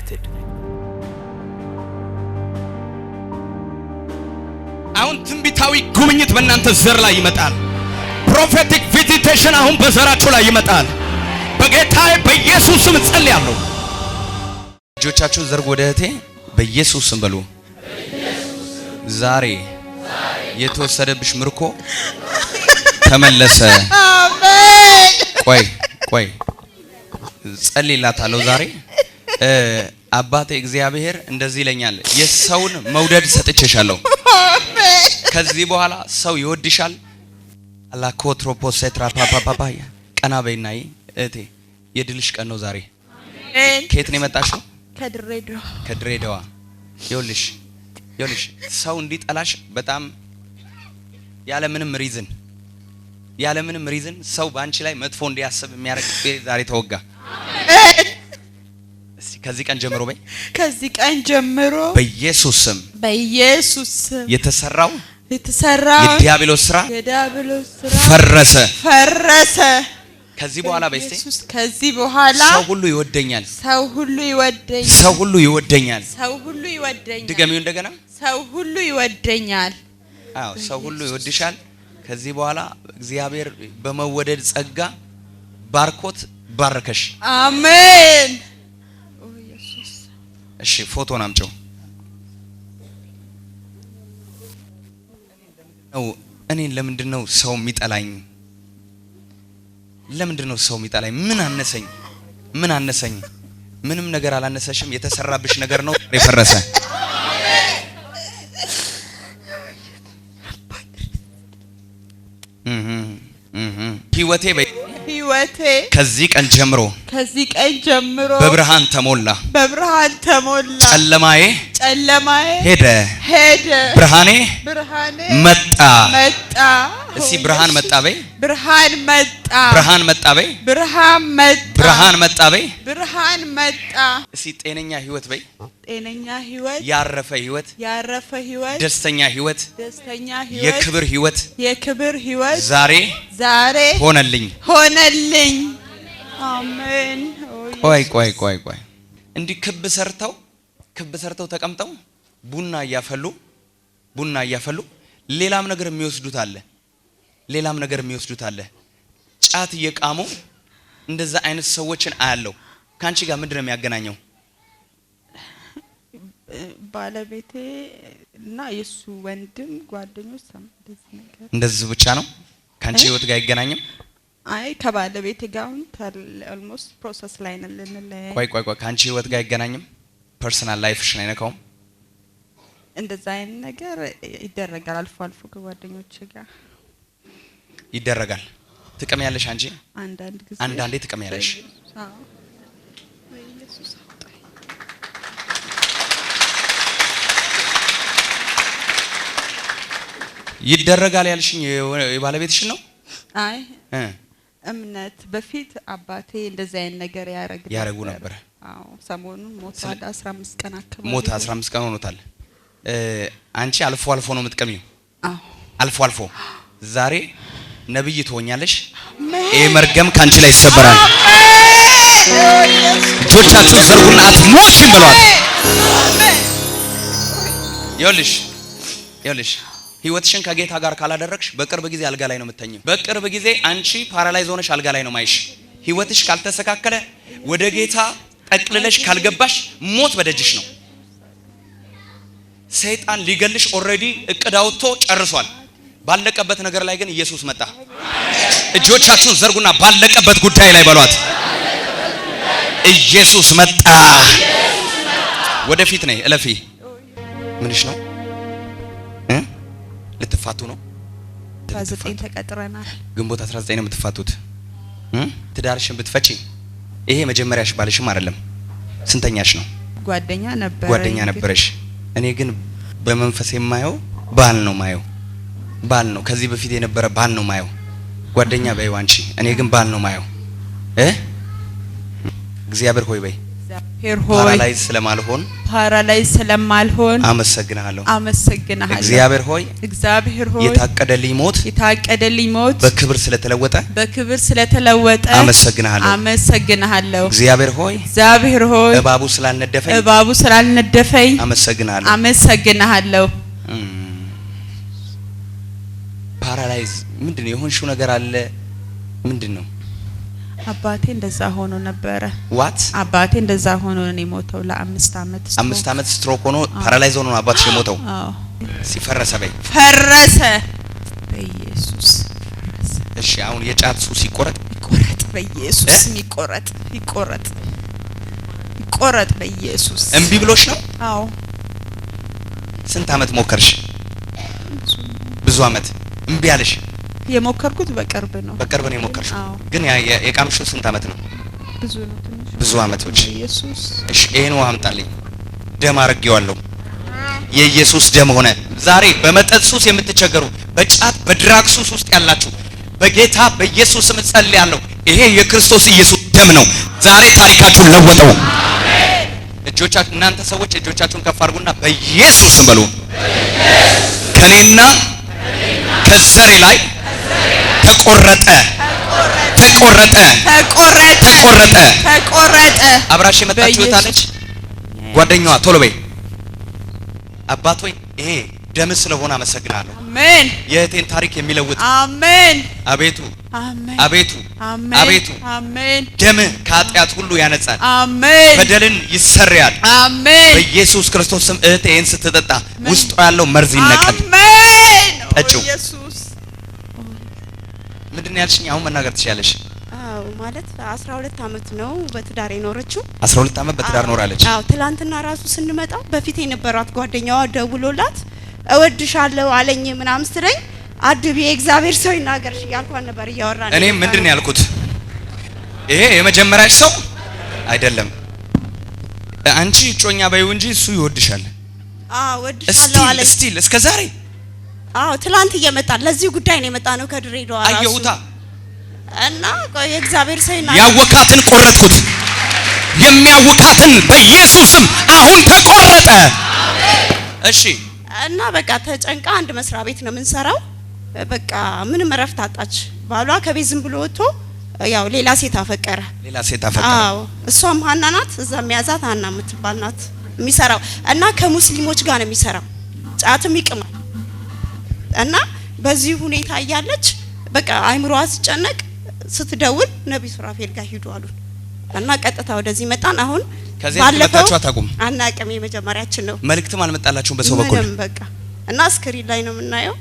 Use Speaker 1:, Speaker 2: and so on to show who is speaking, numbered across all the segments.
Speaker 1: connected.
Speaker 2: አሁን ትንቢታዊ ጉብኝት በእናንተ ዘር ላይ ይመጣል። ፕሮፌቲክ ቪዚቴሽን አሁን በዘራችሁ ላይ ይመጣል። በጌታዬ በኢየሱስ ስም ጸልያለሁ። እጆቻችሁን ዘርጉ ወደ እህቴ በኢየሱስ ስም በሉ። ዛሬ የተወሰደብሽ ምርኮ ተመለሰ። አሜን። ቆይ ጸልይላታለሁ። ዛሬ አባቴ እግዚአብሔር እንደዚህ ይለኛል፣ የሰውን መውደድ ሰጥቼሻለሁ። አሜን። ከዚህ በኋላ ሰው ይወድሻል። አላኮትሮፖሴትራ ፓፓፓያ ቀና በይናይ እህቴ የድልሽ ቀን ነው ዛሬ። አሜን። ከየት ነው የመጣሽው? ከድሬዳዋ። ይኸውልሽ ሰው እንዲጠላሽ በጣም ያለምንም ሪዝን ሰው ባንቺ ላይ መጥፎ እንዲያስብ የሚያደርግ ዛሬ ተወጋ። አሜን። እስቲ ከዚህ ቀን ጀምሮ በኢየሱስ ስም የተሰራው የዲያብሎስ ስራ ፈረሰ። ከዚህ በኋላ በኢየሱስ ሰው ሁሉ ይወደኛል። ድገሚው እንደገና። ሰው ሁሉ ይወደኛል። አዎ ሰው ሁሉ ይወድሻል። ከዚህ በኋላ እግዚአብሔር በመወደድ ጸጋ ባርኮት ባረከሽ። አሜን። ኦ ኢየሱስ። እሺ ፎቶን አምጪው። እኔን ለምንድነው ሰው የሚጠላኝ? ለምንድነው ሰው የሚጠላኝ? ምን አነሰኝ? ምንም ነገር አላነሰሽም። የተሰራብሽ ነገር ነው የፈረሰ። ህይወቴ ከዚህ ቀን ጀምሮ በብርሃን ተሞላ። ጨለማዬ ሄደ፣ ብርሃኔ መጣ። እስቲ ብርሃን መጣ በይ። ብርሃን መጣ በይ። እስቲ ጤነኛ ህይወት በይ። ያረፈ ህይወት፣ ደስተኛ ህይወት፣ የክብር ህይወት ዛሬ ሆነልኝ። አሜን። ቆይ እንዲህ ክብ ሰርተው ተቀምጠው ቡና እያፈሉ ሌላም ነገር የሚወስዱት አለ። ጫት እየቃሙ እንደዛ አይነት ሰዎችን አያለው። ካንቺ ጋር ምንድነው የሚያገናኘው?
Speaker 3: ባለቤቴ እና የሱ ወንድም ጓደኞች
Speaker 2: እንደዚህ ብቻ ነው። ካንቺ ህይወት ጋር አይገናኝም?
Speaker 3: አይ ከባለቤቴ ጋር ኦልሞስት ፕሮሰስ ላይ ነን ልንለያይ።
Speaker 2: ቆይ ካንቺ ህይወት ጋር አይገናኝም? ፐርሰናል ላይፍሽን አይነካውም?
Speaker 3: እንደዛ አይነት ነገር ይደረጋል አልፎ ከጓደኞቼ ጋር
Speaker 2: ይደረጋል። ጥቅም ያለሽ አንቺ አንዳንዴ ጥቅም ያለሽ። አዎ ኢየሱስ
Speaker 3: ይደረጋል
Speaker 2: ያልሽኝ የባለቤትሽን ነው?
Speaker 3: አይ እምነት በፊት አባቴ እንደዛ አይነት ነገር ያረጉ ነበር። አዎ ሰሞኑን ሞት 15 ቀን አከባቢ
Speaker 2: ሞት 15 ቀን ሆኖታል። አንቺ አልፎ ነው የምትቀሚው?
Speaker 3: አዎ
Speaker 2: አልፎ ዛሬ ነብይ ትሆኛለሽ። ይሄ መርገም ካንቺ ላይ ይሰበራል። እጆቻችሁ ዘርጉና አትሞሽም ብሏል። ይኸውልሽ ህይወትሽን ከጌታ ጋር ካላደረግሽ በቅርብ ጊዜ አልጋ ላይ ነው የምትተኚው። በቅርብ ጊዜ አንቺ ፓራላይዝ ሆነሽ አልጋ ላይ ነው ማይሽ። ህይወትሽ ካልተስተካከለ ወደ ጌታ ጠቅልለሽ ካልገባሽ ሞት በደጅሽ ነው። ሰይጣን ሊገልሽ ኦሬዲ እቅድ አውጥቶ ጨርሷል። ባለቀበት ነገር ላይ ግን ኢየሱስ መጣ። እጆቻችሁን ዘርጉና ባለቀበት ጉዳይ ላይ በሏት፣ ኢየሱስ መጣ። ወደፊት ነይ እለፊ። ምንሽ ነው? ልትፋቱ ነው?
Speaker 3: 19 ተቀጥረናል።
Speaker 2: ግንቦት 19 ነው የምትፋቱት። ትዳርሽን ብትፈጪ ይሄ መጀመሪያሽ ባልሽም አይደለም። ስንተኛሽ ነው?
Speaker 3: ጓደኛ ነበረሽ።
Speaker 2: እኔ ግን በመንፈስ የማየው ባል ነው። ከዚህ በፊት የነበረ ባል ነው ማየው። ጓደኛ በይው አንቺ። እኔ ግን ባል ነው ማየው። እግዚአብሔር ሆይ በይ
Speaker 3: እግዚአብሔር ሆይ
Speaker 2: ፓራላይዝ ስለማልሆን
Speaker 3: አመሰግናለሁ።
Speaker 2: እግዚአብሔር ሆይ የታቀደልኝ ሞት
Speaker 3: በክብር ስለተለወጠ አመሰግናለሁ። እግዚአብሔር ሆይ እባቡ ስላልነደፈኝ አመሰግናለሁ። ፓራላይዝ ምንድነው? የሆንሽው ነገር አለ ምንድነው?
Speaker 2: አባቴ እንደዛ ሆኖ ነበረ።
Speaker 3: አባቴ እንደዛ ሆኖ ነው የሞተው ለ5 አመት።
Speaker 2: 5 አመት ስትሮክ ሆኖ ፓራላይዝ ሆኖ አባትሽ የሞተው። ሲፈረሰ
Speaker 3: ፈረሰ በኢየሱስ።
Speaker 2: እሺ አሁን የጫት ሱስ ይቆረጥ
Speaker 3: በኢየሱስ። ይቆረጥ በኢየሱስ።
Speaker 2: እምቢ ብሎሽ ነው?
Speaker 3: አዎ።
Speaker 2: ስንት አመት ሞከርሽ? ብዙ አመት እምቢ አለሽ?
Speaker 3: የሞከርኩት በቅርብ ነው
Speaker 2: የሞከርሽው። ግን የቃምሽው ስንት አመት ነው? ብዙ አመቶች።
Speaker 3: ኢየሱስ።
Speaker 2: እሺ ይሄን ውሃ አምጣልኝ። ደም አርጌዋለሁ። የኢየሱስ ደም ሆነ። ዛሬ በመጠጥ ሱስ የምትቸገሩ፣ በጫት በድራግ ሱስ ውስጥ ያላችሁ በጌታ በኢየሱስ ስም ጸልያለሁ። ይሄ የክርስቶስ ኢየሱስ ደም ነው። ዛሬ ታሪካችሁን ለወጠው። እጆቻችሁ እናንተ ሰዎች እጆቻችሁን ከፍ አድርጉና በኢየሱስ ስም በሉ። ከኔና ከዘሬ ላይ ተቆረጠ። አብራሽ የመጣችው ታለች ጓደኛዋ ቶሎ በይ። አባት ሆይ ይሄ ደም ስለሆነ አመሰግናለሁ።
Speaker 3: አሜን።
Speaker 2: የእህቴን ታሪክ የሚለውጥ
Speaker 3: አሜን።
Speaker 2: አቤቱ
Speaker 3: አሜን።
Speaker 2: ደም ከኃጢአት ሁሉ ያነጻል።
Speaker 3: አሜን።
Speaker 2: በደልን ይሰረያል።
Speaker 3: አሜን።
Speaker 2: በኢየሱስ ክርስቶስ ስም እህቴ ይሄን ስትጠጣ ውስጧ ያለው መርዝ ይነቀል።
Speaker 3: አሜን።
Speaker 2: ጠጪው።
Speaker 3: ኢየሱስ።
Speaker 2: ምንድነው ያልሽኝ? አሁን መናገር ትችያለሽ።
Speaker 1: ማለት 12 አመት ነው በትዳር የኖረችው።
Speaker 2: 12 አመት በትዳር ኖራለች።
Speaker 1: ትላንትና ራሱ ስንመጣ በፊት የነበራት ጓደኛዋ ደውሎላት እወድሻለሁ አለኝ ምናምን ስትለኝ አድብ የእግዚአብሔር ሰው ይናገርሽ እያልኳት ነበር እያወራን።
Speaker 2: እኔ ምንድነው ያልኩት? ይሄ የመጀመሪያሽ ሰው አይደለም። አንቺ ጮኛ በይው እንጂ እሱ ይወድሻል።
Speaker 1: እወድሻለሁ አለኝ።
Speaker 2: ስቲል እስከ ዛሬ
Speaker 1: ትላንት እየመጣ ለዚህ ጉዳይ ነው የመጣ ነው ከድሬዳዋ ራሱ
Speaker 2: አየሁታ።
Speaker 1: እና ቆይ እግዚአብሔር ሰው ይናገር።
Speaker 2: ያወካትን ቆረጥኩት። የሚያውካትን በኢየሱስም አሁን ተቆረጠ። እሺ።
Speaker 1: እና በቃ ተጨንቃ አንድ መስሪያ ቤት ነው የምንሰራው። በቃ ምንም እረፍት አጣች። ባሏ ከቤት ዝም ብሎ ወጥቶ ያው ሌላ ሴት አፈቀረ። እሷም ሀና ናት። እዛ የሚያዛት ሀና የምትባል ናት የሚሰራው። እና ከሙስሊሞች ጋር ነው የሚሰራው። ጫትም ይቅማል። እና በዚህ ሁኔታ እያለች በቃ አይምሮዋ ሲጨነቅ ስትደውል ነብይ ሱራፌል ጋር ሂዱ አሉን። እና ቀጥታ ወደዚህ መጣን። አሁን
Speaker 2: ባለፈው አታቁም
Speaker 1: አናቀም የመጀመሪያችን ነው።
Speaker 2: መልእክትም አልመጣላችሁም በሰው በኩል?
Speaker 1: ምንም በቃ እና ስክሪን ላይ ነው የምናየው።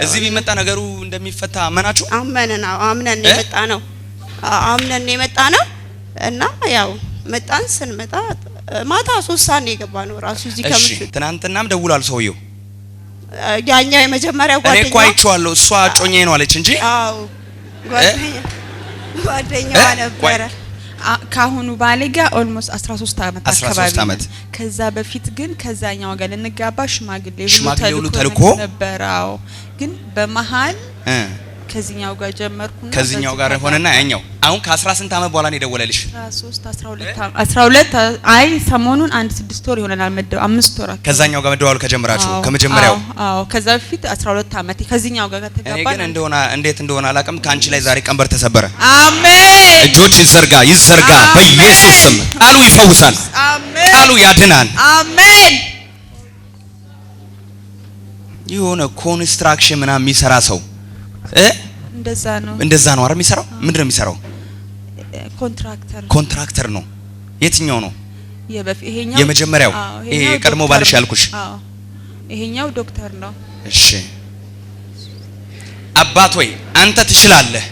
Speaker 2: እዚህ ቢመጣ ነገሩ እንደሚፈታ አመናችሁ?
Speaker 1: አምነን የመጣ ነው። እና ያው መጣን። ስንመጣ ማታ 3 ሰዓት ነው የገባ ነው ራሱ እዚህ ከምሽቱ።
Speaker 2: ትናንትናም ደውሏል ሰውየው።
Speaker 1: ያኛው የመጀመሪያው ጓደኛው
Speaker 2: እኔ እኮ አይቼዋለሁ። እሷ ጮኛዬ ነው አለች እንጂ
Speaker 1: ጓደኛዋ ነበረ።
Speaker 3: ካሁኑ ባሌ ጋር ኦልሞስት 13 አመት አካባቢ። ከዛ በፊት ግን ከዛኛው ጋር ልንጋባ ሽማግሌው ተልኮ ነበር። ግን በመሃል ከዚህኛው ጋር ጀመርኩና
Speaker 2: ከዚህኛው ጋር ሆነና ያኛው አሁን ከ18 አመት በኋላ ነው የደወለልሽ?
Speaker 3: 12 አይ ሰሞኑን 6 ወር ይሆናል መደው 5 ወር
Speaker 2: ከዛኛው ጋር መደዋወል ከጀመራችሁ ከመጀመሪያው?
Speaker 3: ከዛ በፊት 12 አመት ከዚህኛው ጋር ተጋባን።
Speaker 2: እኔ ግን እንዴት እንደሆነ አላውቅም። ካንቺ ላይ ዛሬ ቀንበር ተሰበረ።
Speaker 3: አሜን።
Speaker 2: እጆች ይዘርጋ በኢየሱስ ስም። ቃሉ ይፈውሳል።
Speaker 3: አሜን።
Speaker 2: ቃሉ ያድናል።
Speaker 3: አሜን።
Speaker 2: የሆነ ኮንስትራክሽን ምናምን የሚሰራ ሰው እንደዛ ነው አይደል የሚሰራው? ምንድነው የሚሰራው? ኮንትራክተር ነው። የትኛው ነው?
Speaker 3: ይሄኛው
Speaker 2: የመጀመሪያው። ይሄ ቀድሞ ባልሽ ያልኩሽ።
Speaker 3: ይሄኛው ዶክተር ነው።
Speaker 2: እሺ አባት ሆይ አንተ ትችላለህ።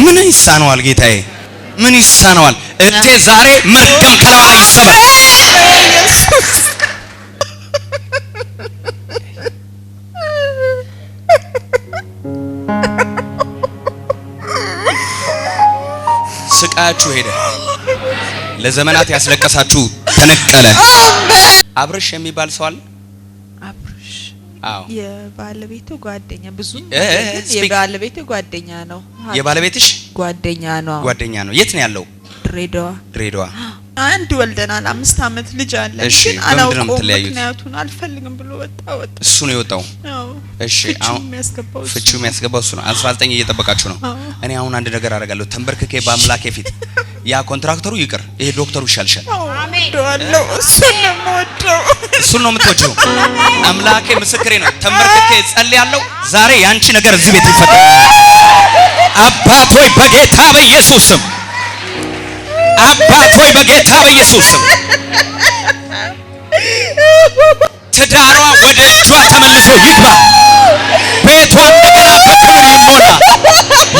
Speaker 2: ምን ይሳነዋል ጌታዬ? ምን ይሳነዋል? እቴ ዛሬ መርገም ከላዋ ላይ ይሰበር። ስቃያችሁ ሄደ። ለዘመናት ያስለቀሳችሁ ተነቀለ። አብርሽ የሚባል ሰው አለ?
Speaker 3: የባለቤቱ ጓደኛ ብዙ የባለቤቱ ጓደኛ ነው።
Speaker 2: የባለቤትሽ
Speaker 3: ጓደኛ ነው።
Speaker 2: የት ነው ያለው? ድሬዳዋ።
Speaker 3: አንድ ወልደናል። 5 አመት ልጅ አለ። ግን አላውቀውም ምክንያቱን አልፈልግም ብሎ ወጣ።
Speaker 2: እሱ ነው የወጣው?
Speaker 3: አዎ።
Speaker 2: እሺ አሁን ፍቺው የሚያስገባው እሱ ነው። 19 እየጠበቃችሁ ነው። እኔ አሁን አንድ ነገር አደርጋለሁ። ተንበርክኬ በአምላኬ ፊት ያ ኮንትራክተሩ ይቅር፣ ይሄ ዶክተሩ ይሻልሻል።
Speaker 3: አሜን።
Speaker 2: እሱ ነው የምትወጪው። አምላኬ ምስክሬ ነው። ተንበርክኬ ጸልያለሁ። ዛሬ ያንቺ ነገር እዚህ ቤት ይፈታል። አባት ሆይ በጌታ በኢየሱስ ስም፣ አባት ሆይ በጌታ በኢየሱስ ስም ትዳሯ ወደ እጇ ተመልሶ ይግባ። ቤቷ እንደገና በክብር ይሞላ።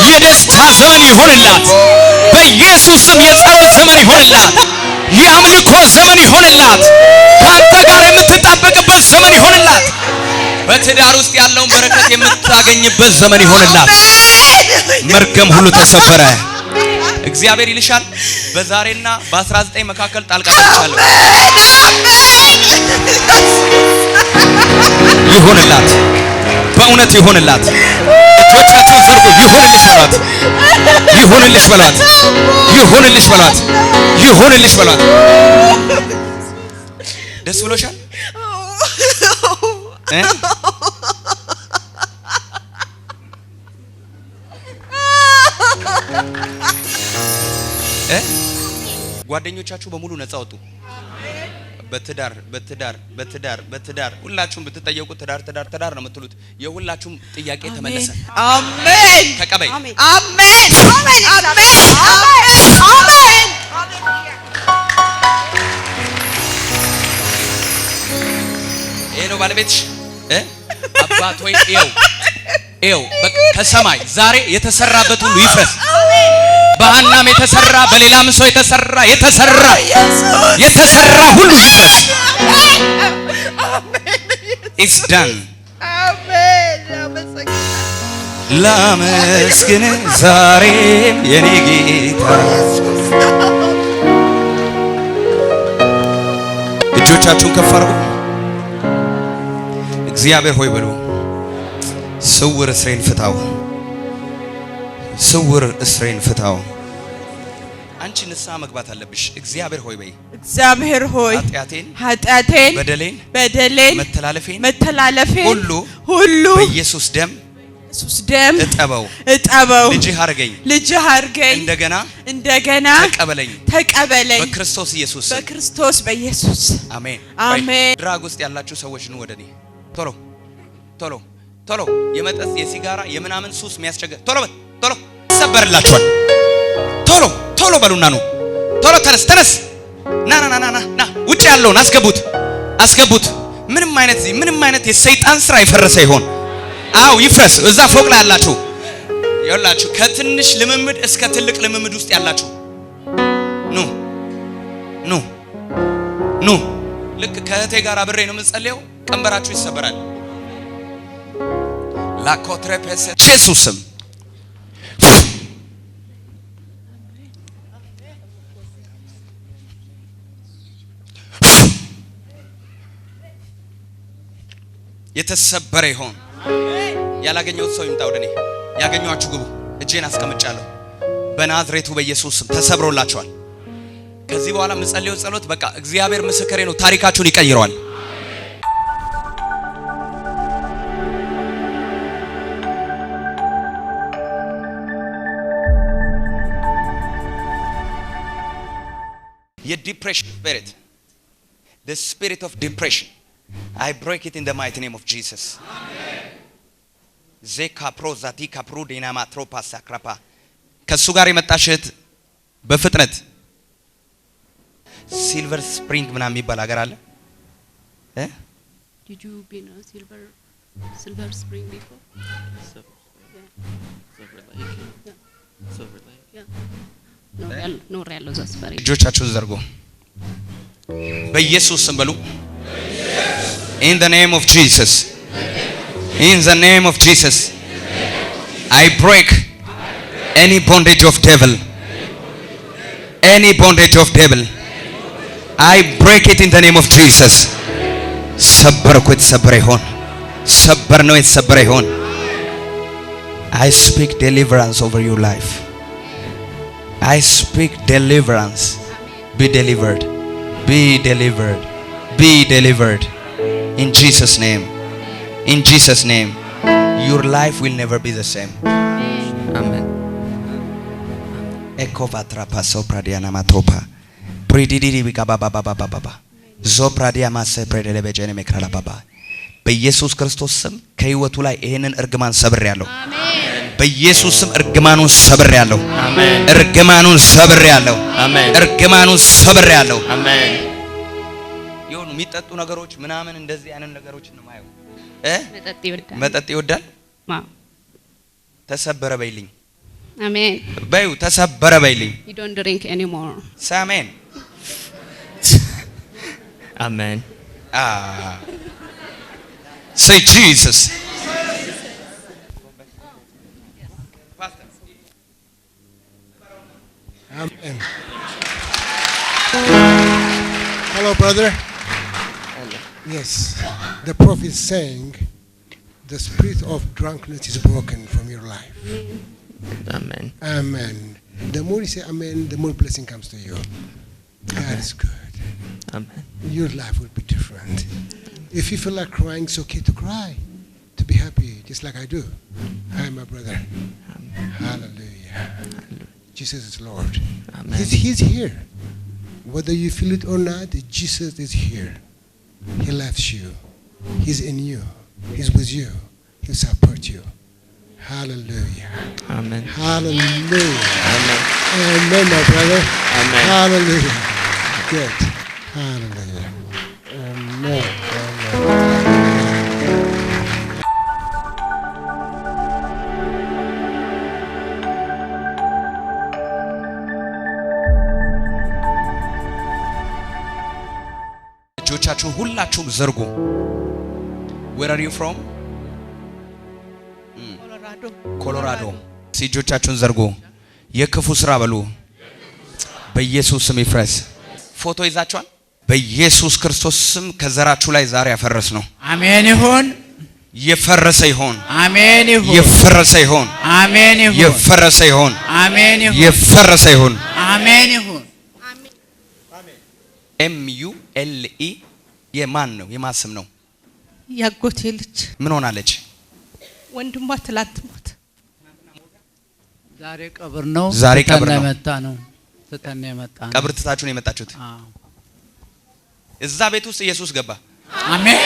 Speaker 2: የደስታ ዘመን ይሁንላት በኢየሱስ ስም። የጸሎት ዘመን ይሁንላት። የአምልኮ ዘመን ይሁንላት። ካንተ ጋር የምትጣበቅበት ዘመን ይሁንላት። በትዳር ውስጥ ያለውን በረከት የምታገኝበት ዘመን ይሁንላት። መርገም ሁሉ ተሰበረ። እግዚአብሔር ይልሻል። በዛሬና በ19 መካከል ጣልቃ ገብቻለሁ። ይሁንላት፣ በእውነት ይሁንላት። እጆቻችሁን ዘርጉ። ይሁንልሽ በሏት፣ ይሁንልሽ በሏት፣ ይሁንልሽ በሏት፣ ይሁንልሽ በሏት። ደስ ብሎሻል? ጓደኞቻችሁ በሙሉ ነፃ ወጡ። በትዳር ሁላችሁም ብትጠየቁ ትዳር ነው የምትሉት። የሁላችሁም ጥያቄ ተመለሰ።
Speaker 3: አሜን።
Speaker 2: ተቀበይ።
Speaker 3: አሜን። አሜን። አሜን። አሜን።
Speaker 2: ይሄ ነው ባለቤትሽ። አባት ሆይ ኤው ከሰማይ ዛሬ የተሰራበት ሁሉ ይፍረስ። በሐናም የተሰራ በሌላም ሰው የተሰራ ሁሉ ይፍረስ። It's done. ላመስግን ዛሬም የኔ ጌታ። እጆቻችሁን ከፍ አድርጉ። እግዚአብሔር ሆይ በሉ። ስውር እስሬን ፍታው፣ ስውር እስሬን ፍታው። አንቺ ንስሐ መግባት አለብሽ። እግዚአብሔር ሆይ በይ። እግዚአብሔር ሆይ ኃጢአቴን በደሌን መተላለፌን ሁሉ በኢየሱስ ደም እጠበው። ልጅህ አድርገኝ እንደገና ተቀበለኝ በክርስቶስ በኢየሱስ አሜን። ድራግ ውስጥ ያላችሁ ሰዎች ነው ወደኔ ቶሎ የመጠጥ የሲጋራ የምናምን ሱስ የሚያስቸግር ቶሎ ይሰበርላችኋል። ቶሎ በሉና ነው። ቶሎ ተነስ ና ውጭ ያለውን አስገቡት። ምንም አይነት የሰይጣን ስራ የፈረሰ ይሆን። አው ይፍረስ። እዛ ፎቅ ላይ ያላችሁ ይኸውላችሁ፣ ከትንሽ ልምምድ እስከ ትልቅ ልምምድ ውስጥ ያላችሁ ኑ ልክ ከእህቴ ጋር አብሬ ነው የምንጸልየው። ቀንበራችሁ ይሰበራል። ላኮትረፐሰ ኢየሱስም የተሰበረ ይሆን። ያላገኘው ሰው ይምጣ ወደኔ። ያገኘዋችሁ ግቡ። እጄን አስቀምጫለሁ። በናዝሬቱ በኢየሱስ ስም ተሰብሮላችኋል። ከዚህ በኋላ የምጸልየው ጸሎት በቃ እግዚአብሔር ምስክሬ ነው፣ ታሪካችሁን ይቀይረዋል። የዲፕሬሽን ስፒሪት the spirit of depression I break it in the mighty name of Jesus. Amen. Zeka prozati kapru dinama tropa sakrapa. ከሱ ጋር የመጣሽ እህት በፍጥነት ሲልቨር ስፕሪንግ ምናምን የሚባል ሀገር አለ።
Speaker 4: Did you been a silver spring before? Silver Lake. Yeah. No real zasfari.
Speaker 2: እጆቻችሁን ዘርጉ። በኢየሱስ ስም በሉ። In the name of Jesus. In the name of Jesus. I break any bondage of devil. Any bondage of devil. I break it in the name of Jesus. ሰበርኩት። ሰበረ ይሆን ሰበር ነው የተሰበረ ይሁን። I speak deliverance over your life. I speak deliverance. Be delivered. Be delivered. Be delivered. In Jesus' name. In Jesus' name. Your life will never be the same.
Speaker 5: Amen.
Speaker 2: Ekovatra paso pradiana matopa. Prididi bika baba baba baba. Zopradia masse predele bejene mekrala baba. በኢየሱስ ክርስቶስ ስም ከህይወቱ ላይ ይሄንን እርግማን ሰብሬያለሁ።
Speaker 5: አሜን።
Speaker 2: በኢየሱስ ስም እርግማኑን ሰብሬያለሁ።
Speaker 5: አሜን።
Speaker 2: እርግማኑን ሰብሬያለሁ።
Speaker 5: አሜን።
Speaker 2: እርግማኑን ሰብሬያለሁ።
Speaker 5: አሜን።
Speaker 2: ይሁን የሚጠጡ ነገሮች ምናምን እንደዚህ አይነት ነገሮች ነው ማየው።
Speaker 4: መጠጥ ይወዳል።
Speaker 2: ተሰበረ በይልኝ።
Speaker 4: አሜን።
Speaker 2: በዩ ተሰበረ በይልኝ።
Speaker 4: You don't drink anymore.
Speaker 2: ሳሜን
Speaker 5: አሜን።
Speaker 2: Say Jesus.
Speaker 6: Amen. Hello, brother.
Speaker 5: Hello.
Speaker 6: Yes, the prophet is saying the spirit of drunkenness is broken from your life.
Speaker 5: Amen.
Speaker 6: Amen. The more you say amen, the more blessing comes to you. God is good.
Speaker 5: Amen.
Speaker 6: Your life will be different. If you feel like crying, it's okay to cry, to be happy, just like I do. Hi, my brother. Hallelujah. Jesus is Lord.
Speaker 5: Amen.
Speaker 6: He's here. Whether you feel it or not, Jesus is here. He loves you. He's in you. He's with you. He'll support you. Hallelujah.
Speaker 5: Amen.
Speaker 6: Hallelujah.
Speaker 5: Amen.
Speaker 6: Amen, my brother.
Speaker 5: Amen.
Speaker 6: Hallelujah. Good. Hallelujah. Amen.
Speaker 2: እጆቻችሁን ሁላችሁም ዘርጉ። Where are you from? ኮሎራዶ። እጆቻችሁን ዘርጉ። የክፉ ስራ በሉ በኢየሱስ ስም ይፍረስ። ፎቶ ይዛችኋል? በኢየሱስ ክርስቶስ ስም ከዘራችሁ ላይ ዛሬ ያፈረስ ነው።
Speaker 7: አሜን ይሁን።
Speaker 2: የፈረሰ ይሁን።
Speaker 7: አሜን ይሁን።
Speaker 2: የፈረሰ ይሁን።
Speaker 7: አሜን ይሁን።
Speaker 2: የፈረሰ ይሁን።
Speaker 7: አሜን ይሁን።
Speaker 2: የፈረሰ ይሁን።
Speaker 7: አሜን ይሁን።
Speaker 2: MULE የማን ነው? የማን ስም ነው?
Speaker 8: ያጎቴ ልጅ።
Speaker 2: ምን ሆናለች?
Speaker 8: ወንድሟ ትላንት ሞተ።
Speaker 7: ዛሬ ቀብር ነው።
Speaker 2: ዛሬ ቀብር ነው።
Speaker 7: መጣ ነው። ተተነ መጣ ነው።
Speaker 2: ቀብር ትታችሁ ነው የመጣችሁት?
Speaker 7: አዎ።
Speaker 2: እዛ ቤት ውስጥ ኢየሱስ ገባ።
Speaker 7: አሜን።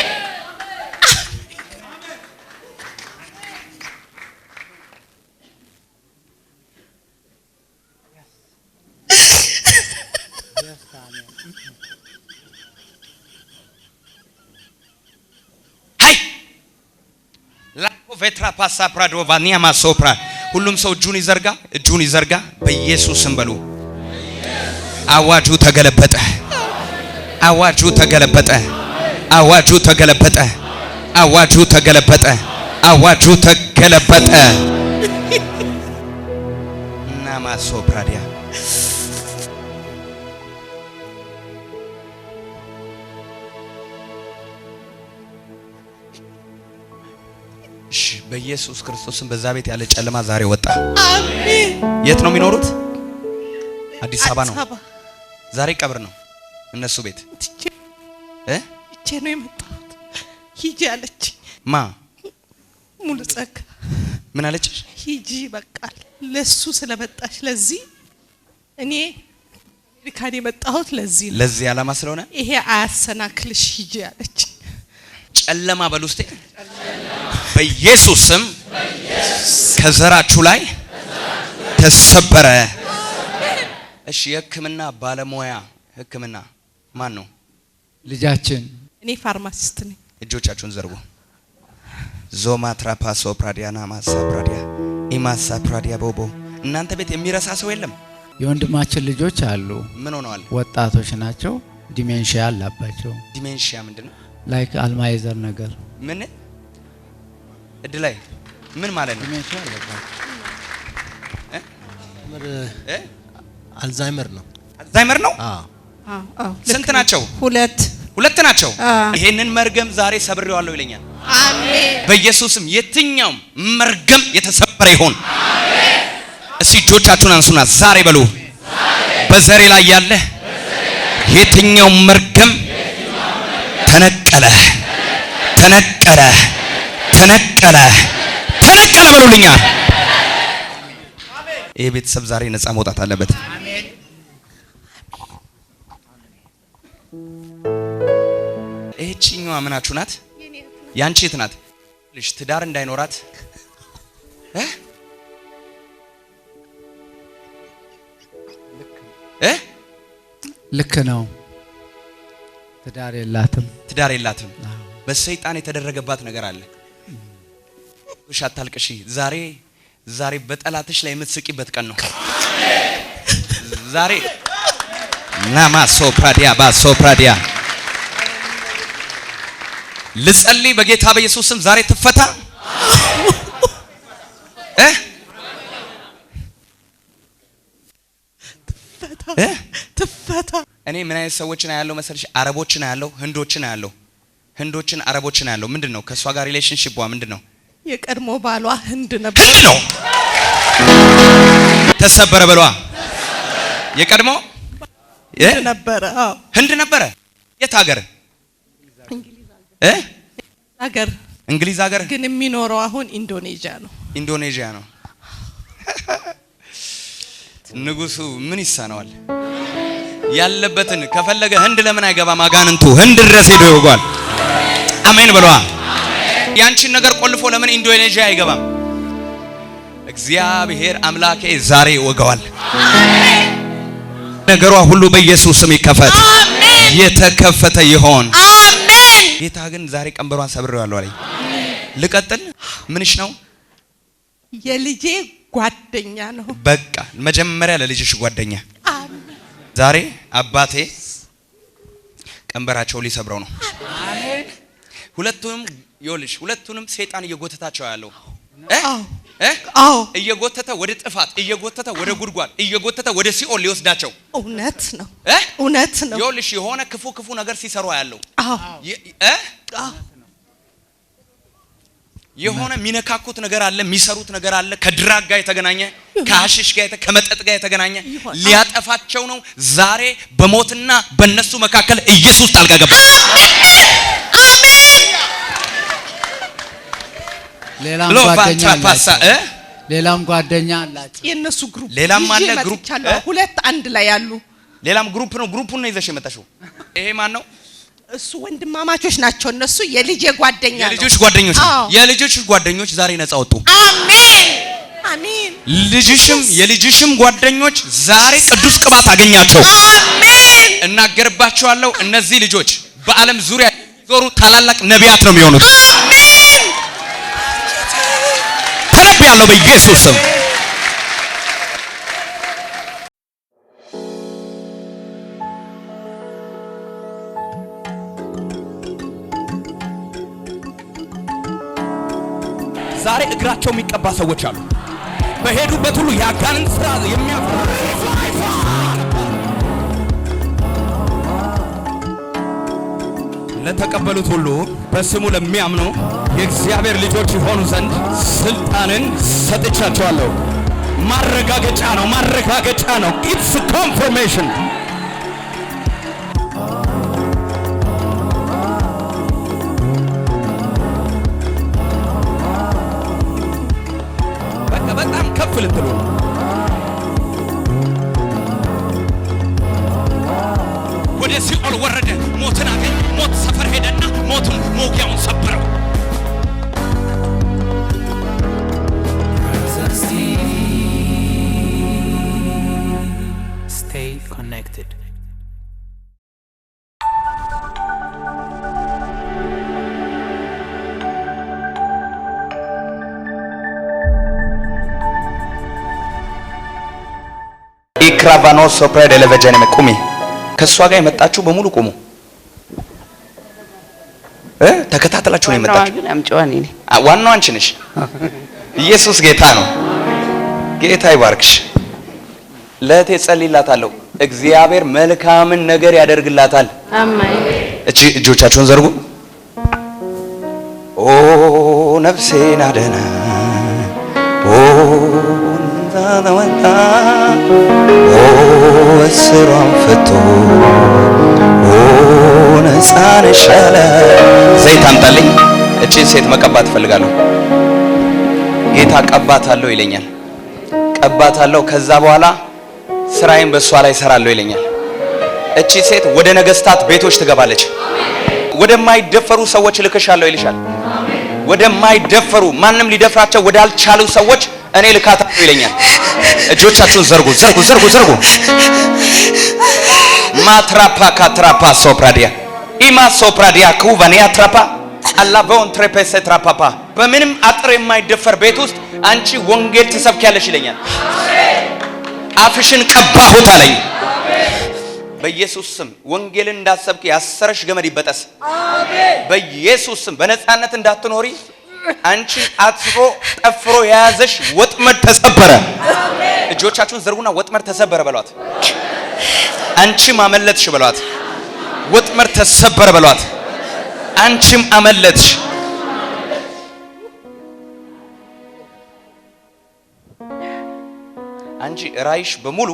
Speaker 2: ቬትራ ፓሳ ፕራዶ ቫኒያ ማሶፕራ ሁሉም ሰው እጁን ይዘርጋ፣ እጁን ይዘርጋ። በኢየሱስ ስም በሉ። አዋጁ ተገለበጠ። አዋጁ ተገለበጠ። አዋጁ ተገለበጠ። አዋጁ ተገለበጠ። አዋጁ ተገለበጠ። እና ማሶፕራዲያ በኢየሱስ ክርስቶስም በዛ ቤት ያለ ጨለማ ዛሬ ወጣ።
Speaker 8: አሜን።
Speaker 2: የት ነው የሚኖሩት? አዲስ አበባ ነው።
Speaker 8: አበባ።
Speaker 2: ዛሬ ቀብር ነው እነሱ ቤት።
Speaker 8: እቼ ነው የመጣሁት። ሂጂ አለች።
Speaker 2: ማ
Speaker 8: ሙሉ ጸጋ
Speaker 2: ምን አለች?
Speaker 8: ሂጂ በቃል ለሱ ስለመጣሽ ለዚህ እኔ ሪካዲ የመጣሁት ለዚህ ነው።
Speaker 2: ለዚህ ዓላማ ስለሆነ
Speaker 8: ይሄ አያሰናክልሽ ሂጂ አለች።
Speaker 2: ጨለማ በሉስቴ በኢየሱስ ስም ከዘራችሁ ላይ ተሰበረ። እሺ የሕክምና ባለሙያ ሕክምና ማን ነው?
Speaker 7: ልጃችን።
Speaker 8: እኔ ፋርማሲስት ነኝ።
Speaker 2: እጆቻችሁን ዘርጉ። ዞማ ትራፓሶ ፕራዲያና ማሳ ፕራዲያ ኢማሳ ፕራዲያ ቦቦ። እናንተ ቤት የሚረሳ ሰው የለም?
Speaker 7: የወንድማችን ልጆች አሉ።
Speaker 2: ምን ሆነዋል?
Speaker 7: ወጣቶች ናቸው። ዲሜንሺያ አላባቸው።
Speaker 2: ዲሜንሺያ ምንድነው?
Speaker 7: ላይክ አልማይዘር ነገር።
Speaker 2: ምን እድላይ ምን ማለት ነው?
Speaker 7: ዲሜንሺያ አለባቸው።
Speaker 9: አልዛይመር ነው።
Speaker 2: አልዛይመር ነው?
Speaker 8: አዎ።
Speaker 2: ስንት ናቸው?
Speaker 8: ሁለት
Speaker 2: ናቸው። ይሄንን መርገም ዛሬ ሰብሬዋለሁ ይለኛል።
Speaker 8: አሜን።
Speaker 2: በኢየሱስም የትኛው መርገም የተሰበረ ይሁን። አሜን። እስቲ እጆቻችሁን አንሱና ዛሬ በሉ በዘሬ ላይ ያለ የትኛው መርገም ተነቀለ ተነቀለ ተነቀለ ተነቀለ በሉልኛ። ይሄ ቤተሰብ ዛሬ ነፃ መውጣት አለበት። አሜን። እቺኛዋ ምናችሁ ናት? ያንቺ የት ናት? ልጅ ትዳር እንዳይኖራት
Speaker 7: ልክ ነው። ትዳር የላትም። በሰይጣን የተደረገባት ነገር አለ። እሺ አታልቅሺ። ዛሬ በጠላትሽ ላይ የምትስቂበት ቀን ነው። ዛሬ ናማ ሶፕራዲያ ልጸልይ በጌታ በኢየሱስ ስም ዛሬ ትፈታ።
Speaker 8: ትፈታ።
Speaker 2: እኔ ምን አይነት ሰዎችን አያለው መሰለሽ? አረቦችን አያለው፣ ህንዶችን አረቦችን አያለው። ምንድነው ከሷ ጋር ሪሌሽንሺፕ ምንድነው?
Speaker 8: የቀድሞ ባሏ ህንድ ነበር።
Speaker 2: ህንድ ነው። ተሰበረ በሏ። የቀድሞ ህንድ ነበረ። የት ሀገር? እንግሊዝ ሀገር
Speaker 8: ግን የሚኖረው አሁን ኢንዶኔዥያ ነው።
Speaker 2: ንጉሱ ምን ይሳነዋል? ያለበትን ከፈለገ ህንድ ለምን አይገባም? አጋንንቱ ህንድ ድረስ ሄዶ ይወጋል። አሜን በሏ። ያንቺን ነገር ቆልፎ ለምን ኢንዶኔዥያ አይገባም? እግዚአብሔር አምላኬ ዛሬ ይወጋዋል። አሜን። ነገሯ ሁሉ በኢየሱስ ስም ይከፈት። አሜን። የተከፈተ ይሆን። አሜን። ጌታ ግን ዛሬ ቀንበሯን ሰብሬዋለሁ አለኝ። ልቀጥል። ምንሽ ነው?
Speaker 8: የልጄ ጓደኛ ነው።
Speaker 2: በቃ መጀመሪያ ለልጅሽ ጓደኛ።
Speaker 8: አሜን።
Speaker 2: ዛሬ አባቴ ቀንበራቸው ሊሰብረው ነው። አሜን። ሁለቱንም ሰይጣን እየጎተታቸው ያለው እየጎተተ ወደ ጥፋት፣ እየጎተተ ወደ ጉድጓድ፣ እየጎተተ ወደ ሲኦል ሊወስዳቸው።
Speaker 8: እውነት ነው።
Speaker 2: ይኸውልሽ የሆነ ክፉ ነገር ሲሰሩ ያለው የሆነ ሚነካኩት ነገር አለ፣ የሚሰሩት ነገር አለ። ከድራግ ጋር የተገናኘ፣ ከሐሽሽ ጋር ከመጠጥ ጋር የተገናኘ ሊያጠፋቸው ነው። ዛሬ በሞትና በነሱ መካከል ኢየሱስ ጣልቃ ገባ። አሜን።
Speaker 7: ሌላም ጓደኛ አላቸው።
Speaker 8: የነሱ ግሩፕ
Speaker 2: ሌላም አለ። ግሩፕ
Speaker 8: ሁለት አንድ ላይ ያሉ
Speaker 2: ሌላም ግሩፕ ነው። ግሩፑን ነው ይዘሽ የመጣሽው። ይሄ ማን ነው?
Speaker 8: እሱ ወንድማማቾች ናቸው። እነሱ የልጄ ጓደኛ ነው።
Speaker 2: የልጆች ጓደኞች የልጆች ጓደኞች ዛሬ ነፃ ወጡ።
Speaker 8: አሜን አሜን።
Speaker 2: ልጅሽም የልጅሽም ጓደኞች ዛሬ ቅዱስ ቅባት አገኛቸው። አሜን። እናገርባቸዋለሁ። እነዚህ ልጆች በዓለም ዙሪያ ዞሩ ታላላቅ ነቢያት ነው የሚሆኑት። አሜን። ተነብያለሁ በኢየሱስ ስም። ዛሬ እግራቸው የሚቀባ ሰዎች አሉ። በሄዱበት ሁሉ ያጋንንት ስራ ለተቀበሉት ሁሉ በስሙ ለሚያምኑ የእግዚአብሔር ልጆች ይሆኑ ዘንድ ስልጣንን ሰጥቻቸዋለሁ። ማረጋገጫ ነው፣ ማረጋገጫ ነው። ኢትስ ኮንፈርሜሽን። በጣም ከፍ ልትሉ ወደ ሲኦል ወረደ። ሞትን አገኝ። ሞት ሰፈር ሄደና ሞቱን መውጊያውን ሰበረው።
Speaker 9: Stay connected.
Speaker 2: ኢክራቫኖስ ሶፕራድ ኤሌቨጀን ቁሚ። ከሷ ጋር የመጣችሁ በሙሉ ቁሙ። ተከታተላችሁ ነው የመጣችሁ። ዋናው አንቺ ነሽ። ኢየሱስ ጌታ ነው። ጌታ ይባርክሽ። ለእህቴ ጸልይላታለሁ። እግዚአብሔር መልካምን ነገር ያደርግላታል። አሜን። እጆቻችሁን ዘርጉ። ኦ
Speaker 7: ነፍሴን አደና ዛወጣ እስሯን ፈቶ ነፃን ሻለ። ዘይት አምጣልኝ። እቺን ሴት መቀባት እፈልጋለሁ። ጌታ ቀባታለሁ ይለኛል። ቀባታለሁ ከዛ በኋላ ስራዬን በሷ ላይ ሰራለሁ ይለኛል። እቺ ሴት ወደ ነገስታት ቤቶች ትገባለች። ወደማይደፈሩ ሰዎች ልከሻለሁ ይልሻል። ወደማይደፈሩ ማንም ሊደፍራቸው ወዳልቻሉ ሰዎች እኔ ልካታለሁ ይለኛል። እጆቻችሁን ዘርጉ ዘርጉ ዘርጉ ዘርጉ። ማትራፓ ካትራፓ ሶፕራዲያ ኢማ ሶፕራዲያ ኩቫኒያ ትራፓ አላቦን ትሬፔሴ ትራፓፓ በምንም አጥር የማይደፈር ቤት ውስጥ አንቺ ወንጌል ትሰብኪያለሽ ይለኛል። አፍሽን ቀባሁት አለኝ። በኢየሱስ ስም ወንጌልን እንዳሰብክ ያሰረሽ ገመድ ይበጠስ። በኢየሱስ ስም በነፃነት እንዳትኖሪ አንቺ አጥሮ ጠፍሮ የያዘሽ ወጥመድ ተሰበረ። እጆቻችሁን ዘርጉና ወጥመድ ተሰበረ በሏት። አንቺም አመለጥሽ በሏት። ወጥመድ ተሰበረ በሏት። አንቺም አመለጥሽ። አንቺ ራይሽ በሙሉ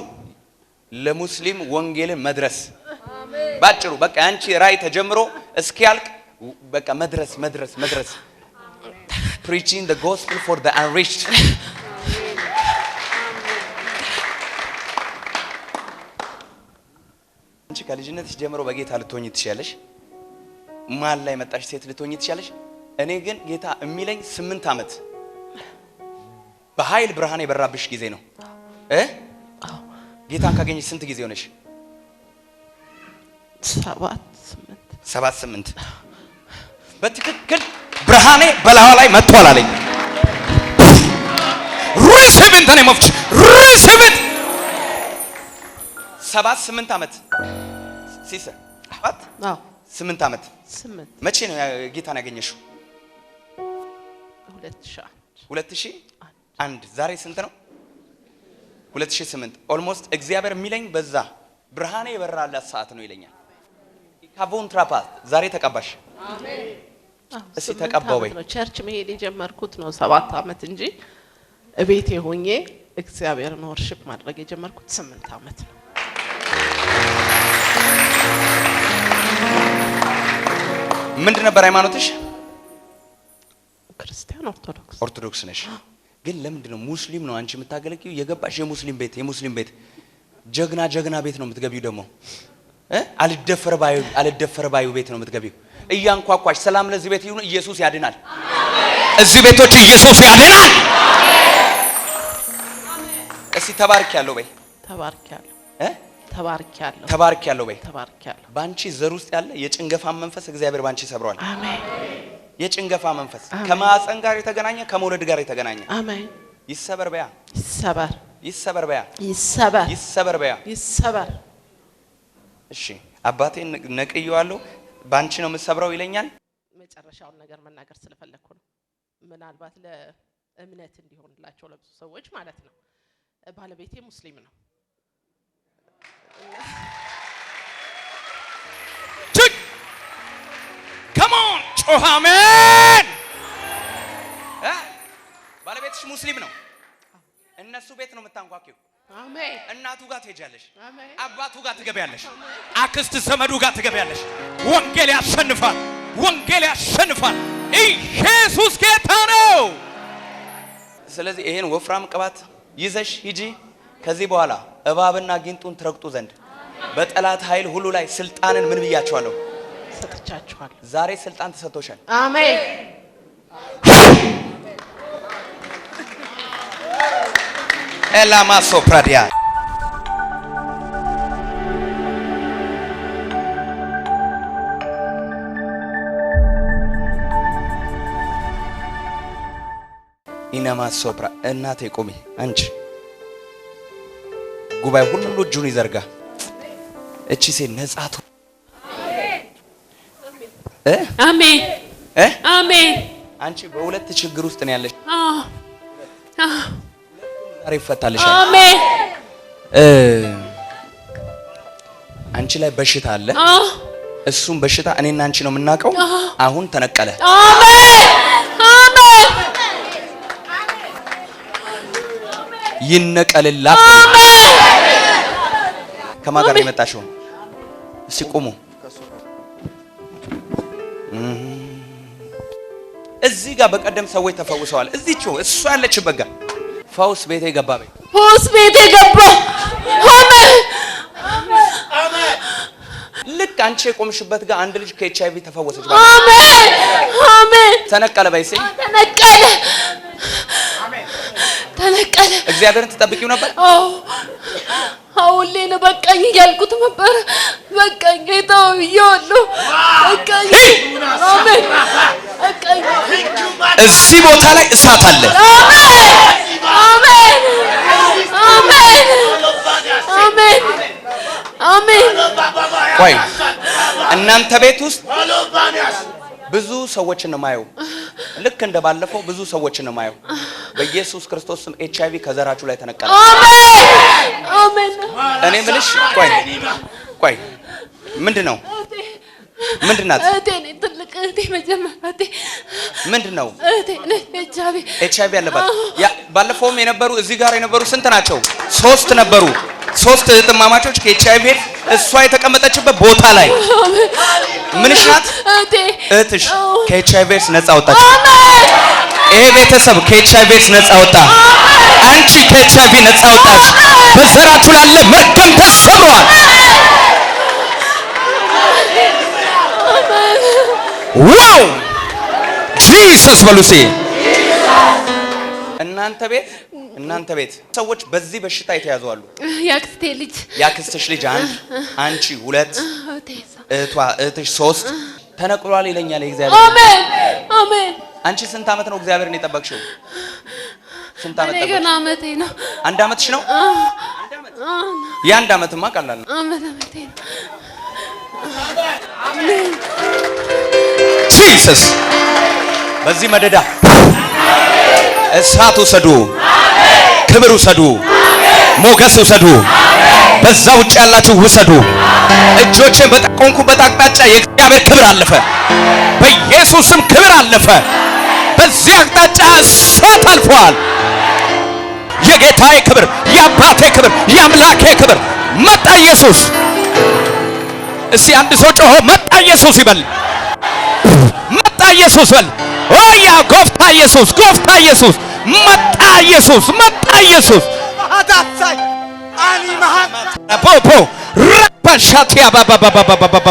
Speaker 7: ለሙስሊም ወንጌልን መድረስ ባጭሩ በቃ አንቺ ራይ ተጀምሮ እስኪያልቅ በቃ መድረስ መድረስ መድረስ preaching the gospel for the unreached አንቺ ከልጅነትሽ ጀምሮ በጌታ ልትሆኚ ትችያለሽ። ማል ላይ መጣሽ ሴት ልትሆኚ ትችያለሽ። እኔ ግን ጌታ የሚለኝ 8 ዓመት በኃይል ብርሃን የበራብሽ ጊዜ ነው። ጌታን ካገኘሽ ስንት ጊዜ ሆነሽ? 7-8 በትክክል ብርሃኔ በላዋ ላይ መጥቷል አለኝ። receive in the name of Jesus receive it 7-8 ዓመት ሲሰ 8 ዓመት መቼ ነው ጌታን ያገኘሽው? 2001 ዛሬ ስንት ነው? 2008 ኦልሞስት እግዚአብሔር የሚለኝ በዛ ብርሃኔ የበራላት ሰዓት ነው ይለኛል። ካቮን ትራፓ ዛሬ ተቀባሽ። አሜን። እሺ ተቀባው በይ።
Speaker 4: ቸርች መሄድ የጀመርኩት ነው 7 ዓመት እንጂ እቤቴ ሆኜ እግዚአብሔርን ወርሺፕ ማድረግ የጀመርኩት 8 ዓመት ነው።
Speaker 7: ምንድን ነበር ሃይማኖትሽ?
Speaker 4: ክርስቲያን
Speaker 7: ኦርቶዶክስ ነሽ። ግን ለምንድን ነው ሙስሊም ነው አንቺ የምታገለግዩ? የገባሽ የሙስሊም ቤት ጀግና ቤት ነው የምትገቢው። ደግሞ አልደፈር ባዩ ቤት ነው የምትገቢው። እያንኳኳሽ ሰላም ለዚህ ቤት ይሁን፣ ኢየሱስ ያድናል። እዚህ ቤቶች ኢየሱስ ያድናል። እስቲ ተባርኪያለሁ በይ። ተባርኪያለሁ በይ። ባንቺ ዘር ውስጥ ያለ የጭንገፋ መንፈስ እግዚአብሔር ባንቺ ሰብሯል። አሜን። የጭንገፋ መንፈስ ከማህፀን ጋር የተገናኘ ከመውለድ ጋር የተገናኘ አሜን። ይሰበር በያ። ይሰበር በያ። ይሰበር በያ። ይሰበር። እሺ አባቴ ነቅየዋለሁ፣ ባንቺ ነው የምሰብረው ይለኛል።
Speaker 4: መጨረሻውን ነገር መናገር ስለፈለኩ ነው። ምናልባት ለእምነት እንዲሆንላቸው ለብዙ ሰዎች ማለት ነው። ባለቤቴ ሙስሊም ነው።
Speaker 7: come on ጮህ አሜን። ባለቤትሽ ሙስሊም ነው። እነሱ ቤት ነው የምታንኳኪው። አሜን። እናቱ ጋር ትሄጃለሽ፣ አባቱ ጋር ትገቢያለሽ፣ አክስት ዘመዱ ጋር ትገቢያለሽ። ወንጌል ያሸንፋል። ወንጌል ያሸንፋል። ኢየሱስ ጌታ ነው። ስለዚህ ይሄን ወፍራም ቅባት ይዘሽ ሂጂ። ከዚህ በኋላ እባብና ጊንጡን ትረግጡ ዘንድ በጠላት ኃይል ሁሉ ላይ ስልጣንን ምን ብያቸዋለሁ?
Speaker 4: ሰጥቻችኋለሁ።
Speaker 7: ዛሬ ስልጣን ተሰጥቶሻል።
Speaker 4: አሜን።
Speaker 7: ኤላማ ሶፕራዲያ ኢናማ ሶፕራ እናቴ ቆሚ። አንቺ ጉባኤ ሁሉ እጁን ይዘርጋ። እቺ ሴት ነጻቱ
Speaker 4: አሜን አሜን።
Speaker 7: አንቺ በሁለት ችግር ውስጥ ነው ያለሽ። ዛሬ ይፈታልሻል።
Speaker 4: አሜን።
Speaker 7: አንቺ ላይ በሽታ አለ። እሱም በሽታ እኔና አንቺ ነው የምናውቀው። አሁን ተነቀለ።
Speaker 9: አሜን አሜን
Speaker 7: ይነቀልላት።
Speaker 9: አሜን።
Speaker 7: ከማን ጋር የመጣሽው? እስቲ ቁሙ። እዚህ ጋር በቀደም ሰዎች ተፈውሰዋል። እዚህቹ እሱ ያለችበት ጋር ፈውስ ቤቴ ገባ።
Speaker 9: ፈውስ ቤቴ ገባ። አሜን
Speaker 7: አሜን። ልክ አንቺ የቆምሽበት ጋር አንድ ልጅ ከኤችአይቪ ተፈወሰች።
Speaker 9: አሜን አሜን።
Speaker 7: ተነቀለ። በይሴ
Speaker 9: ተነቀለ። አሜን ተነቀለ።
Speaker 7: እግዚአብሔርን ትጠብቂው ነበር?
Speaker 9: አሁን ላይ ነው በቃኝ እያልኩት ነበር። በቃኝ ጌታው ይኸውልህ በቃኝ። አሜን በቃኝ።
Speaker 7: እዚህ ቦታ ላይ እሳት አለ።
Speaker 9: አሜን አሜን አሜን አሜን።
Speaker 7: ቆይ እናንተ ቤት ውስጥ ብዙ ሰዎችን ነው ማየው። ልክ እንደባለፈው ብዙ ሰዎችን ነው ማየው። በኢየሱስ ክርስቶስ ስም ኤችአይቪ ከዘራችሁ ላይ ተነቀለ።
Speaker 9: አሜን አሜን።
Speaker 7: እኔ ምልሽ ቆይ ምንድነው? ምንድናት?
Speaker 9: እህቴ ነኝ። ትልቅ እህቴ መጀመሪያ እህቴ
Speaker 7: ምንድነው?
Speaker 9: እህቴ ነኝ።
Speaker 7: ኤችአይቪ አለባት። ባለፈውም የነበሩ እዚህ ጋር የነበሩ ስንት ናቸው? 3 ነበሩ። 3 እህትማማቾች ከኤችአይቪ እሷ የተቀመጠችበት ቦታ ላይ ምንሽ ናት? እህትሽ ከኤችአይቪ ነፃ ወጣች። ይሄ ቤተሰብ ከኤችአይቪ ነፃ ወጣ። አንቺ ከኤችአይቪ ነፃ ወጣች። በዘራችሁ ላለ መርገም ተሰብሯል። ዋው ጂሰስ በሉሲ። እናንተ ቤት ሰዎች በዚህ በሽታ የተያዙ አሉ።
Speaker 9: ያክስቴ ልጅ
Speaker 7: ያክስትሽ ልጅ 1 አንቺ 2 እህትሽ 3 ተነቅሏል ይለኛል እግዚአብሔር።
Speaker 9: አሜን አሜን።
Speaker 7: አንቺ ስንት ዓመት ነው እግዚአብሔርን የጠበቅሽው? ስንት ዓመት ጠበቅሽ?
Speaker 9: ገና ዓመቴ ነው።
Speaker 7: 1 ዓመትሽ ነው? የ1 ዓመትማ ቀላል ነው።
Speaker 9: ዓመቴ ነው።
Speaker 7: ጂሰስ በዚህ መደዳ እሳት ውሰዱ፣ ክብር ውሰዱ፣ ሞገስ ውሰዱ። በዛ ውጭ ያላችሁ ውሰዱ። እጆቼን በጠቆምኩበት አቅጣጫ የእግዚአብሔር ክብር አለፈ። በኢየሱስም ክብር አለፈ። በዚህ አቅጣጫ እሳት አልፏል። የጌታዬ ክብር፣ የአባቴ ክብር፣ የአምላኬ ክብር መጣ። ኢየሱስ እስቲ አንድ ሰው ጮሆ መጣ ኢየሱስ ይበል። መጣ ኢየሱስ በል። ኦያ ጎፍታ ኢየሱስ፣ ጎፍታ ኢየሱስ መጣ። ኢየሱስ መጣ። ኢየሱስ አዳሳይ አኒ መሐመድ ፖፖ ረባሻቲያ ባባባባባባ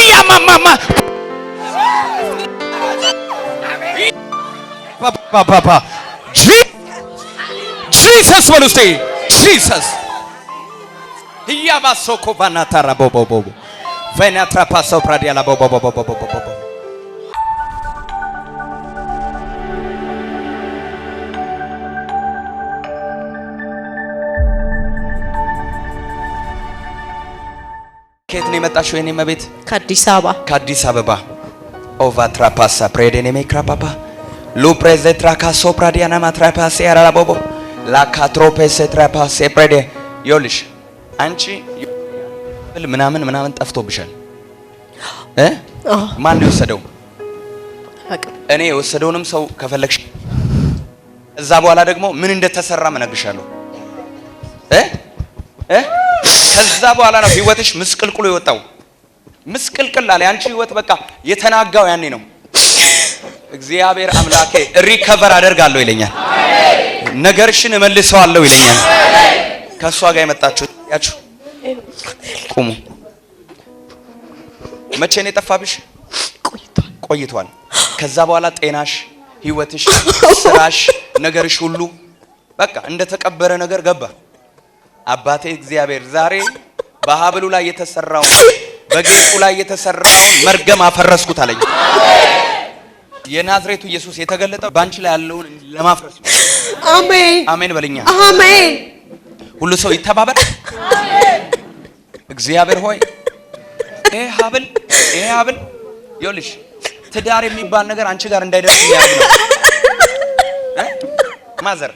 Speaker 7: ያማማማ ባባባባ ጂሰስ ወሉስቴ ጂሰስ ያማሶኮ ባናታራ ቦቦቦ ቬናትራ ፓሶ ፕራዲያላ ቦቦቦቦቦቦ ከየት ነው የመጣሽው? የኔ መቤት
Speaker 8: ከአዲስ አበባ።
Speaker 7: ከአዲስ አበባ ኦቫ ትራፓሳ ፕሬዴኔ ሜክራፓፓ ሉ ፕሬዘትራ ካሶ ፕራዲያና ማትራፓሴ አራቦቦ ላካትሮፔሴ ትራፓሴ ፕሬዴ ይኸውልሽ አንቺ ምናምን ጠፍቶብሻል። ማን ነው የወሰደው? እኔ የወሰደውንም ሰው ከፈለግሽ እዛ በኋላ ደግሞ ምን እንደተሰራ መነግርሻለሁ። ከዛ በኋላ ነው ህይወትሽ ምስቅልቅሉ የወጣው። ምስቅልቅል አለ አንቺ ህይወት በቃ የተናጋው ያኔ ነው። እግዚአብሔር አምላኬ ሪከቨር አደርጋለሁ ይለኛል። ነገርሽን እመልሰዋለሁ ይለኛል። ከሷ ጋር የመጣችሁ ያችሁ ቁሙ። መቼ ነው የጠፋብሽ? ቆይቷል። ከዛ በኋላ ጤናሽ፣ ህይወትሽ፣ ስራሽ፣ ነገርሽ ሁሉ በቃ እንደተቀበረ ነገር ገባ። አባቴ እግዚአብሔር ዛሬ በሀብሉ ላይ የተሰራውን በጌጡ ላይ የተሰራውን መርገም አፈረስኩት አለኝ። የናዝሬቱ ኢየሱስ የተገለጠው ባንቺ ላይ ያለውን ለማፍረስ ነው።
Speaker 8: አሜን
Speaker 7: አሜን በልኛ።
Speaker 8: አሜን።
Speaker 7: ሁሉ ሰው ይተባበር። እግዚአብሔር ሆይ ይሄ ሀብል ይኸውልሽ ትዳር የሚባል ነገር አንቺ ጋር እንዳይደርስ ያለው ማዘር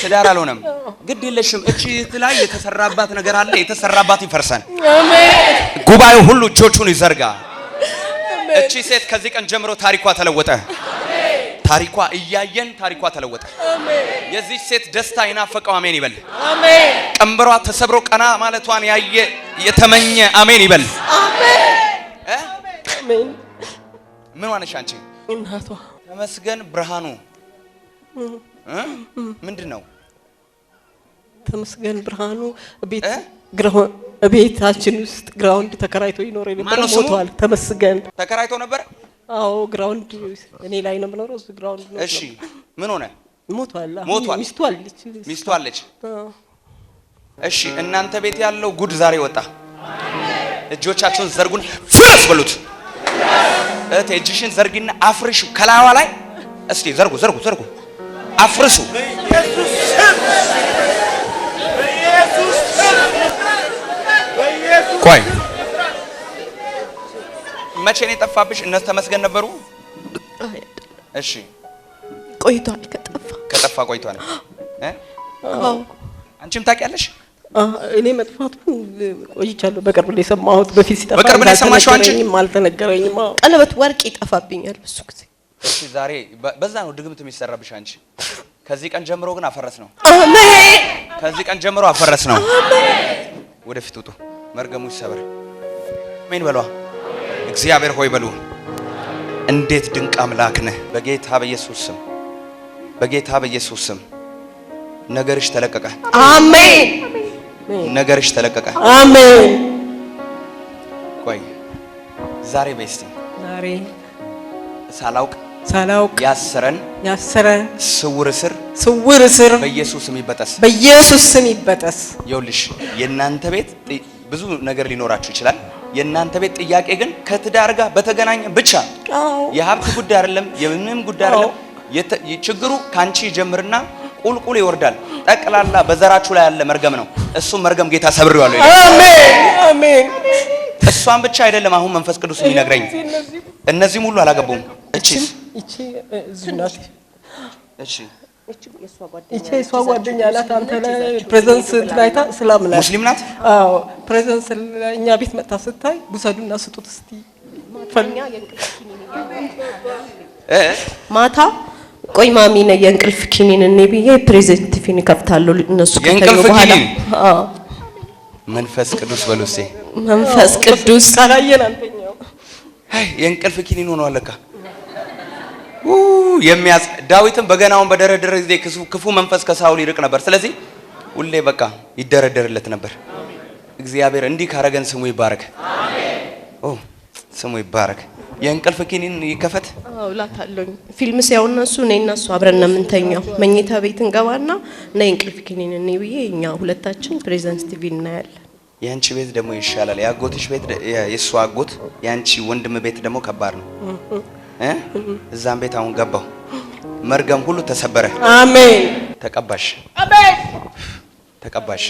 Speaker 10: ትዳር
Speaker 7: አልሆነም። ግድ የለሽም። እቺ ላይ የተሰራባት ነገር አለ። የተሰራባት ይፈርሳል። አሜን። ጉባኤው ሁሉ እጆቹን ይዘርጋ። እቺ ሴት ከዚህ ቀን ጀምሮ ታሪኳ ተለወጠ። ታሪኳ እያየን ታሪኳ ተለወጠ። አሜን። የዚህ ሴት ደስታ ይናፈቀው አሜን ይበል። አሜን። ቀንበሯ ተሰብሮ ቀና ማለቷን ያየ የተመኘ አሜን ይበል። አሜን። አሜን። ምን ሆነሽ አንቺ?
Speaker 10: እናቷ
Speaker 7: ተመስገን ብርሃኑ ምንድነው?
Speaker 10: ተመስገን ብርሃኑ ቤታችን ውስጥ ግራውንድ ተከራይቶ ይኖር ነበር። ሞቷል። ተመስገን
Speaker 7: ተከራይቶ ነበር?
Speaker 10: አዎ ግራውንድ እኔ ላይ ነው የምኖረው። እሱ ግራውንድ ነው።
Speaker 7: እሺ ምን ሆነ?
Speaker 10: ሞቷል።
Speaker 7: ሚስቱ አለች። እሺ እናንተ ቤት ያለው ጉድ ዛሬ ወጣ። እጆቻችሁን ዘርጉን ፍረስ በሉት። እቴ እጅሽን ዘርጊና አፍርሹ ከላዋ ላይ እስቲ ዘርጉ አፍርሱ። ቆይ መቼ ነው የጠፋብሽ? እነሱ ተመስገን ነበሩ? እሺ
Speaker 10: ቆይቷል።
Speaker 7: ከጠፋ ቆይቷል። አዎ አንቺም ታውቂያለሽ?
Speaker 10: እኔ መጥፋቱ ቆይቻለሁ። በቅርብ ላይ ሰማሁት። በፊት ሲጠፋ
Speaker 7: በቅርብ ላይ ሰማሽው አንቺ?
Speaker 10: አልተነገረኝም። ቀለበት ወርቅ ይጠፋብኛል ብዙ ጊዜ።
Speaker 7: እሺ ዛሬ በዛ ነው ድግምት የሚሰራብሽ አንቺ። ከዚህ ቀን ጀምሮ ግን አፈረስ ነው።
Speaker 10: አሜን።
Speaker 7: ከዚህ ቀን ጀምሮ አፈረስ ነው። አሜን። ወደፊት ውጡ። መርገሙ ይሰበር። አሜን በሏ። እግዚአብሔር ሆይ በሉ። እንዴት ድንቅ አምላክ ነህ። በጌታ በኢየሱስ ስም ነገርሽ ተለቀቀ።
Speaker 10: አሜን።
Speaker 7: ነገርሽ ተለቀቀ።
Speaker 10: አሜን።
Speaker 7: ቆይ ዛሬ በስቲ
Speaker 10: ዛሬ
Speaker 7: ሳላውቅ ያሰረን ስውር እስር በኢየሱስ ስም ይበጠስ። ይኸውልሽ የእናንተ ቤት ብዙ ነገር ሊኖራችሁ ይችላል። የእናንተ ቤት ጥያቄ ግን ከትዳር ጋር በተገናኘ ብቻ የሀብት ጉዳይ አይደለም፣ የምንም ጉዳይ አይደለም። ችግሩ ካንቺ ጀምርና ቁልቁል ይወርዳል። ጠቅላላ በዘራችሁ ላይ ያለ መርገም ነው። እሱም መርገም ጌታ ሰብሬዋለሁ።
Speaker 10: አሜን።
Speaker 7: እሷን ብቻ አይደለም አሁን መንፈስ ቅዱስ የሚነግረኝ እነዚህም ሁሉ አላገቡም። እቺ
Speaker 10: ዝናት
Speaker 7: እቺ
Speaker 10: እሷ ጓደኛ ናት። አንተ ላይ ፕሬዘንስ ትላይታ እስላም ናት፣
Speaker 7: ሙስሊም ናት።
Speaker 10: አዎ ፕሬዘንስ እኛ ቤት መጣ ስታይ ውሰዱና ስጡት እስቲ
Speaker 8: ማታ ቆይ ማሚ ነው የእንቅልፍ ኪኒን እኔ ብዬ ፕሬዘንት ፊኒ ከፍታለሁ። እነሱ ከተዩ በኋላ
Speaker 7: መንፈስ ቅዱስ በሉሴ
Speaker 8: መንፈስ ቅዱስ
Speaker 10: ካላየን አንተኛው
Speaker 7: የእንቅልፍ ኪኒን ሆኖ አለካ ዳዊትም በገናውን በደረደረ ጊዜ ክፉ መንፈስ ከሳውል ይርቅ ነበር። ስለዚህ ሁሌ በቃ ይደረደርለት ነበር። እግዚአብሔር እንዲህ ካረገን ስሙ ይባረክ። አሜን። ስሙ ይባረክ። የእንቅልፍ ኪኒን ይከፈት።
Speaker 8: አዎ ላታለኝ ፊልም ሲያው እነሱ እኔና እሱ አብረን ነው የምንተኛው። መኝታ ቤት እንገባና እና የእንቅልፍ ኪኒን እኔ ብዬ እኛ ሁለታችን ፕሬዘንስ ቲቪ እናያለን።
Speaker 7: ያንቺ ቤት ደግሞ ይሻላል። ያጎትሽ ቤት የሱ አጎት ያንቺ ወንድም ቤት ደግሞ ከባድ ነው። እዛም ቤት አሁን ገባው። መርገም ሁሉ ተሰበረ። አሜን። ተቀባሽ። አሜን። ተቀባሽ።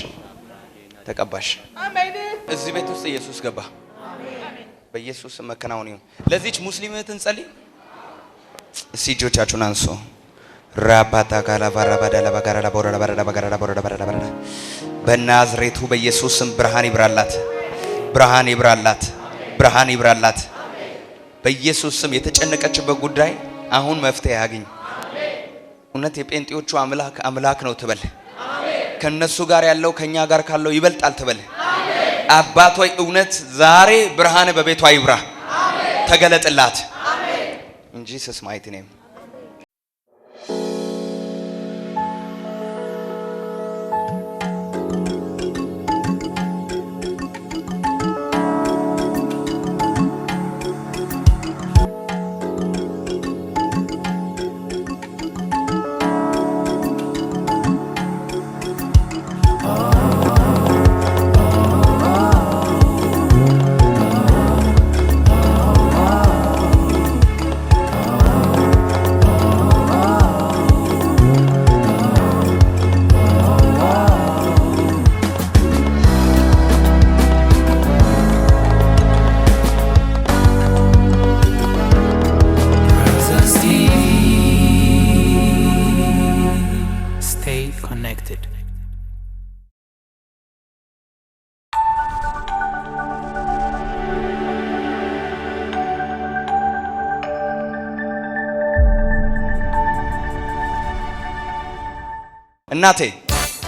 Speaker 7: አሜን። እዚህ ቤት ውስጥ ኢየሱስ ገባ። በኢየሱስ መከናወን ይሁን። ለዚህች ሙስሊም እህትን ጸልይ። እስቲ እጆቻችሁን አንሱ። ራባታ በናዝሬቱ በኢየሱስ ስም ብርሃን ይብራላት። በኢየሱስ ስም የተጨነቀችበት ጉዳይ አሁን መፍትሄ ያገኝ። እውነት የጴንጤዎቹ አምላክ ነው ትበል። ከነሱ ጋር ያለው ከኛ ጋር ካለው ይበልጣል ትበል። አባት ሆይ እውነት ዛሬ ብርሃን በቤቷ ይብራ። ተገለጥላት። ኢን ጂሰስ ማይቲ ኔም እናቴ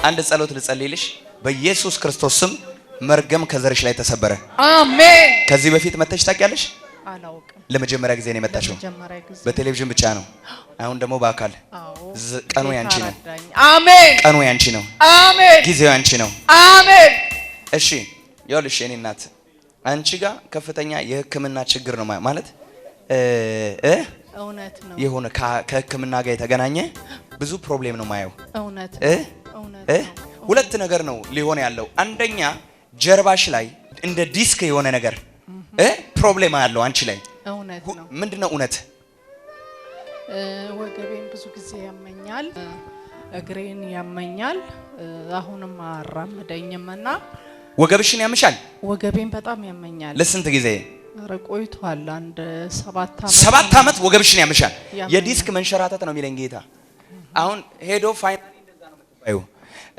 Speaker 7: አንድ ጸሎት ልጸልይልሽ በኢየሱስ ክርስቶስ ስም መርገም ከዘርሽ ላይ ተሰበረ
Speaker 4: አሜን
Speaker 7: ከዚህ በፊት መተሽ ታውቂያለሽ
Speaker 4: አላውቅም
Speaker 7: ለመጀመሪያ ጊዜ ነው የመጣሽው በቴሌቪዥን ብቻ ነው አሁን ደግሞ በአካል ቀኑ ያንቺ ነው
Speaker 4: አሜን
Speaker 7: ቀኑ ያንቺ ነው
Speaker 4: አሜን
Speaker 7: ጊዜው ያንቺ ነው
Speaker 4: አሜን
Speaker 7: እሺ ይኸውልሽ የኔ እናት አንቺ ጋር ከፍተኛ የሕክምና ችግር ነው ማለት
Speaker 4: እውነት ነው
Speaker 7: የሆነ ከሕክምና ጋር የተገናኘ ብዙ ፕሮብሌም ነው ማየው
Speaker 4: እውነት
Speaker 7: ሁለት ነገር ነው ሊሆን ያለው አንደኛ ጀርባሽ ላይ እንደ ዲስክ የሆነ ነገር ፕሮብሌም አለው አንቺ ላይ
Speaker 4: እውነት ነው
Speaker 7: ምንድነው እውነት
Speaker 4: ወገቤን ብዙ ጊዜ ያመኛል እግሬን ያመኛል አሁንም አራመደኝምና
Speaker 7: ወገብሽን ያምሻል
Speaker 4: ወገቤን በጣም ያመኛል
Speaker 7: ለስንት ጊዜ
Speaker 4: ረቆይቷል አንድ
Speaker 7: 7 አመት ወገብሽን ያምሻል የዲስክ መንሸራተት ነው የሚለኝ ጌታ አሁን ሄዶ ፋይናሊ እንደዛ ነው የምትባዩ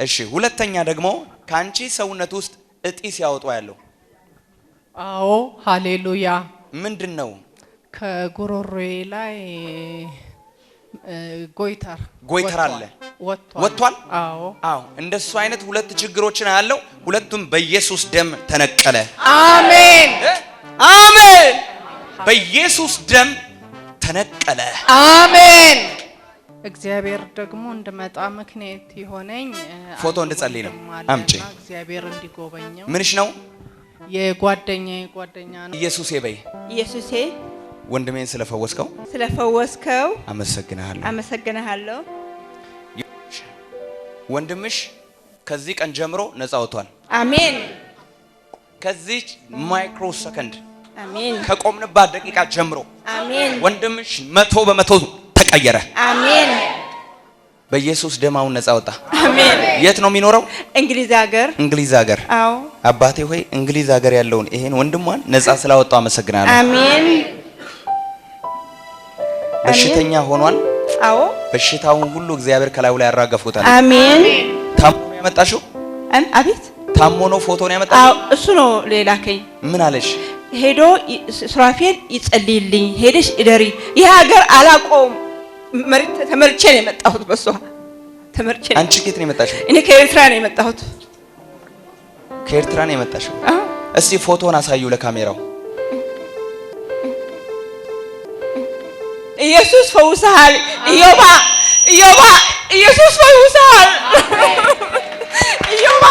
Speaker 7: እሺ ሁለተኛ ደግሞ ካንቺ ሰውነት ውስጥ እጢ ሲያወጡ ያለው
Speaker 4: አዎ ሃሌሉያ
Speaker 7: ምንድነው
Speaker 4: ከጉሮሮዬ ላይ ጎይተር አለ
Speaker 7: ወጥቷል
Speaker 4: አዎ
Speaker 7: እንደሱ አይነት ሁለት ችግሮችን ያለው ሁለቱም በኢየሱስ ደም ተነቀለ
Speaker 4: አሜን
Speaker 7: አሜን በኢየሱስ ደም ተነቀለ
Speaker 4: አሜን እግዚአብሔር ደግሞ እንደመጣ ምክንያት ይሆነኝ
Speaker 7: ፎቶ እንድጸልይ ነው አምጪ
Speaker 4: እግዚአብሔር እንዲጎበኘው
Speaker 7: ምንሽ ነው
Speaker 4: የጓደኛ ነው
Speaker 7: ኢየሱሴ በይ
Speaker 11: ኢየሱሴ
Speaker 7: ወንድሜን
Speaker 11: ስለፈወስከው
Speaker 7: አመሰግናለሁ ወንድምሽ ከዚህ ቀን ጀምሮ ነፃ ወጥቷል
Speaker 11: አሜን
Speaker 7: ከዚህ ማይክሮ ሰከንድ
Speaker 11: አሜን
Speaker 7: ከቆምንባት ደቂቃ ጀምሮ
Speaker 11: አሜን
Speaker 7: ወንድምሽ 100% ተቀየረ
Speaker 11: አሜን
Speaker 7: በኢየሱስ ደማውን ነፃ ወጣ
Speaker 11: አሜን
Speaker 7: የት ነው የሚኖረው
Speaker 11: እንግሊዝ ሀገር
Speaker 7: አዎ አባቴ ሆይ እንግሊዝ ሀገር ያለውን ይሄን ወንድሟን ነፃ ስላወጣው አመሰግናለሁ
Speaker 11: አሜን
Speaker 7: በሽተኛ ሆኗል
Speaker 11: አዎ
Speaker 7: በሽታውን ሁሉ እግዚአብሔር ከላዩ ላይ ያራገፉታል
Speaker 11: አሜን
Speaker 7: ታሞ ነው ያመጣሽው
Speaker 11: አቤት
Speaker 7: ታሞ ነው ፎቶ ነው ያመጣሽው
Speaker 11: አዎ እሱ ነው ሌላከኝ
Speaker 7: ምን አለሽ
Speaker 11: ሄዶ ሱራፌል ይጸልይልኝ ሄደሽ እደሪ ይሄ ሀገር አላቆም ተመርጬ ነው የመጣሁት በሷ ተመርጬ
Speaker 7: አንቺ ከየት ነው የመጣሽው
Speaker 11: እኔ ከኤርትራ ነው የመጣሁት
Speaker 7: ከኤርትራ ነው የመጣሽው እስቲ ፎቶን አሳዩ ለካሜራው
Speaker 11: ኢየሱስ ፈውሰሃል ኢዮባ ኢየሱስ ፈውሰሃል ኢዮባ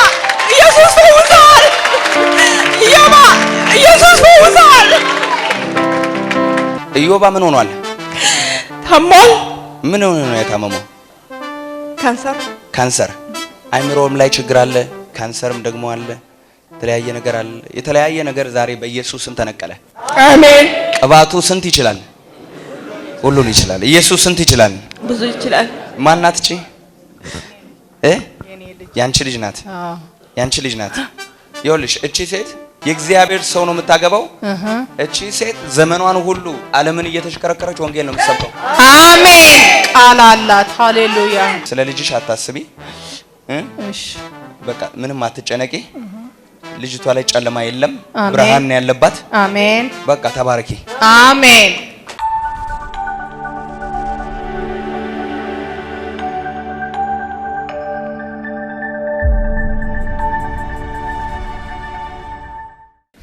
Speaker 11: ኢየሱስ ፈውሰሃል ኢየሱስ ፈውሰሃል
Speaker 7: ኢዮባ ምን ሆኗል
Speaker 11: ታሟል
Speaker 7: ምን ሆነ ነው የታመመው
Speaker 11: ካንሰር
Speaker 7: አይምሮም ላይ ችግር አለ ካንሰርም ደግሞ አለ የተለያየ ነገር ዛሬ በኢየሱስ ስም ተነቀለ
Speaker 11: አሜን
Speaker 7: ቅባቱ ስንት ይችላል ሁሉን ይችላል ኢየሱስ ስንት ይችላል
Speaker 11: ብዙ ይችላል
Speaker 7: ማናት እቺ ያንቺ ልጅ ናት ይኸውልሽ እቺ ሴት የእግዚአብሔር ሰው ነው የምታገባው እቺ ሴት ዘመኗን ሁሉ ዓለምን እየተሽከረከረች ወንጌል ነው የምትሰብከው
Speaker 4: አሜን ቃል አላት ሃሌሉያ
Speaker 7: ስለ ልጅሽ አታስቢ
Speaker 4: እሺ
Speaker 7: በቃ ምንም አትጨነቂ ልጅቷ ላይ ጨለማ የለም ብርሃን ያለባት
Speaker 4: አሜን
Speaker 7: በቃ ተባረኪ
Speaker 4: አሜን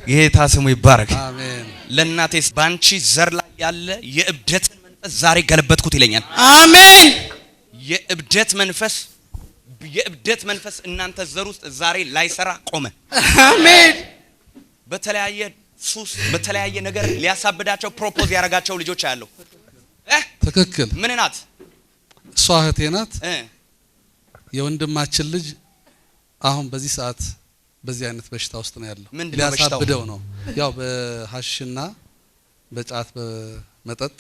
Speaker 2: ጌታ ስሙ ይባረክ
Speaker 12: አሜን
Speaker 2: ለእናቴስ ባንቺ ዘር ላይ ያለ የእብደትን መንፈስ ዛሬ ገለበጥኩት ይለኛል
Speaker 12: አሜን
Speaker 2: የእብደት መንፈስ እናንተ ዘር ውስጥ ዛሬ ላይሰራ ቆመ
Speaker 12: አሜን
Speaker 2: በተለያየ ሱስ በተለያየ ነገር ሊያሳብዳቸው ፕሮፖዝ ያረጋቸው ልጆች ያለው
Speaker 12: ትክክል
Speaker 2: ምን ናት
Speaker 12: እሷ እህቴ ናት የወንድማችን ልጅ አሁን በዚህ ሰዓት በዚህ አይነት በሽታ ውስጥ ነው ያለው ሊያሳብደው ነው ያው በሐሽና በጫት በመጠጥ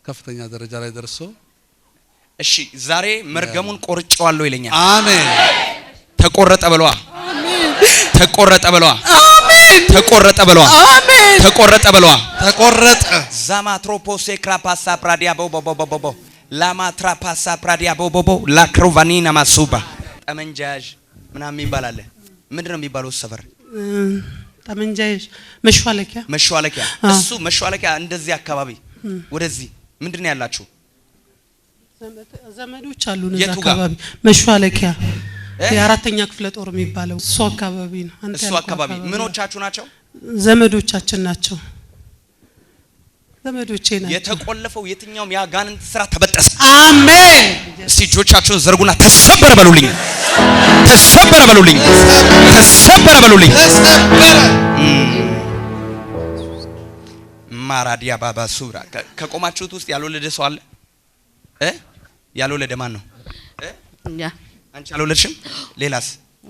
Speaker 12: ከፍተኛ ደረጃ ላይ ደርሶ
Speaker 2: እሺ ዛሬ መርገሙን ቆርጬዋለሁ ይለኛል
Speaker 12: አሜን
Speaker 2: ተቆረጠ በለዋ
Speaker 12: አሜን
Speaker 2: ተቆረጠ በለዋ
Speaker 12: አሜን
Speaker 2: ተቆረጠ በለዋ
Speaker 12: አሜን
Speaker 2: ተቆረጠ በለዋ
Speaker 12: ተቆረጠ
Speaker 2: ዛማ ትሮፖሴ ክራፓሳ ፕራዲያ ቦቦቦቦቦ ላማ ትራፓሳ ፕራዲያ ቦቦቦ ላክሮቫኒና ማሱባ ጠመንጃጅ ምናምን ይባላል ምንድነው የሚባለው ሰፈር
Speaker 13: ጠመንጃጅ መሽዋለኪያ
Speaker 2: እሱ መሽዋለኪያ እንደዚህ አካባቢ ወደዚህ ምንድነው ያላችሁ
Speaker 13: ዘመዶች አሉን እዛ አካባቢ መሿለኪያ የአራተኛ ክፍለ ጦር የሚባለው እሱ አካባቢ ነው።
Speaker 2: እሱ አካባቢ ምኖቻችሁ ናቸው?
Speaker 13: ዘመዶቻችን ናቸው። ዘመዶቼ ናቸው።
Speaker 2: የተቆለፈው የትኛውም ያጋንንት ስራ ተበጠሰ።
Speaker 13: አሜን።
Speaker 2: እስቲ እጆቻችሁን ዘርጉና ተሰበረ በሉልኝ። ተሰበረ በሉልኝ። ተሰበረ በሉልኝ። ተሰበረ። ማራዲያ ባባ ሱራ ከቆማችሁት ውስጥ ያልወለደ ሰው አለ? ያልወለደ ማን ነው?
Speaker 14: እኛ
Speaker 2: አንቺ አልወለድሽም? ሌላስ?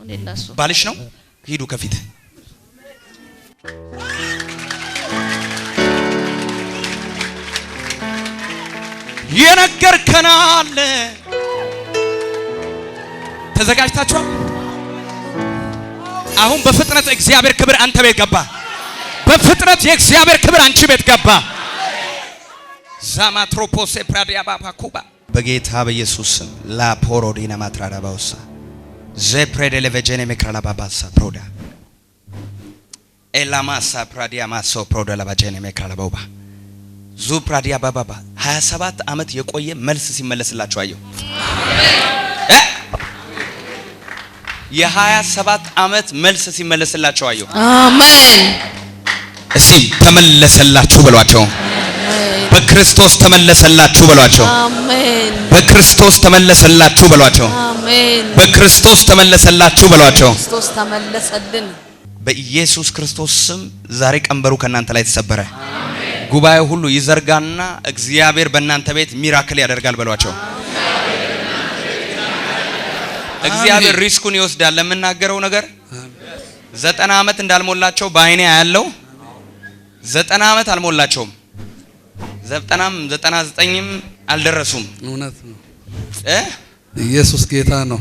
Speaker 14: ሌላስ
Speaker 2: ባልሽ ነው? ሂዱ ከፊት የነገርከናል። ተዘጋጅታችኋል? አሁን በፍጥነት እግዚአብሔር ክብር አንተ ቤት ገባ። በፍጥነት የእግዚአብሔር ክብር አንቺ ቤት ገባ። ዛማትሮፖስ ፕራዲያ ባባኩባ በጌታ በኢየሱስ ስም ላፖሮዲና ማትራዳባውሳ ዘፕሬደ ለቨጀኔ መክራላ ባባሳ ፕሮዳ ኤላማሳ ፕራዲያ ማሶ ፕሮዳ ለቨጀኔ መክራላ ባባ ዙ ፕራዲያ ባባባ 27 ዓመት የቆየ መልስ ሲመለስላችሁ አየሁ። የ27 ዓመት መልስ ሲመለስላችሁ አየሁ።
Speaker 14: አሜን።
Speaker 2: እስቲ ተመለሰላችሁ በሏቸው። በክርስቶስ ተመለሰላችሁ በሏቸው።
Speaker 14: አሜን።
Speaker 2: በክርስቶስ ተመለሰላችሁ በሏቸው።
Speaker 14: አሜን።
Speaker 2: በክርስቶስ ተመለሰላችሁ በሏቸው።
Speaker 14: ክርስቶስ ተመለሰልን።
Speaker 2: በኢየሱስ ክርስቶስ ስም ዛሬ ቀንበሩ ከናንተ ላይ ተሰበረ። ጉባኤው ሁሉ ይዘርጋና እግዚአብሔር በእናንተ ቤት ሚራክል ያደርጋል በሏቸው። እግዚአብሔር ሪስኩን ይወስዳል። ለምናገረው ነገር 90 ዓመት እንዳልሞላቸው በአይኔ ያለው 90 ዓመት አልሞላቸውም። 90ም 99ም አልደረሱም።
Speaker 12: እውነት ነው። ኢየሱስ ጌታ ነው።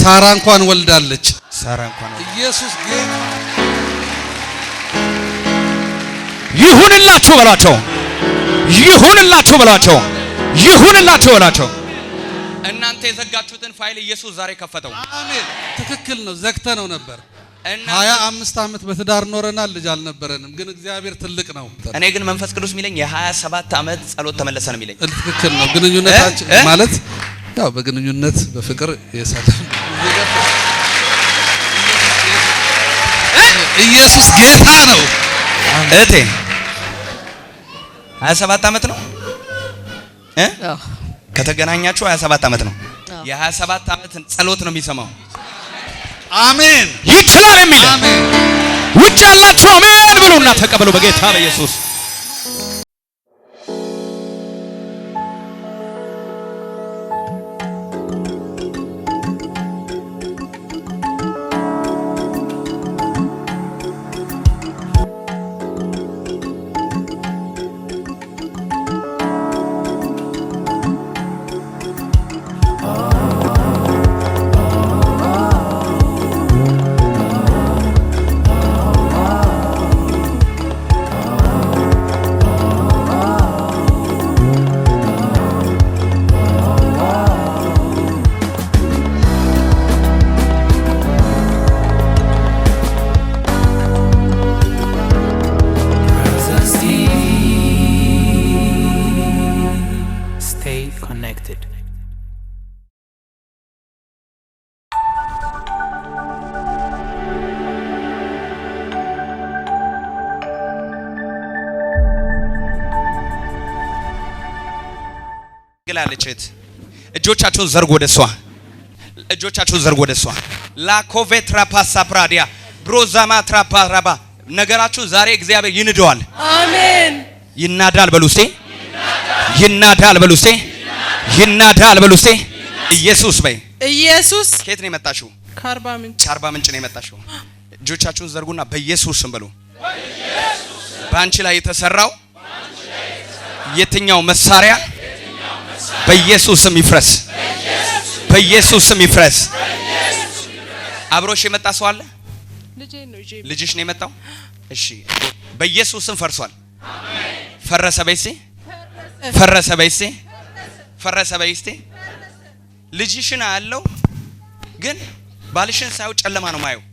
Speaker 12: ሳራ እንኳን ወልዳለች።
Speaker 2: ሳራ እንኳን
Speaker 12: ኢየሱስ ጌታ
Speaker 2: ይሁንላችሁ በሏቸው። ይሁንላችሁ በሏቸው። ይሁንላችሁ በሏቸው። እናንተ የዘጋችሁትን ፋይል ኢየሱስ ዛሬ ከፈተው።
Speaker 12: አሜን። ትክክል ነው። ዘግተነው ነበር። 25 ዓመት በትዳር ኖረናል፣ ልጅ አልነበረንም። ግን እግዚአብሔር ትልቅ ነው።
Speaker 2: እኔ ግን መንፈስ ቅዱስ የሚለኝ የ27 ዓመት ጸሎት ተመለሰ ነው የሚለኝ።
Speaker 12: ትክክል ነው። ግንኙነታችን ማለት ያው በግንኙነት በፍቅር የሰላም ኢየሱስ ጌታ ነው።
Speaker 2: እቴ 27 ዓመት ነው ከተገናኛችሁ 27 ዓመት ነው። የ27 ዓመት ጸሎት ነው የሚሰማው።
Speaker 12: አሜን።
Speaker 2: ይችላል የሚል አሜን። ውጭ ያላችሁ አሜን ብሉና ተቀበሉ በጌታ በኢየሱስ። ግላለችት እጆቻችሁን ዘርጉ ወደሷ። እጆቻችሁን ዘርጉ ወደሷ። ላኮቬትራ ፓሳ ፕራዲያ ብሮዛማ ትራፓራባ ነገራችሁ ዛሬ እግዚአብሔር ይንደዋል።
Speaker 14: አሜን።
Speaker 2: ይናዳል በሉስቴ። ይናዳል በሉስቴ። ይናዳል በሉስቴ። ኢየሱስ በይ።
Speaker 3: ኢየሱስ
Speaker 2: ከየት ነው የመጣሽው?
Speaker 3: ከአርባ ምንጭ።
Speaker 2: ከአርባ ምንጭ ነው የመጣሽው። እጆቻችሁን ዘርጉና በኢየሱስ ስም በሉ። በአንቺ ላይ የተሰራው የትኛው መሳሪያ በኢየሱስ ስም ይፍረስ። በኢየሱስ ስም ይፍረስ። አብሮሽ የመጣ ሰው አለ? ልጅሽ ነው የመጣው? እሺ በኢየሱስ ስም ፈርሷል። ፈረሰ በይሴ። ፈረሰ በይሴ። ፈረሰ በይስቴ። ልጅሽን አለው ግን ባልሽን ሳይው ጨለማ ነው ማየው።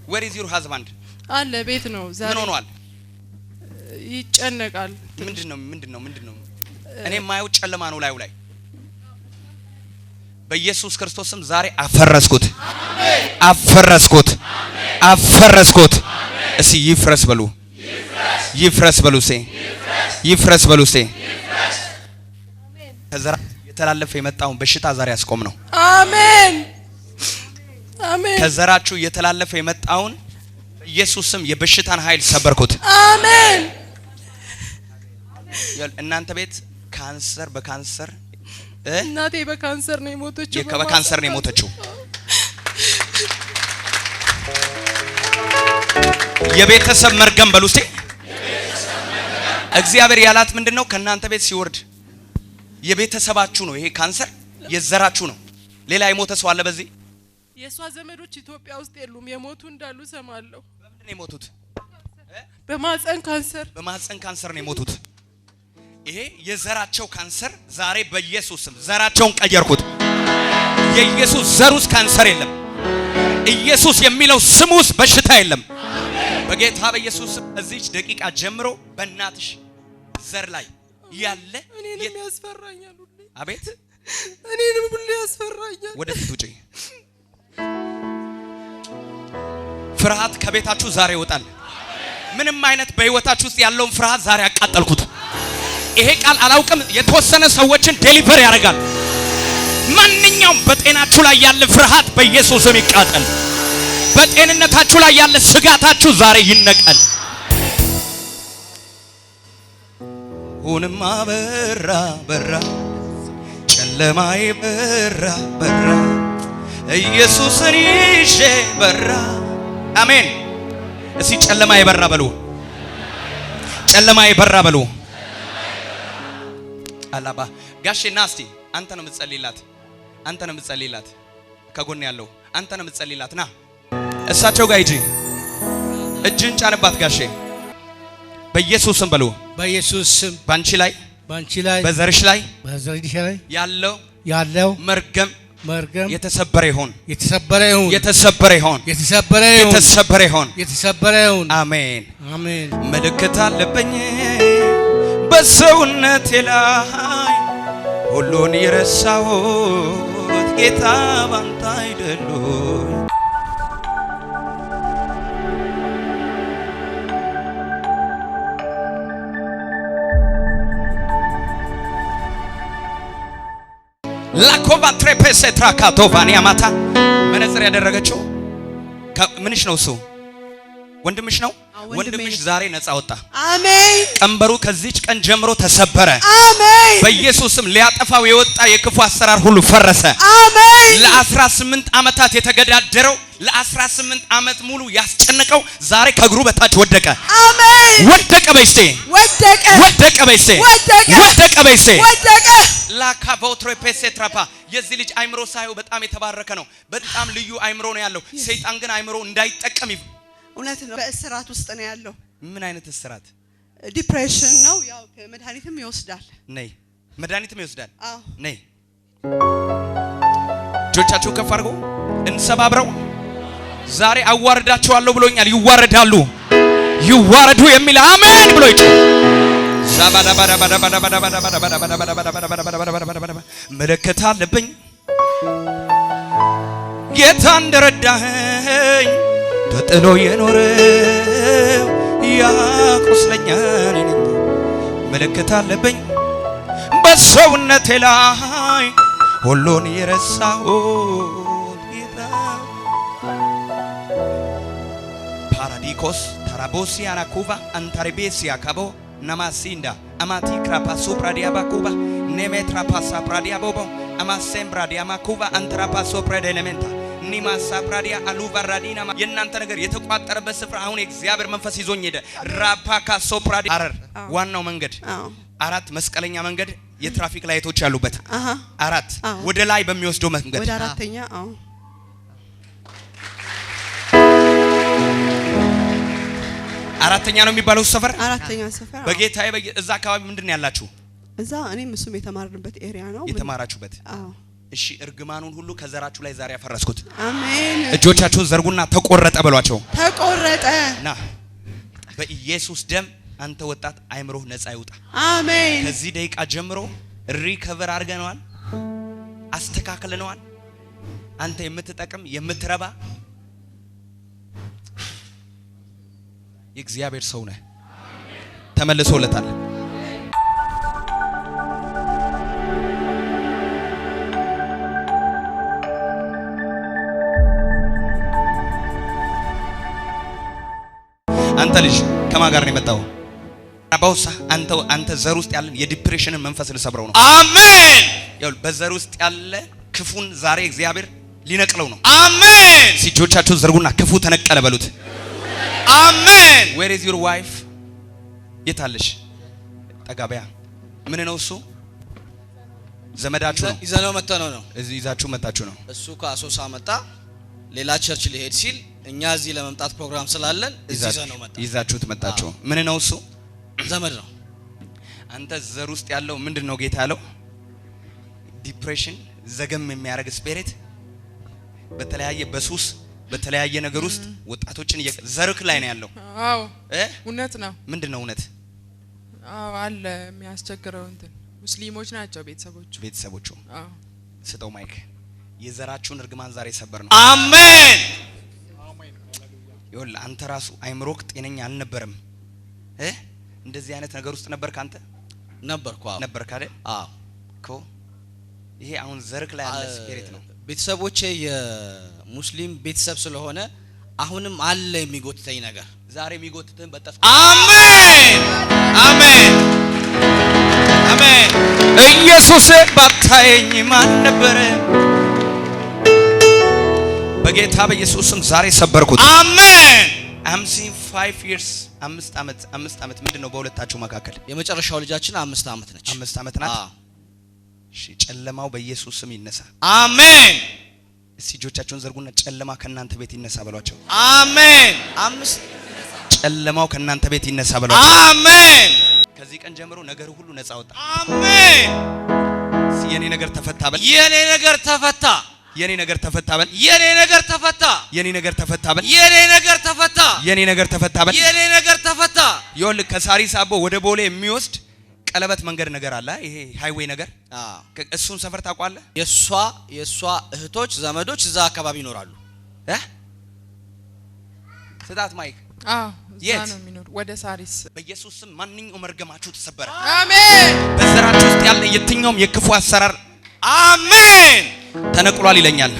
Speaker 2: where is your husband?
Speaker 3: አለ ቤት ነው ዛሬ።
Speaker 2: ምን ሆኗል?
Speaker 3: ይጨነቃል።
Speaker 2: ምንድነው? እኔ ማየው ጨለማ ነው ላዩ ላይ። በኢየሱስ ክርስቶስም ዛሬ አፈረስኩት። አፈረስኩት። አፈረስኩት። እስቲ ይፍረስ በሉ። ይፍረስ በሉ። ይፍረስ በሉ። ከዘራ የተላለፈ የመጣውን በሽታ ዛሬ ያስቆም ነው።
Speaker 14: አሜን አሜን።
Speaker 2: ከዘራችሁ የተላለፈ የመጣውን በኢየሱስም የበሽታን ኃይል ሰበርኩት።
Speaker 14: አሜን።
Speaker 2: እናንተ ቤት ካንሰር በካንሰር
Speaker 14: እናቴ በካንሰር ነው የሞተችው።
Speaker 2: በካንሰር ነው የሞተችው። የቤተሰብ መርገም በሉ እስቲ። እግዚአብሔር ያላት ምንድነው? ከእናንተ ቤት ሲወርድ የቤተሰባችሁ ነው። ይሄ ካንሰር የዘራችሁ ነው። ሌላ የሞተ ሰው አለ በዚህ?
Speaker 14: የሷ ዘመዶች ኢትዮጵያ ውስጥ የሉም። የሞቱ እንዳሉ ሰማለሁ።
Speaker 2: በምንድን ነው የሞቱት?
Speaker 14: በማህፀን ካንሰር።
Speaker 2: በማህፀን ካንሰር ነው የሞቱት። ይሄ የዘራቸው ካንሰር ዛሬ በኢየሱስ ስም ዘራቸውን ቀየርኩት። የኢየሱስ ዘር ውስጥ ካንሰር የለም። ኢየሱስ የሚለው ስም ውስጥ በሽታ የለም። በጌታ በኢየሱስ ስም እዚች ደቂቃ ጀምሮ በእናትሽ ዘር ላይ ያለ
Speaker 14: እኔንም ያስፈራኛል ሁሌ።
Speaker 2: አቤት
Speaker 14: እኔንም ሁሌ ያስፈራኛል።
Speaker 2: ወደፊት ውጪ። ፍርሃት ከቤታችሁ ዛሬ ይወጣል። ምንም አይነት በህይወታችሁ ውስጥ ያለውን ፍርሃት ዛሬ አቃጠልኩት። ይሄ ቃል አላውቅም የተወሰነ ሰዎችን ዴሊቨር ያደርጋል። ማንኛውም በጤናችሁ ላይ ያለ ፍርሃት በኢየሱስ ስም ይቃጠል። በጤንነታችሁ ላይ ያለ ስጋታችሁ ዛሬ ይነቀል። ሁንማ በራ በራ ጨለማዬ በራ በራ ኢየሱስን ይዤ በራ። አሜን። እስቲ ጨለማዬ በራ በሉ። ጨለማዬ በራ በሉ። አላባ ጋሼ ናስቲ አንተ ነው የምትጸልይላት። አንተ ነው የምትጸልይላት። ከጎን ያለው አንተ ነው የምትጸልይላት። ና እሳቸው ጋር ሂጂ። እጅን ጫንባት ጋሼ። በኢየሱስ ስም በሉ።
Speaker 15: በኢየሱስ ስም
Speaker 2: ባንቺ ላይ በዘርሽ ላይ ያለው መርገም የተሰበረ ይሁን።
Speaker 15: የተሰበረ ይሁን።
Speaker 2: የተሰበረ ይሁን።
Speaker 15: የተሰበረ ይሁን።
Speaker 2: የተሰበረ ይሁን።
Speaker 15: የተሰበረ ይሁን።
Speaker 2: አሜን
Speaker 15: አሜን።
Speaker 2: ምልክት አለብኝ በሰውነቴ ላይ ሁሉን የረሳሁት ጌታ ባንተ አይደሉም። ላኮቫ ትሬፔሴ ትራካቶቫኒያ ማታ መነጽር ያደረገችው ምንሽ ነው? እሱ ወንድምሽ ነው። ወንድምሽ ዛሬ ነፃ ወጣ።
Speaker 1: አሜን።
Speaker 2: ቀንበሩ ከዚች ቀን ጀምሮ ተሰበረ።
Speaker 1: አሜን።
Speaker 2: በኢየሱስም ሊያጠፋው የወጣ የክፉ አሰራር ሁሉ ፈረሰ።
Speaker 1: አሜን።
Speaker 2: ለ18 ዓመታት የተገዳደረው ለ18 ዓመት ሙሉ ያስጨነቀው ዛሬ ከእግሩ በታች ወደቀ።
Speaker 1: አሜን።
Speaker 2: ወደቀ በይስቴ።
Speaker 1: ወደቀ።
Speaker 2: ወደቀ በይስቴ።
Speaker 1: ወደቀ።
Speaker 2: ወደቀ በይስቴ።
Speaker 1: ወደቀ።
Speaker 2: ላካቮትሬፔሴ ትራፓ የዚህ ልጅ አይምሮ ሳይው በጣም የተባረከ ነው። በጣም ልዩ አይምሮ ነው ያለው። ሰይጣን ግን አይምሮ እንዳይጠቀም
Speaker 1: እውነት ነው። በእስራት ውስጥ ነው ያለው።
Speaker 2: ምን አይነት እስራት?
Speaker 1: ዲፕሬሽን ነው። ያው መድኃኒትም ይወስዳል።
Speaker 2: ነይ መድኃኒትም ይወስዳል።
Speaker 1: አዎ
Speaker 2: ነይ እጆቻችሁ ከፍ አድርጉ። እንሰባብረው። ዛሬ አዋርዳቸዋለሁ ብሎኛል። ይዋረዳሉ። ይዋረዱ የሚል አሜን ብሎ ይጮህ። ምልክት አለብኝ ጌታ እንደረዳኸኝ ተጥሎ የኖረ ያቁስለኛ ነኝ። ምልክት አለብኝ በሰውነቴ ላይ ሁሉን የረሳሁት ጌታ ፓራዲኮስ ተራቦሲያና ኩባ አንታሪቤሲያ ካቦ ናማሲንዳ አማቲ ክራፓሱ ፕራዲያባ ኩባ ኔሜትራ ፓሳ ፕራዲያቦቦ አማሴምብራ ዲያማ ኩባ አንትራፓሶ ፕሬዴሌሜንታ ኒማሳ ፕራዲያ አሉቫራዲና የእናንተ ነገር የተቋጠረበት ስፍራ አሁን የእግዚአብሔር መንፈስ ይዞኝ ሄደ። ራፓካሶ ፕራዲያ አረር ዋናው መንገድ አራት መስቀለኛ መንገድ የትራፊክ ላይቶች ያሉበት አራት ወደ ላይ በሚወስደው መንገድ
Speaker 1: ወደ አራተኛ
Speaker 2: አራተኛ ነው የሚባለው ሰፈር።
Speaker 1: አራተኛ ሰፈር
Speaker 2: በጌታዬ እዛ አካባቢ ምንድነው ያላችሁ?
Speaker 1: እዛ እኔም እሱም የተማርንበት ኤሪያ ነው።
Speaker 2: የተማራችሁበት?
Speaker 1: አዎ።
Speaker 2: እሺ እርግማኑን ሁሉ ከዘራችሁ ላይ ዛሬ ያፈረስኩት።
Speaker 1: አሜን።
Speaker 2: እጆቻችሁን ዘርጉና ተቆረጠ በሏቸው።
Speaker 1: ተቆረጠ።
Speaker 2: ና በኢየሱስ ደም አንተ ወጣት አይምሮህ ነፃ ይውጣ።
Speaker 1: አሜን።
Speaker 2: ከዚህ ደቂቃ ጀምሮ ሪከቨር አድርገናል። አስተካክለነዋል። አንተ የምትጠቅም የምትረባ የእግዚአብሔር ሰው ነህ። ተመልሶለታል። አንተ ልጅ ከማን ጋር ነው የመጣው? አባውሳ አንተ ዘር ውስጥ ያለን የዲፕሬሽንን መንፈስ ልሰብረው ነው።
Speaker 15: አሜን።
Speaker 2: ያው በዘር ውስጥ ያለ ክፉን ዛሬ እግዚአብሔር ሊነቅለው ነው። አሜን። እጆቻችሁን ዘርጉና ክፉ ተነቀለ በሉት።
Speaker 15: አሜን።
Speaker 2: Where is your wife? የታለሽ? ጠጋቢያ ምን ነው እሱ? ዘመዳችሁ ነው?
Speaker 15: ይዘነው መጣነው ነው።
Speaker 2: እዚህ ይዛችሁ መጣችሁ ነው።
Speaker 15: እሱ ከአሶሳ መጣ። ሌላ ቸርች ሊሄድ ሲል እኛ እዚህ ለመምጣት ፕሮግራም ስላለን እዚህ ይዘነው መጣ።
Speaker 2: ይዛችሁት መጣችሁ። ምን ነው እሱ?
Speaker 15: ዘመድ ነው።
Speaker 2: አንተ ዘር ውስጥ ያለው ምንድነው ጌታ ያለው? ዲፕሬሽን፣ ዘገም የሚያረግ ስፒሪት በተለያየ በሱስ በተለያየ ነገር ውስጥ ወጣቶችን ዘርክ ላይ ነው ያለው።
Speaker 14: አዎ እውነት ነው።
Speaker 2: ምንድነው እውነት?
Speaker 14: አዎ አለ የሚያስቸግረው እንትን ሙስሊሞች ናቸው ቤተሰቦቹ። አዎ
Speaker 2: ስጠው ማይክ። የዘራችሁን እርግማን ዛሬ ሰበር ነው።
Speaker 15: አሜን።
Speaker 2: ይኸውልህ አንተ ራሱ አይምሮክ ጤነኛ አልነበረም። እንደዚህ አይነት ነገር ውስጥ ነበርክ አንተ?
Speaker 15: ነበርኩ። አዎ
Speaker 2: ነበርክ አይደል?
Speaker 15: አዎ
Speaker 2: እኮ ይሄ አሁን ዘርክ ላይ ያለ ስፒሪት ነው።
Speaker 15: ቤተሰቦቼ የሙስሊም ቤተሰብ ስለሆነ አሁንም አለ የሚጎትተኝ ነገር።
Speaker 2: ዛሬ የሚጎትተን በጠፍ።
Speaker 15: አሜን አሜን አሜን።
Speaker 2: ኢየሱስ ባታየኝ ማን ነበር? በጌታ በኢየሱስም ዛሬ ሰበርኩት።
Speaker 15: አሜን።
Speaker 2: I'm seeing 5 years 5 አመት ምንድነው በሁለታችሁ መካከል?
Speaker 15: የመጨረሻው ልጃችን 5 አመት ነች።
Speaker 2: 5 አመት ናት። እሺ ጨለማው በኢየሱስ ስም ይነሳ።
Speaker 15: አሜን።
Speaker 2: እስቲ እጆቻችሁን ዘርጉና ጨለማ ከናንተ ቤት ይነሳ በሏቸው።
Speaker 15: አሜን።
Speaker 2: ጨለማው ከናንተ ቤት ይነሳ በሏቸው።
Speaker 15: አሜን።
Speaker 2: ከዚህ ቀን ጀምሮ ነገር ሁሉ ነፃ ወጣ።
Speaker 15: አሜን።
Speaker 2: የኔ ነገር ተፈታ በል።
Speaker 15: የኔ ነገር ተፈታ።
Speaker 2: የኔ ነገር ተፈታ በል።
Speaker 15: የኔ ነገር ተፈታ።
Speaker 2: የኔ ነገር ተፈታ በል።
Speaker 15: የኔ ነገር ተፈታ።
Speaker 2: የኔ ነገር ተፈታ በል።
Speaker 15: የኔ ነገር ተፈታ።
Speaker 2: ይኸውልህ ከሳሪስ አቦ ወደ ቦሌ የሚወስድ ቀለበት መንገድ ነገር አለ። ይሄ ሃይዌይ ነገር እሱን ሰፈር ታውቃለህ?
Speaker 15: የሷ እህቶች ዘመዶች እዛ አካባቢ ይኖራሉ።
Speaker 2: ስጣት ማይክ።
Speaker 14: እዛ ነው የሚኖር ወደ ሳሪስ።
Speaker 2: በኢየሱስ ስም ማንኛውም መርገማችሁ ተሰበረ።
Speaker 14: አሜን።
Speaker 2: በዘራችሁ ውስጥ ያለ የትኛውም የክፉ አሰራር
Speaker 15: አሜን
Speaker 2: ተነቅሏል ይለኛል።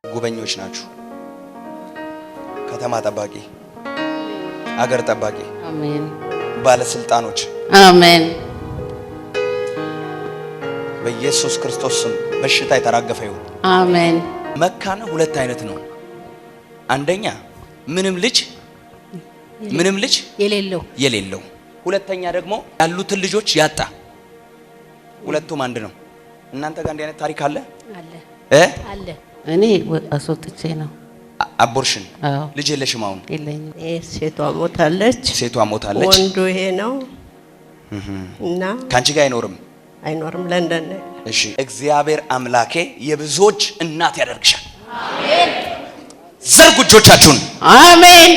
Speaker 2: ጉበኞች ናችሁ። ከተማ ጠባቂ፣ አገር ጠባቂ፣
Speaker 16: አሜን።
Speaker 2: ባለስልጣኖች፣
Speaker 16: አሜን።
Speaker 2: በኢየሱስ ክርስቶስ ስም በሽታ የተራገፈ ይሁን።
Speaker 16: አሜን።
Speaker 2: መካነ ሁለት አይነት ነው። አንደኛ ምንም ልጅ የሌለው፣ ሁለተኛ ደግሞ ያሉትን ልጆች ያጣ። ሁለቱም አንድ ነው። እናንተ ጋር እንዲህ አይነት ታሪክ አለ?
Speaker 16: አለ። እኔ አስወጥቼ ነው።
Speaker 2: አቦርሽን ልጅ የለሽም? አሁን
Speaker 16: የለኝም።
Speaker 8: ሴቷ ሞታለች። ወንዱ ይሄ ነው እና
Speaker 2: ካንቺ ጋር አይኖርም ለንደን ነው። እሺ እግዚአብሔር አምላኬ የብዙዎች እናት ያደርግሻል። አሜን። ዘርጉ እጆቻችሁን።
Speaker 16: አሜን።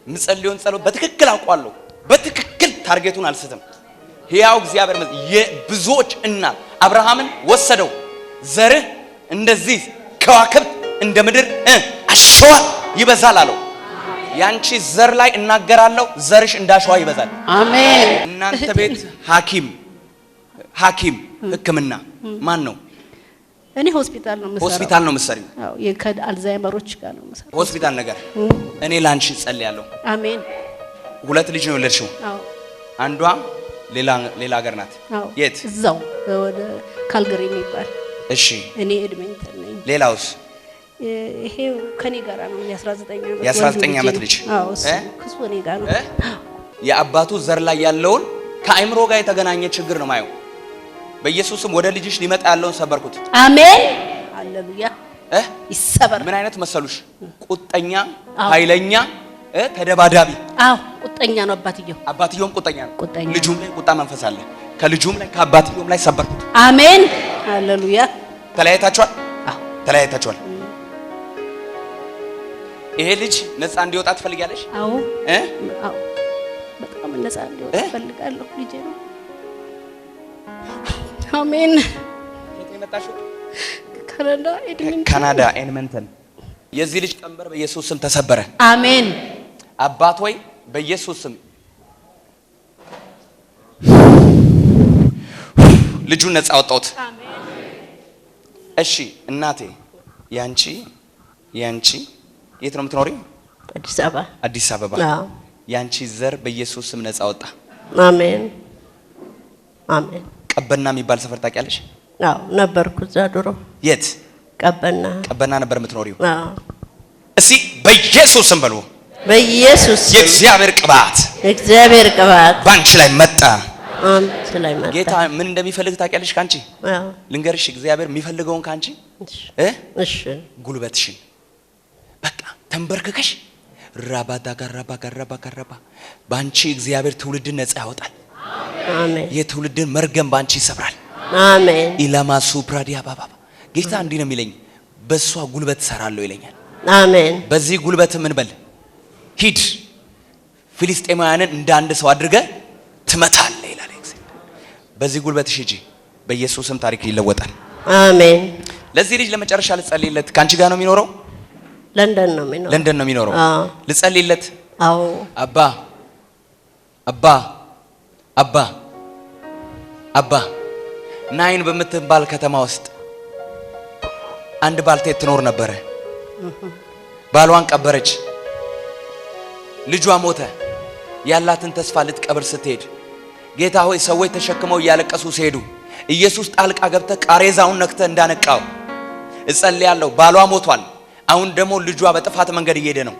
Speaker 2: ምጸልዩን ጸሎት በትክክል አውቃለሁ። በትክክል ታርጌቱን አልስትም። ሕያው እግዚአብሔር የብዙዎች እናት አብርሃምን ወሰደው። ዘርህ እንደዚህ ከዋክብት እንደ ምድር አሸዋ ይበዛል አለው። ያንቺ ዘር ላይ እናገራለሁ፣ ዘርሽ እንዳሸዋ ይበዛል።
Speaker 16: አሜን።
Speaker 2: እናንተ ቤት ሐኪም ሕክምና
Speaker 7: ማን ነው?
Speaker 17: እኔ ሆስፒታል ነው የምሰራው።
Speaker 7: ሆስፒታል ነው የምትሰሪው?
Speaker 17: አዎ የአልዛይመሮች ጋር ነው የምሰራው።
Speaker 7: ሆስፒታል ነገር። እኔ ላንቺ ጸልያለሁ።
Speaker 17: አሜን።
Speaker 7: 2 ልጅ ነው የወለድሽው?
Speaker 17: አዎ።
Speaker 7: አንዷ ሌላ ሀገር ናት?
Speaker 17: አዎ።
Speaker 7: የት?
Speaker 17: እዛው ወደ ካልገሪ የሚባል።
Speaker 7: እሺ።
Speaker 17: እኔ ኤድመንተን ነኝ።
Speaker 7: ሌላውስ?
Speaker 17: ይሄ ከኔ ጋር ነው።
Speaker 7: የ19 ዓመት ልጅ።
Speaker 17: አዎ እሱ እኔ ጋር ነው።
Speaker 7: የአባቱ ዘር ላይ ያለውን ከአይምሮ ጋር የተገናኘ ችግር ነው ማየው። በኢየሱስም ወደ ልጅሽ ሊመጣ ያለውን ሰበርኩት።
Speaker 17: አሜን ሃሌሉያ። ይሰበር።
Speaker 7: ምን አይነት መሰሉሽ? ቁጠኛ፣ ኃይለኛ፣ ተደባዳቢ።
Speaker 17: አዎ ቁጠኛ ነው አባትየው።
Speaker 7: አባትየውም ቁጠኛ ነው። ልጁም ላይ ቁጣ መንፈስ አለ። ከልጁም ላይ ከአባትየውም ላይ ሰበርኩት።
Speaker 17: አሜን ሃሌሉያ።
Speaker 7: ተለያይታችኋል? አዎ ተለያይታችኋል። ይሄ ልጅ ነፃ እንዲወጣ ትፈልጊያለሽ?
Speaker 17: አዎ አዎ በጣም ነፃ እንዲወጣ ፈልጋለሁ። ልጄ ነው። አሜን።
Speaker 7: ካናዳ ኤድመንተን። የዚህ ልጅ ቀንበር በኢየሱስ ስም ተሰበረ።
Speaker 17: አሜን።
Speaker 7: አባት ሆይ በኢየሱስ ስም ልጁን ነፃ አወጣሁት። እሺ እናቴ ያንቺ የት ነው የምትኖሪው?
Speaker 8: አዲስ አበባ።
Speaker 7: አዲስ አበባ። ያንቺ ዘር በኢየሱስ ስም ነፃ ወጣ።
Speaker 8: አሜን አሜን።
Speaker 7: ቀበና የሚባል ሰፈር ታውቂያለሽ?
Speaker 8: አዎ ነበርኩ እዛ ድሮ።
Speaker 7: የት? ቀበና ነበር የምትኖሪው?
Speaker 8: አዎ።
Speaker 7: እስቲ በኢየሱስ ስም በሉ።
Speaker 8: በኢየሱስ
Speaker 7: የእግዚአብሔር ቅባት ባንቺ ላይ መጣ። ጌታ ምን እንደሚፈልግ ታውቂያለሽ? ካንቺ ልንገርሽ፣ እግዚአብሔር የሚፈልገውን ካንቺ
Speaker 8: እሺ
Speaker 7: ጉልበትሽን በቃ ተንበርክከሽ ራባዳ ጋራባ ባንቺ እግዚአብሔር ትውልድን ነፃ ያወጣል።
Speaker 8: አሜን።
Speaker 7: የትውልድን መርገም ባንቺ ይሰብራል።
Speaker 8: አሜን።
Speaker 7: ኢላማ ሱፕራዲያ ባባ ጌታ እንዲህ ነው የሚለኝ፣ በሷ ጉልበት ሰራለሁ ይለኛል።
Speaker 8: አሜን።
Speaker 7: በዚህ ጉልበት ምን በል ሂድ ፊሊስጤማውያንን እንደ አንድ ሰው አድርገ ትመታለህ ይላል እግዚአብሔር። በዚህ ጉልበትሽ ሂጂ፣ በኢየሱስም ታሪክ ይለወጣል።
Speaker 8: አሜን።
Speaker 7: ለዚህ ልጅ ለመጨረሻ ልጸልይለት። ካንቺ ጋር ነው የሚኖረው?
Speaker 8: ለንደን ነው የሚኖረው።
Speaker 7: ልጸልይለት?
Speaker 8: አዎ።
Speaker 7: አባ ናይን በምትባል ከተማ ውስጥ አንድ ባልቴት ትኖር ነበረ። ባሏን ቀበረች፣ ልጇ ሞተ። ያላትን ተስፋ ልትቀብር ስትሄድ ጌታ ሆይ ሰዎች ተሸክመው እያለቀሱ ሲሄዱ ኢየሱስ ጣልቃ ገብተህ ቃሬዛውን ነክተህ እንዳነቃው እጸልያለሁ። ባሏ ሞቷል። አሁን ደግሞ ልጇ በጥፋት መንገድ እየሄደ ነው።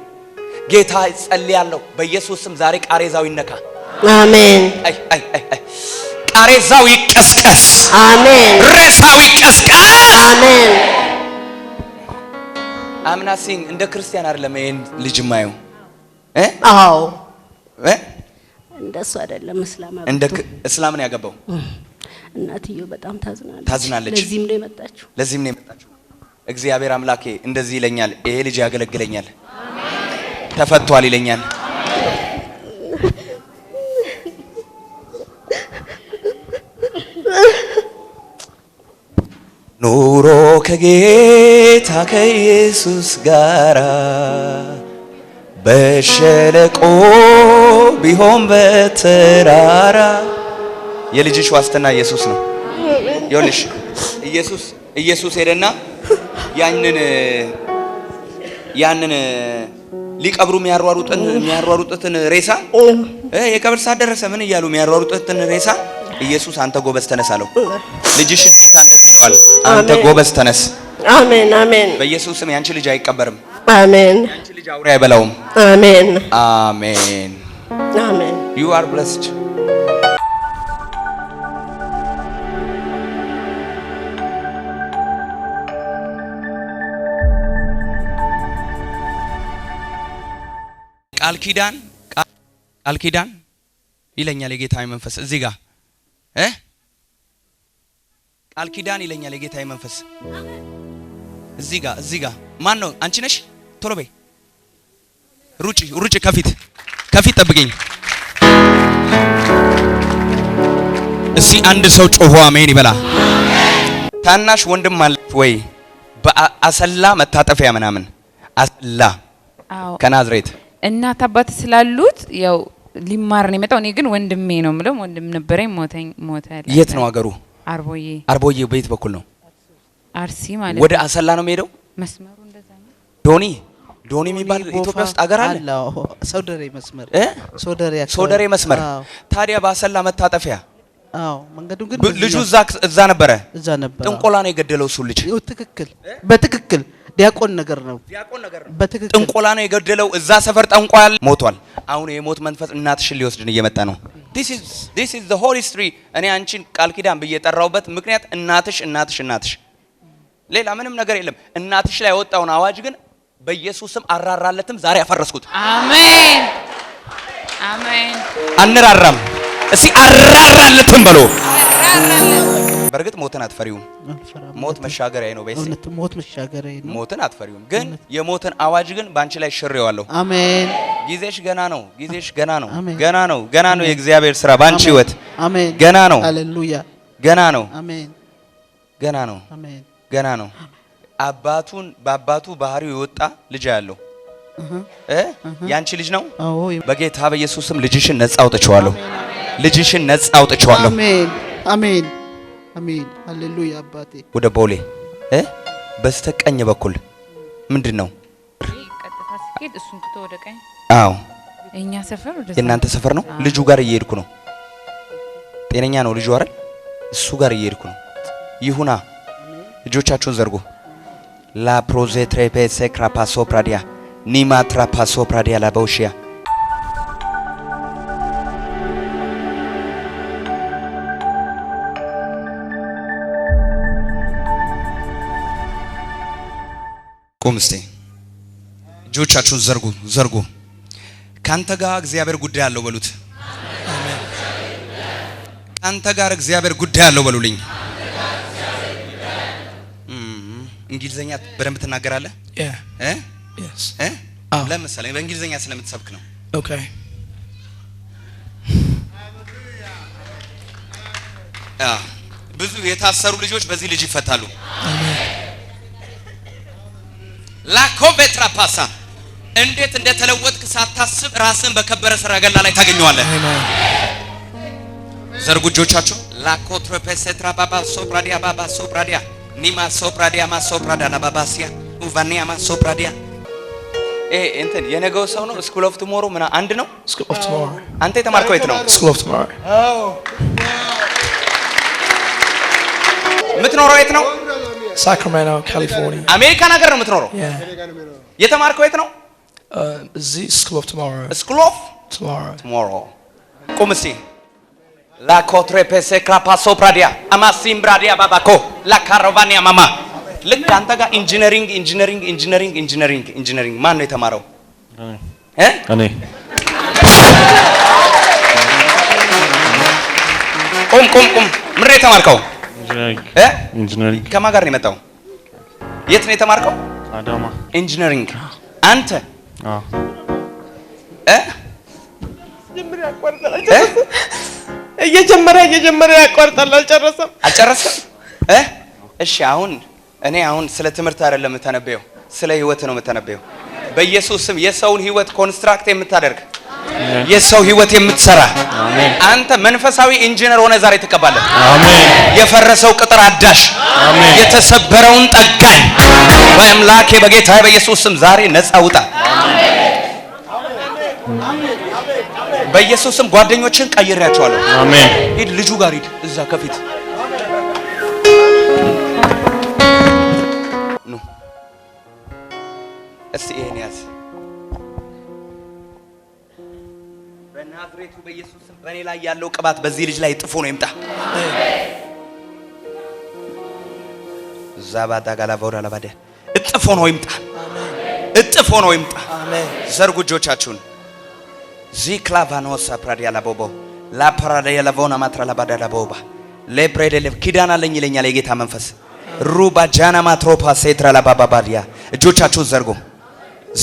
Speaker 7: ጌታ እጸልያለሁ በኢየሱስ ስም ዛሬ ቃሬዛው ይነካ።
Speaker 8: አሜን።
Speaker 7: ቃሬዛው ይቀስቀስ።
Speaker 8: አሜን።
Speaker 7: ሬሳው ይቀስቀስ።
Speaker 8: አሜን።
Speaker 7: አምናሲንግ እንደ ክርስቲያን አይደለም ይሄን ልጅ ማየው።
Speaker 8: አዎ
Speaker 17: እንደሱ አይደለም።
Speaker 7: እንደ እስላም ነው ያገባው።
Speaker 17: እናትየው በጣም
Speaker 7: ታዝናለች።
Speaker 17: ለዚህም ነው የመጣችው።
Speaker 7: እግዚአብሔር አምላኬ እንደዚህ ይለኛል፣ ይሄ ልጅ ያገለግለኛል፣ ተፈቷል ይለኛል። ኑሮ ከጌታ ከኢየሱስ ጋራ በሸለቆ ቢሆን በተራራ የልጅሽ ዋስትና ኢየሱስ ነው። ይኸውልሽ ኢየሱስ ሄደና ያንን ሊቀብሩ የሚያሯሩጡትን ሬሳ የቀብር ሰዓት ደረሰ ምን እያሉ የሚያሯሩጡትን ሬሳ ኢየሱስ አንተ ጎበዝ ተነስ አለው። ልጅሽን ጌታ እንደዚህ ይለዋል፣ አንተ ጎበዝ ተነስ።
Speaker 8: አሜን አሜን።
Speaker 7: በኢየሱስ ስም ያንቺ ልጅ አይቀበርም።
Speaker 8: አሜን።
Speaker 7: ያንቺ ልጅ አውሬ አይበላውም።
Speaker 8: አሜን
Speaker 7: አሜን
Speaker 8: አሜን።
Speaker 7: you are blessed። ቃል ኪዳን ይለኛል የጌታዬ መንፈስ እዚህ ጋር ቃል ኪዳን ይለኛል የጌታዬ መንፈስ እዚህ ጋር ማን ነው? አንቺ ነሽ? ቶሎ በይ ሩጪ ከፊት ጠብቀኝ። እስቲ አንድ ሰው ጮሆ አሜን ይበላ። ታናሽ ወንድም ማለት ወይ በአሰላ መታጠፊያ ምናምን አሰላ ከናዝሬት
Speaker 18: እናት አባት ስላሉት ያው ሊማር ነው የመጣው። እኔ ግን ወንድሜ ነው የምለው። ወንድም ነበረኝ ሞተ።
Speaker 7: የት ነው ሀገሩ? አርቦዬ በየት በኩል ነው?
Speaker 18: አርሲ ማለት
Speaker 7: ወደ አሰላ ነው የሚሄደው
Speaker 18: መስመሩ እንደዛ ነው።
Speaker 7: ዶኒ የሚባል ኢትዮጵያ ውስጥ አገር አለ። ሶደሬ መስመር ታዲያ በአሰላ መታጠፊያ
Speaker 19: መንገዱ ግን
Speaker 7: ልጁ እዛ ነበረ። ጥንቆላ ነው የገደለው እሱ ልጅ።
Speaker 19: በትክክል ዲያቆን ነገር ነው። በትክክል
Speaker 7: ጥንቆላ ነው የገደለው። እዛ ሰፈር ጠንቋይ ሞቷል። አሁን የሞት መንፈስ እናትሽን ሊወስድን እየመጣ ነው። this is the holy history። እኔ አንቺን ቃል ኪዳን ብዬ ጠራውበት ምክንያት እናትሽ ሌላ ምንም ነገር የለም። እናትሽ ላይ ያወጣውን አዋጅ ግን በኢየሱስም አራራለትም ዛሬ ያፈረስኩት።
Speaker 18: አሜን አሜን።
Speaker 7: አንራራም። እስቲ አራራለትም በሎ። በርግጥ ሞትን አትፈሪውም። ሞት መሻገሪያ ነው።
Speaker 19: ሞት መሻገሪያ ነው።
Speaker 7: ሞትን አትፈሪውም። ግን የሞትን አዋጅ ግን ባንቺ ላይ ሽሬዋለሁ።
Speaker 19: አሜን።
Speaker 7: ጊዜሽ ገና ነው። ገና ነው የእግዚአብሔር ስራ ባንቺ ህይወት።
Speaker 19: አሜን።
Speaker 7: ገና ነው።
Speaker 19: ሃሌሉያ።
Speaker 7: ገና ነው።
Speaker 19: አሜን።
Speaker 7: ገና ነው። በአባቱ ባህሪው የወጣ ልጅ ያለው ያንቺ ልጅ ነው። በጌታ በኢየሱስም ልጅሽን ነጻ አውጥቼዋለሁ።
Speaker 19: አሜን አሜን። ሃሌሉያ አባቴ።
Speaker 7: ወደ ቦሌ በስተቀኝ በኩል ምንድነው?
Speaker 18: ቀጥታ ሲሄድ እሱን ትቶ ወደ ቀኝ። እኛ ሰፈር ወደ
Speaker 7: የእናንተ ሰፈር ነው። ልጁ ጋር እየሄድኩ ነው። ጤነኛ ነው ልጁ አይደል? እሱ ጋር እየሄድኩ ነው። ይሁና። እጆቻችሁን ዘርጉ። ላ ፕሮዜትሬፔሴ ክራፓሶ ፕራዲያ ኒማ ትራፓሶ ፕራዲያ ላቦሺያ ቁም እስቲ። እጆቻችሁን ዘርጉ። ካንተ ጋር እግዚአብሔር ጉዳይ አለው በሉት። ካንተ ጋር እግዚአብሔር ጉዳይ አለው በሉልኝ። እንግሊዘኛ በደንብ ትናገራለህ? ለምሳሌ በእንግሊዘኛ ስለምትሰብክ ነው።
Speaker 20: ኦኬ።
Speaker 7: ብዙ የታሰሩ ልጆች በዚህ ልጅ ይፈታሉ። ላኮቬትራ ፓሳ እንዴት እንደተለወጥክ ሳታስብ ራስን በከበረ ሰረገላ ላይ ታገኘዋለህ። ዘርጉ እጆቻችሁ። ላኮትረፔሴትራ ባባ ሶፕራዲያ ባባ ሶፕራዲያ ኒማ ሶፕራዲያ ማ ሶፕራዳ ላባባሲያ ኡቫኒያ ማ ሶፕራዲያ እንትን የነገው ሰው ነው። ስኩል ኦፍ ቱሞሮ ምን አንድ ነው?
Speaker 20: ስኩል ኦፍ ቱሞሮ።
Speaker 7: አንተ የተማርከው የት ነው?
Speaker 20: ስኩል ኦፍ ቱሞሮ።
Speaker 7: የምትኖረው የት ነው?
Speaker 20: ሳክራሜንቶ ካሊፎርኒያ።
Speaker 7: አሜሪካን ሀገር ነው የምትኖረው? የተማርከው የት ነው?
Speaker 20: እዚህ ስኩል ኦፍ ቱሞሮ።
Speaker 7: ስኩል ኦፍ ቱሞሮ። ቁም እስቲ። La cotrepese crapaso pradia amasim bradia babako la caravania mama ልክ አንተ ጋር ኢንጂነሪንግ ማን ነው የተማረው?
Speaker 21: እኔ
Speaker 7: ቁም ምን ነው የተማርከው?
Speaker 21: ኢንጂነሪንግ
Speaker 7: ከማን ጋር ነው የመጣው? የት ነው የተማርከው?
Speaker 21: አዳማ።
Speaker 7: ኢንጂነሪንግ አንተ
Speaker 10: እየጀመረ ያቋርጣል።
Speaker 7: አልጨረሰም። እሺ አሁን ስለ ትምህርት አይደለም የምተነበየው፣ ስለ ህይወት ነው የምተነበየው። በኢየሱስ ስም የሰውን ህይወት ኮንስትራክት የምታደርግ የሰው ህይወት የምትሰራ አንተ መንፈሳዊ ኢንጂነር ሆነ ዛሬ ትቀባለህ።
Speaker 21: አሜን።
Speaker 7: የፈረሰው ቅጥር አዳሽ፣
Speaker 21: አሜን።
Speaker 7: የተሰበረውን ጠጋኝ በአምላኬ በጌታ በኢየሱስ ስም ዛሬ ነፃ ውጣ። በኢየሱስ ስም ጓደኞችን ቀይሬያቸዋለሁ።
Speaker 21: አሜን።
Speaker 7: ሂድ ልጁ ጋር ሂድ፣ እዛ ከፊት ኑ። እስቲ ይሄን ያዝ። በናዝሬቱ በኢየሱስ ስም በእኔ ላይ ያለው ቅባት በዚህ ልጅ ላይ ጥፎ ነው ይምጣ። ዛባዳ ጋላቮራ ለባደ ጥፎ ነው ይምጣ። ጥፎ ነው ይምጣ። ዘርጉ እጆቻችሁን። ዚክላቫኖሳ ፕራዲያ ላቦቦ ላፕራዲያ ላቮና ማትራ ላባዳ ቦባ ለፕሬደለ ኪዳን አለኝ ይለኛል የጌታ መንፈስ። ሩባ ጃና ማትሮፓ ሴትራ ላባባባዲያ እጆቻችሁን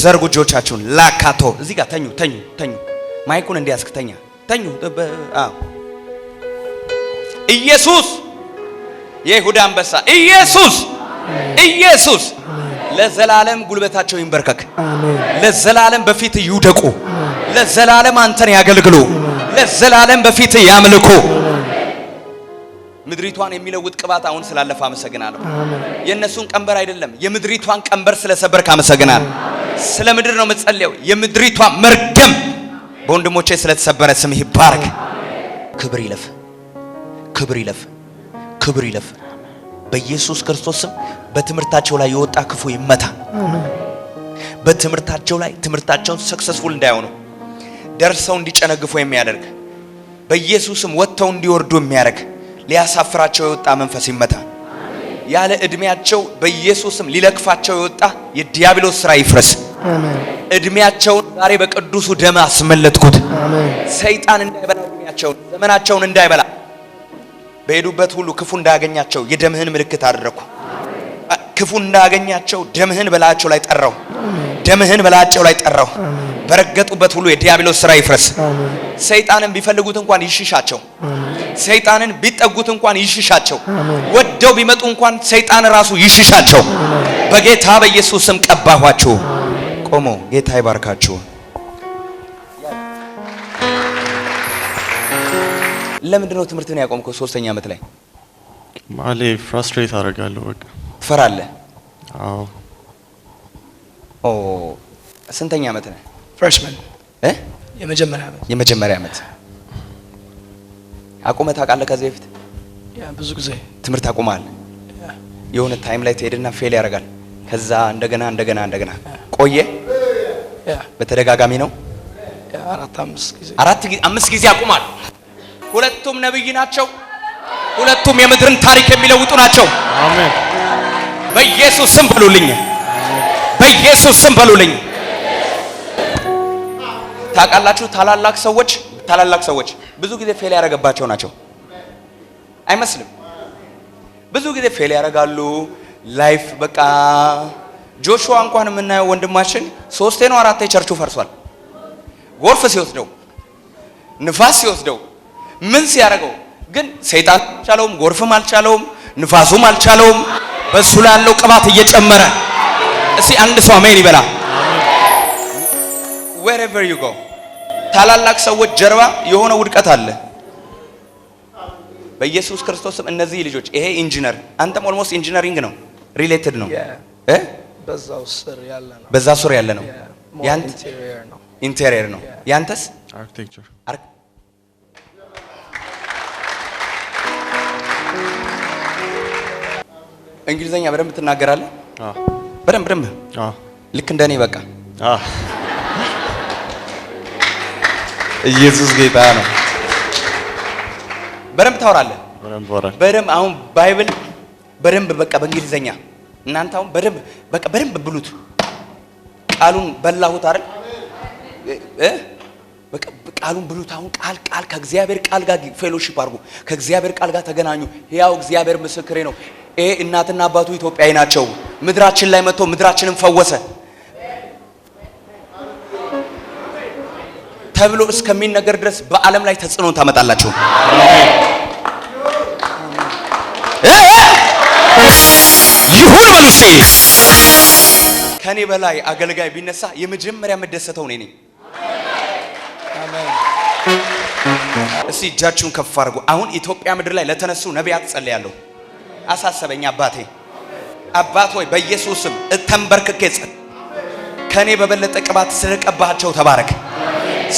Speaker 7: ዘርጉ እጆቻችሁን። ላካቶ እዚህ ጋር ተኙ። ማይኩን እንዲያስክ ተኙ። ኢየሱስ የይሁዳ አንበሳ ኢየሱስ ለዘላለም ጉልበታቸው ይንበርከክ። ለዘላለም በፊት ይውደቁ። ለዘላለም አንተን ያገልግሉ። ለዘላለም በፊት ያምልኩ። ምድሪቷን የሚለውጥ ቅባት አሁን ስላለፈ አመሰግናለሁ። የነሱን ቀንበር አይደለም የምድሪቷን ቀንበር ስለሰበርክ አመሰግናለሁ። ስለ ምድር ነው የምጸልየው። የምድሪቷ መርገም በወንድሞቼ ስለተሰበረ ስም ይባረክ። ክብር ይለፍ፣ ክብር ይለፍ፣ ክብር ይለፍ። በኢየሱስ ክርስቶስ ስም በትምህርታቸው ላይ የወጣ ክፉ ይመታ። በትምህርታቸው ላይ ትምህርታቸውን ሰክሰስፉል እንዳይሆኑ ደርሰው እንዲጨነግፉ የሚያደርግ በኢየሱስም ወጥተው እንዲወርዱ የሚያደርግ ሊያሳፍራቸው የወጣ መንፈስ ይመታ። ያለ እድሜያቸው በኢየሱስም ሊለክፋቸው የወጣ የዲያብሎስ ስራ ይፍረስ። እድሜያቸውን ዛሬ በቅዱሱ ደም አስመለጥኩት። ሰይጣን እንዳይበላ እድሜያቸውን ዘመናቸውን እንዳይበላ በሄዱበት ሁሉ ክፉ እንዳያገኛቸው የደምህን ምልክት አደረኩ። ክፉ እንዳያገኛቸው ደምህን በላያቸው ላይ ጠራው። ደምህን በላያቸው ላይ ጠራው። በረገጡበት ሁሉ የዲያብሎስ ስራ ይፍረስ። ሰይጣንን ቢፈልጉት እንኳን ይሽሻቸው። ሰይጣንን ቢጠጉት እንኳን ይሽሻቸው። ወደው ቢመጡ እንኳን ሰይጣን ራሱ ይሽሻቸው። በጌታ በኢየሱስ ስም ቀባኋችሁ። ቆሞ ጌታ ይባርካችሁ። ለምንድን ነው ትምህርትን ያቆምከው? 3ኛ ዓመት ላይ
Speaker 21: ማሌ ፍራስትሬት አደርጋለሁ። በቃ
Speaker 7: ትፈራለህ?
Speaker 21: አዎ።
Speaker 7: ኦ ስንተኛ ዓመት ነህ?
Speaker 20: ፍሬሽማን
Speaker 7: የመጀመሪያ ዓመት አቁመህ ታውቃለህ? ከዚህ በፊት
Speaker 20: ብዙ ጊዜ
Speaker 7: ትምህርት አቁመሃል? የሆነ ታይም ላይ ትሄድና ፌል ያደርጋል። ከዛ እንደገና ቆየ። በተደጋጋሚ ነው። 4-5 ጊዜ አቁማል። ሁለቱም ነብይ ናቸው። ሁለቱም የምድርን ታሪክ የሚለውጡ ናቸው።
Speaker 21: አሜን።
Speaker 7: በኢየሱስ ስም በሉልኝ። በኢየሱስ ስም በሉልኝ። ታውቃላችሁ ታላላቅ ሰዎች ብዙ ጊዜ ፌል ያደረገባቸው ናቸው አይመስልም? ብዙ ጊዜ ፌል ያደርጋሉ። ላይፍ በቃ ጆሹዋ እንኳን የምናየው ወንድማችን 3 ነው 4 ቸርቹ ፈርሷል። ጎርፍ ሲወስደው ንፋስ ሲወስደው ምን ሲያደርገው ግን ሰይጣን አልቻለውም፣ ጎርፍም አልቻለውም፣ ንፋሱም አልቻለውም። በሱ ላይ ያለው ቅባት እየጨመረ እስቲ አንድ ሰው አሜን ይበላ። wherever you go ታላላቅ ሰዎች ጀርባ የሆነ ውድቀት አለ። በኢየሱስ ክርስቶስም እነዚህ ልጆች ይሄ ኢንጂነር አንተም ኦልሞስት ኢንጂነሪንግ ነው ሪሌትድ ነው በዛ ስር ያለ ነው። ያንተ ኢንቴሪየር ነው። ያንተስ
Speaker 21: አርኪቴክቸር።
Speaker 7: እንግሊዘኛ በደንብ ትናገራለህ? በደንብ ልክ እንደኔ በቃ ኢየሱስ ጌታ ነው። በደንብ ታወራለህ? በደንብ አሁን ባይብል በደንብ በቃ በእንግሊዘኛ እናንተ አሁን በደንብ ብሉት። ቃሉን በላሁት አይደል? በቃ ቃሉን ብሉት። አሁን ቃል ከእግዚአብሔር ቃል ጋር ፌሎሺፕ አድርጉ። ከእግዚአብሔር ቃል ጋር ተገናኙ። ያው እግዚአብሔር ምስክሬ ነው። ይሄ እናትና አባቱ ኢትዮጵያዊ ናቸው። ምድራችን ላይ መጥቶ ምድራችንን ፈወሰ ተብሎ እስከሚነገር ድረስ በዓለም ላይ ተጽዕኖ ታመጣላችሁ። ይሁን በሉሲ። ከኔ በላይ አገልጋይ ቢነሳ የመጀመሪያ መደሰተው እኔ ነኝ። አሜን። እስቲ እጃችሁን ከፍ አድርጉ። አሁን ኢትዮጵያ ምድር ላይ ለተነሱ ነቢያት ጸልያለሁ። አሳሰበኝ አባት ሆይ በኢየሱስም ተንበርክኬ ከኔ በበለጠ ቅባት ስለቀባቸው ተባረክ።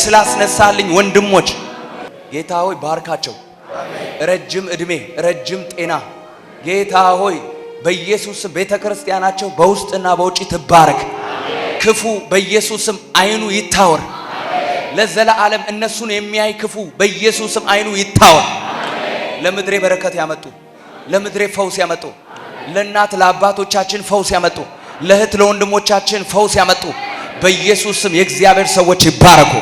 Speaker 7: ስላስነሳልኝ ወንድሞች ጌታ ሆይ ባርካቸው። ረጅም እድሜ ረጅም ጤና ጌታ ሆይ በኢየሱስም ቤተክርስቲያናቸው በውስጥና በውጪ ትባረክ። ክፉ በኢየሱስም አይኑ ይታወር። ለዘላለም እነሱን የሚያይ ክፉ በኢየሱስም አይኑ ይታወር። ለምድሬ በረከት ያመጡ፣ ለምድሬ ፈውስ ያመጡ፣ ለእናት ለአባቶቻችን ፈውስ ያመጡ፣ ለእህት ለወንድሞቻችን ፈውስ ያመጡ በኢየሱስም የእግዚአብሔር ሰዎች ይባረኩ።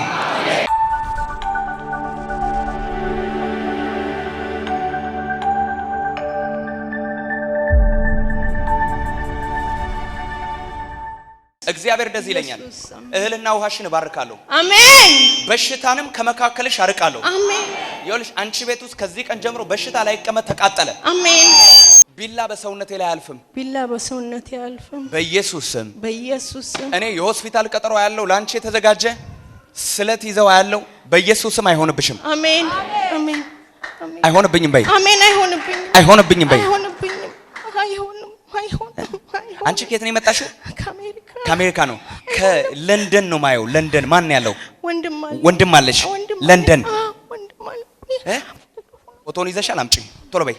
Speaker 7: እግዚአብሔር እንደዚህ ይለኛል፣ እህልና ውሃሽን እባርካለሁ።
Speaker 1: አሜን።
Speaker 7: በሽታንም ከመካከልሽ አርቃለሁ።
Speaker 1: አሜን።
Speaker 7: ይኸውልሽ አንቺ ቤት ውስጥ ከዚህ ቀን ጀምሮ በሽታ ላይ ቀመጥ ተቃጠለ።
Speaker 1: አሜን።
Speaker 7: ቢላ በሰውነቴ ላይ አያልፍም።
Speaker 1: ቢላ በሰውነቴ አያልፍም።
Speaker 7: በኢየሱስ ስም
Speaker 1: በኢየሱስ ስም።
Speaker 7: እኔ የሆስፒታል ቀጠሮ ያለው ላንቺ የተዘጋጀ ስለት ይዘው ያለው በኢየሱስ ስም አይሆንብሽም።
Speaker 1: አሜን። አሜን።
Speaker 7: አይሆንብኝም በይ።
Speaker 8: አሜን። አይሆንብኝም።
Speaker 7: አይሆንብኝም በይ።
Speaker 8: አይሆንብኝም። አይሆንም።
Speaker 7: አንቺ ከየት ነው የመጣሽው? ከአሜሪካ ነው። ከለንደን ነው ማየው። ለንደን ማን ያለው? ወንድም አለሽ? ለንደን ፎቶን ይዘሻል? አምጪ ቶሎ በይ።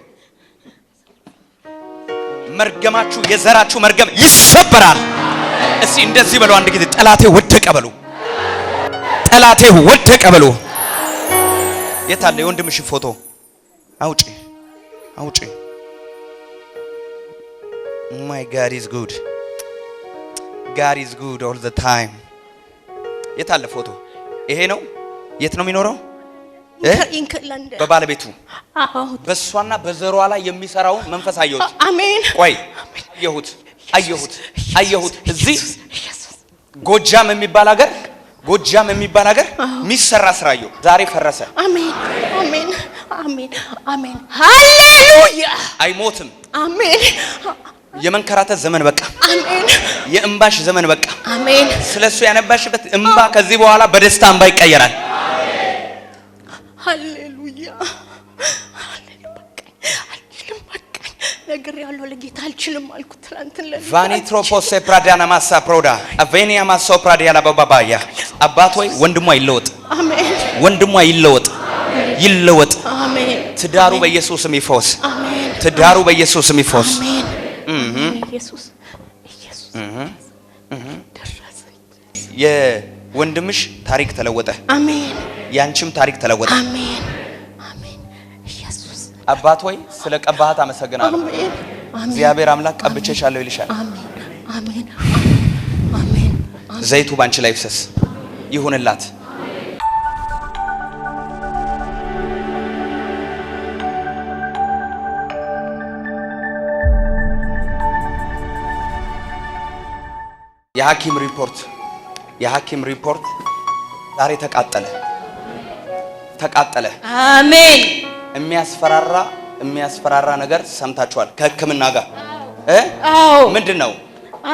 Speaker 7: መርገማችሁ የዘራችሁ መርገም ይሰበራል። እስቲ እንደዚህ በሉ አንድ ጊዜ ጠላቴ ወደቀ በሉ። ጠላቴ ወደቀ በሉ። የት አለ የወንድምሽ ፎቶ? አውጪ አውጪ። My God is good. God is good all the time. የት አለ ፎቶ? ይሄ ነው። የት ነው የሚኖረው? በባለቤቱ በሷና በዘሯ ላይ የሚሰራውን መንፈስ አየሁት።
Speaker 8: አሜን።
Speaker 7: ቆይ አየሁት። እዚህ ጎጃም የሚባል ሀገር የሚሰራ ስራ አየሁ። ዛሬ ፈረሰ።
Speaker 8: አሜን። ሃሌሉያ።
Speaker 7: አይሞትም።
Speaker 8: አሜን።
Speaker 7: የመንከራተት ዘመን በቃ።
Speaker 8: አሜን።
Speaker 7: የእንባሽ ዘመን በቃ።
Speaker 8: አሜን።
Speaker 7: ስለሱ ያነባሽበት እንባ ከዚህ በኋላ በደስታ እንባ ይቀየራል።
Speaker 8: ሃሌሉያ። በቃኝ። ነገር ያለው ለጌታ አልችልም አልኩት ትላንትን ለኔ
Speaker 7: ቫኒትሮፖስ ፕራዳና ማሳ ፕሮዳ አቬኒያ ማሶ ፕራዲያላ ባባያ አባት ሆይ ወንድሟ ይለወጥ።
Speaker 8: አሜን።
Speaker 7: ወንድሟ ይለወጥ።
Speaker 8: አሜን።
Speaker 7: ትዳሩ በኢየሱስም ይፈወስ።
Speaker 8: አሜን።
Speaker 7: ትዳሩ በኢየሱስም ይፈወስ።
Speaker 8: አሜን።
Speaker 7: ኢየሱስ የወንድምሽ ታሪክ ተለወጠ።
Speaker 8: አሜን።
Speaker 7: ያንቺም ታሪክ ተለወጠ።
Speaker 8: አሜን። ኢየሱስ
Speaker 7: አባት ሆይ ስለ ቀባሃት አመሰግናለሁ።
Speaker 8: አሜን።
Speaker 7: እግዚአብሔር አምላክ ቀብቼሻለሁ ይልሻል።
Speaker 8: አሜን።
Speaker 7: ዘይቱ ባንቺ ላይ ይፍሰስ ይሁንላት። የሐኪም ሪፖርት ዛሬ ተቃጠለ።
Speaker 8: አሜን።
Speaker 7: የሚያስፈራራ ነገር ሰምታችኋል ከሕክምና ጋር
Speaker 8: አዎ።
Speaker 7: ምንድነው?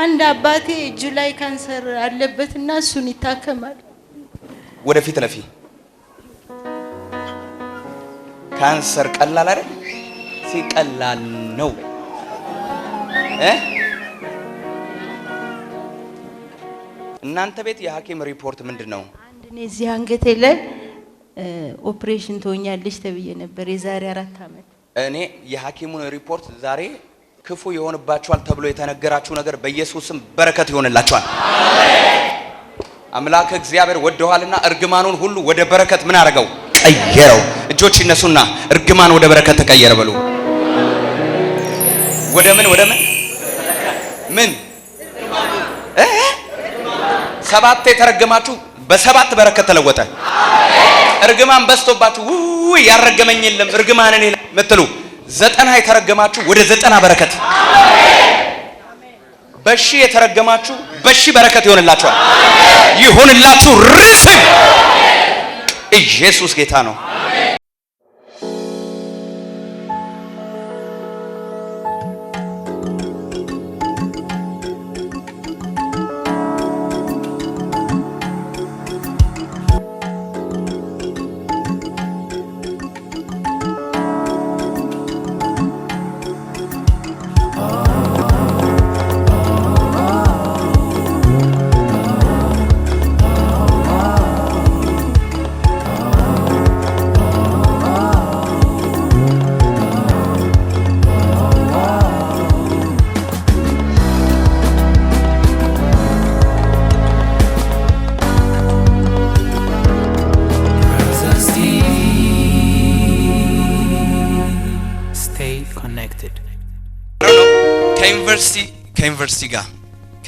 Speaker 8: አንድ አባቴ እጁ ላይ ካንሰር አለበትና እሱን ይታከማል።
Speaker 7: ወደፊት ለፊ ካንሰር ቀላል አይደል? ሲቀላል ነው እናንተ ቤት የሐኪም ሪፖርት ምንድነው?
Speaker 8: አንድ እኔ እዚህ አንገቴ ላይ ኦፕሬሽን ትሆኛለሽ ተብዬ ነበር የዛሬ 4 ዓመት።
Speaker 7: እኔ የሐኪሙን ሪፖርት ዛሬ ክፉ ይሆንባችኋል ተብሎ የተነገራችሁ ነገር በኢየሱስም በረከት ይሆንላችኋል። አምላክ እግዚአብሔር ወደዋልና እርግማኑን ሁሉ ወደ በረከት ምን አደረገው? ቀየረው። እጆች ይነሱና እርግማን ወደ በረከት ተቀየረ በሉ። ወደ ምን ሰባት የተረገማችሁ በሰባት በረከት ተለወጠ። እርግማን በስቶባችሁ ያረገመኝ የለም እርግማንን የምትሉ 90 የተረገማችሁ ወደ 90 በረከት፣ በሺ የተረገማችሁ በሺ በረከት ይሆንላችኋል። ይሆንላችሁ ርስም ኢየሱስ ጌታ ነው።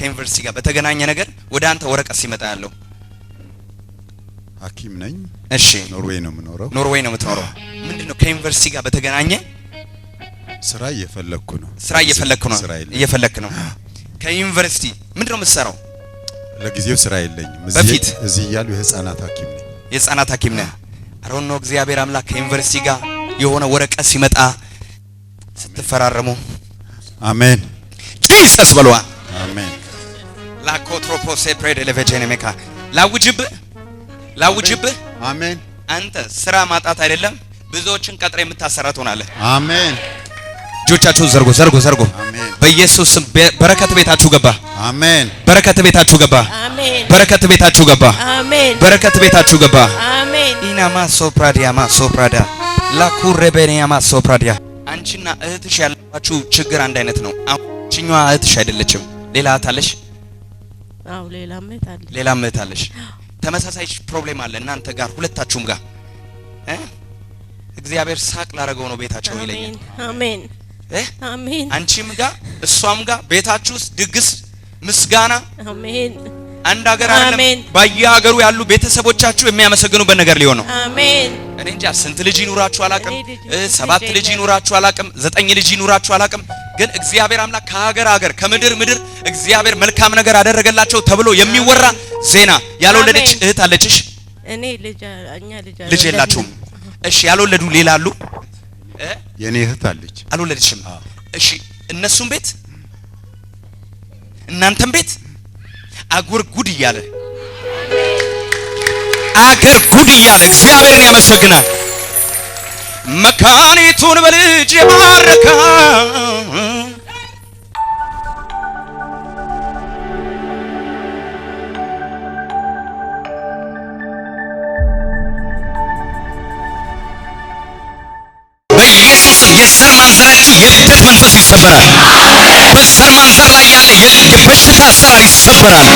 Speaker 7: ከዩኒቨርሲቲ ጋር በተገናኘ ነገር ወደ አንተ ወረቀት ሲመጣ ያለው
Speaker 5: ሐኪም ነኝ።
Speaker 7: እሺ፣
Speaker 5: ኖርዌይ ነው የምኖረው።
Speaker 7: ኖርዌይ ነው የምትኖረው። ምንድነው ከዩኒቨርሲቲ ጋር በተገናኘ
Speaker 5: ስራ እየፈለኩ ነው።
Speaker 7: እየፈለክ ነው። ከዩኒቨርሲቲ ምንድነው የምትሰራው?
Speaker 5: ለጊዜው ስራ የለኝም። እዚህ ያሉ የህፃናት ሐኪም ነኝ።
Speaker 7: የህፃናት ሐኪም ነህ። አሮን ነው እግዚአብሔር አምላክ ከዩኒቨርሲቲ ጋር የሆነ ወረቀት ሲመጣ ስትፈራረሙ
Speaker 5: አሜን
Speaker 7: ጂሰስ በሏ።
Speaker 5: አሜን
Speaker 7: ላኮትሮፖስ ፕሬድ ላውጅብህ። አሜን። አንተ ስራ ማጣት አይደለም
Speaker 2: ብዙዎችን ቀጥረ የምታሰራ ትሆናለህ።
Speaker 5: አሜን።
Speaker 2: እጆቻችሁን ዘርጉ። በኢየሱስ ስም በረከት ቤታችሁ ገባ።
Speaker 5: አሜን።
Speaker 2: በረከት ቤታችሁ ገባ።
Speaker 8: አሜን።
Speaker 2: በረከት ቤታችሁ ገባ።
Speaker 8: አሜን።
Speaker 2: በረከት ቤታችሁ ገባ።
Speaker 8: አሜን።
Speaker 2: ኢናማ ሶፕራዲያማ ሶፕራዳ ላኩረበኒያማ ሶፕራዲያ። አንቺና እህትሽ ያለባችሁ ችግር አንድ አይነት ነው። አንቺኛዋ እህትሽ አይደለችም። ሌላ እህት አለሽ?
Speaker 8: አዎ ሌላ እህት አለሽ።
Speaker 2: ሌላ እህት አለሽ። ተመሳሳይ ፕሮብሌም አለ እናንተ ጋር ሁለታችሁም ጋር። እግዚአብሔር ሳቅ ላረገው ነው ቤታቸው ይለኛል።
Speaker 8: አሜን አሜን።
Speaker 2: አንቺም ጋር እሷም ጋር ቤታችሁ ውስጥ ድግስ ምስጋና።
Speaker 8: አሜን።
Speaker 2: አንድ ሀገር አይደለም በየሀገሩ ያሉ ቤተሰቦቻችሁ የሚያመሰግኑበት ነገር ሊሆን ነው።
Speaker 8: አሜን።
Speaker 2: እኔ እንጃ ስንት ልጅ ይኑራችሁ አላቅም፣ 7 ልጅ ይኑራችሁ አላቅም፣ 9 ልጅ ይኑራችሁ አላቅም። ግን እግዚአብሔር አምላክ ከሀገር ከምድር እግዚአብሔር መልካም ነገር አደረገላቸው ተብሎ የሚወራ ዜና። ያልወለደች እህት አለችሽ?
Speaker 8: እኔ
Speaker 2: ልጅ የላችሁም? እሺ ያልወለዱ ሌላ አሉ?
Speaker 5: የኔ እህት አለች።
Speaker 2: አልወለደችም? እሺ እነሱም ቤት እናንተም ቤት አገር ጉድ እያለ እግዚአብሔርን ያመሰግናል። መካኒቱን በልጅ የባረከ በኢየሱስም የዘር ማንዘራችሁ የልደት መንፈስ ይሰበራል። በዘር ማንዘር ላይ ያለ የልብ በሽታ አሰራር ይሰበራል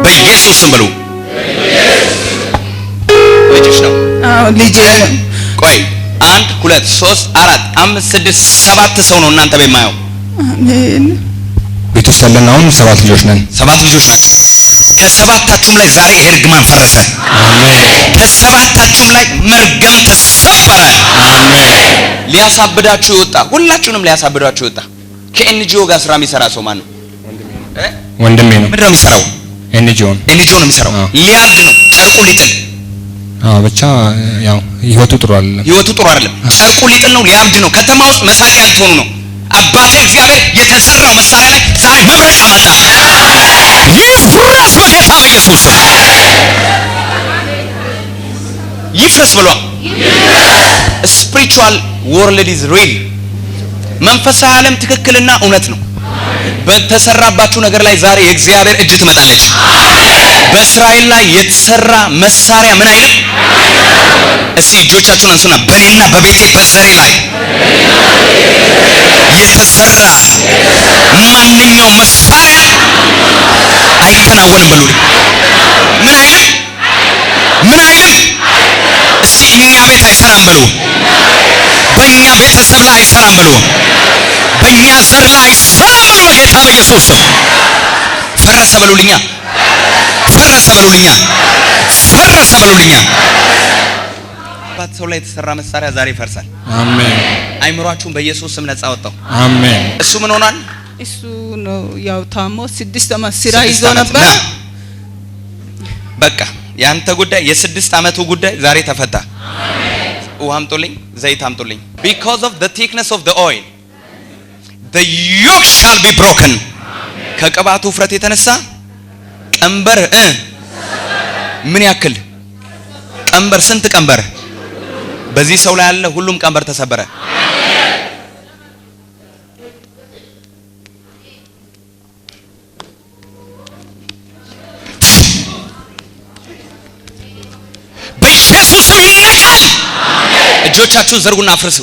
Speaker 2: በኢየሱስም ብሉ። ልጅሽ ነው?
Speaker 3: አዎ ልጄ ነው።
Speaker 2: ቆይ 1 2 3 4 5 6 7 ሰው ነው እናንተ ቤት ማየው።
Speaker 3: አሜን።
Speaker 2: ቤት ውስጥ ያለን አሁን 7 ልጆች ነን። 7 ልጆች ናቸው። ከሰባታችሁም ላይ ዛሬ ይሄ እርግማን ፈረሰ። አሜን። ከሰባታችሁም ላይ መርገም ተሰበረ። አሜን። ሊያሳብዳችሁ ይወጣ፣ ሁላችሁንም ሊያሳብዳችሁ ይወጣ። ከኤንጂኦ ጋር ስራ የሚሰራ ሰው ማን ነው?
Speaker 6: ወንድሜ ነው።
Speaker 2: ምንድን ነው የሚሰራው? ኤንጂኦ ነው የሚሰራው። ሊያብድ ነው፣ ጨርቁ ሊጥል።
Speaker 6: ብቻ ያው ህይወቱ ጥሩ አይደለም።
Speaker 2: ጨርቁ ሊጥል ነው፣ ሊያብድ ነው። ከተማ ውስጥ መሳቂያ ልትሆኑ ነው። አባቴ እግዚአብሔር የተዘራው መሳሪያ ላይ ዛሬ መብረቅ አመጣ። ይፍረስ በጌታ በኢየሱስ ይፍረስ ብሏል። ስፒሪቹዋል ወርልድ ኢዝ ሪል። መንፈሳዊ ዓለም ትክክልና እውነት ነው። በተሰራባችሁ ነገር ላይ ዛሬ የእግዚአብሔር እጅ ትመጣለች። በእስራኤል ላይ የተሰራ መሳሪያ ምን አይልም። እስቲ እጆቻችሁን አንሱና በእኔና በቤቴ በዘሬ ላይ የተሰራ ማንኛውም መሳሪያ አይከናወንም በሉልኝ። ምን አይልም? እስቲ እኛ ቤት አይሰራም በሉ። በእኛ ቤተሰብ ላይ አይሰራም በሉ። በእኛ ዘር ላይ አይሰራም በሉ። በጌታ በኢየሱስ ስም ፈረሰ በሉልኛ። ባት ሰው ላይ የተሰራ መሳሪያ ዛሬ ይፈርሳል። አሜን። አይምሯችሁን በኢየሱስ ስም ነፃ ወጣው። አሜን። እሱ ምን ሆኗል?
Speaker 3: እሱ ነው ያው ታሞ 6 ዓመት ስራ ይዞ ነበር።
Speaker 2: በቃ ያንተ ጉዳይ የ6 ዓመቱ ጉዳይ ዛሬ ተፈታ። አሜን። ውሃ አምጡልኝ፣ ዘይት አምጡልኝ። because of the thickness of the oil the yoke shall be broken። ከቅባቱ ውፍረት የተነሳ ቀንበር ምን ያክል ቀንበር? ስንት ቀንበር? በዚህ ሰው ላይ ያለ ሁሉም ቀንበር ተሰበረ። በኢየሱስ ስም ይነቃል። እጆቻችሁን ዘርጉና አፍርሱ።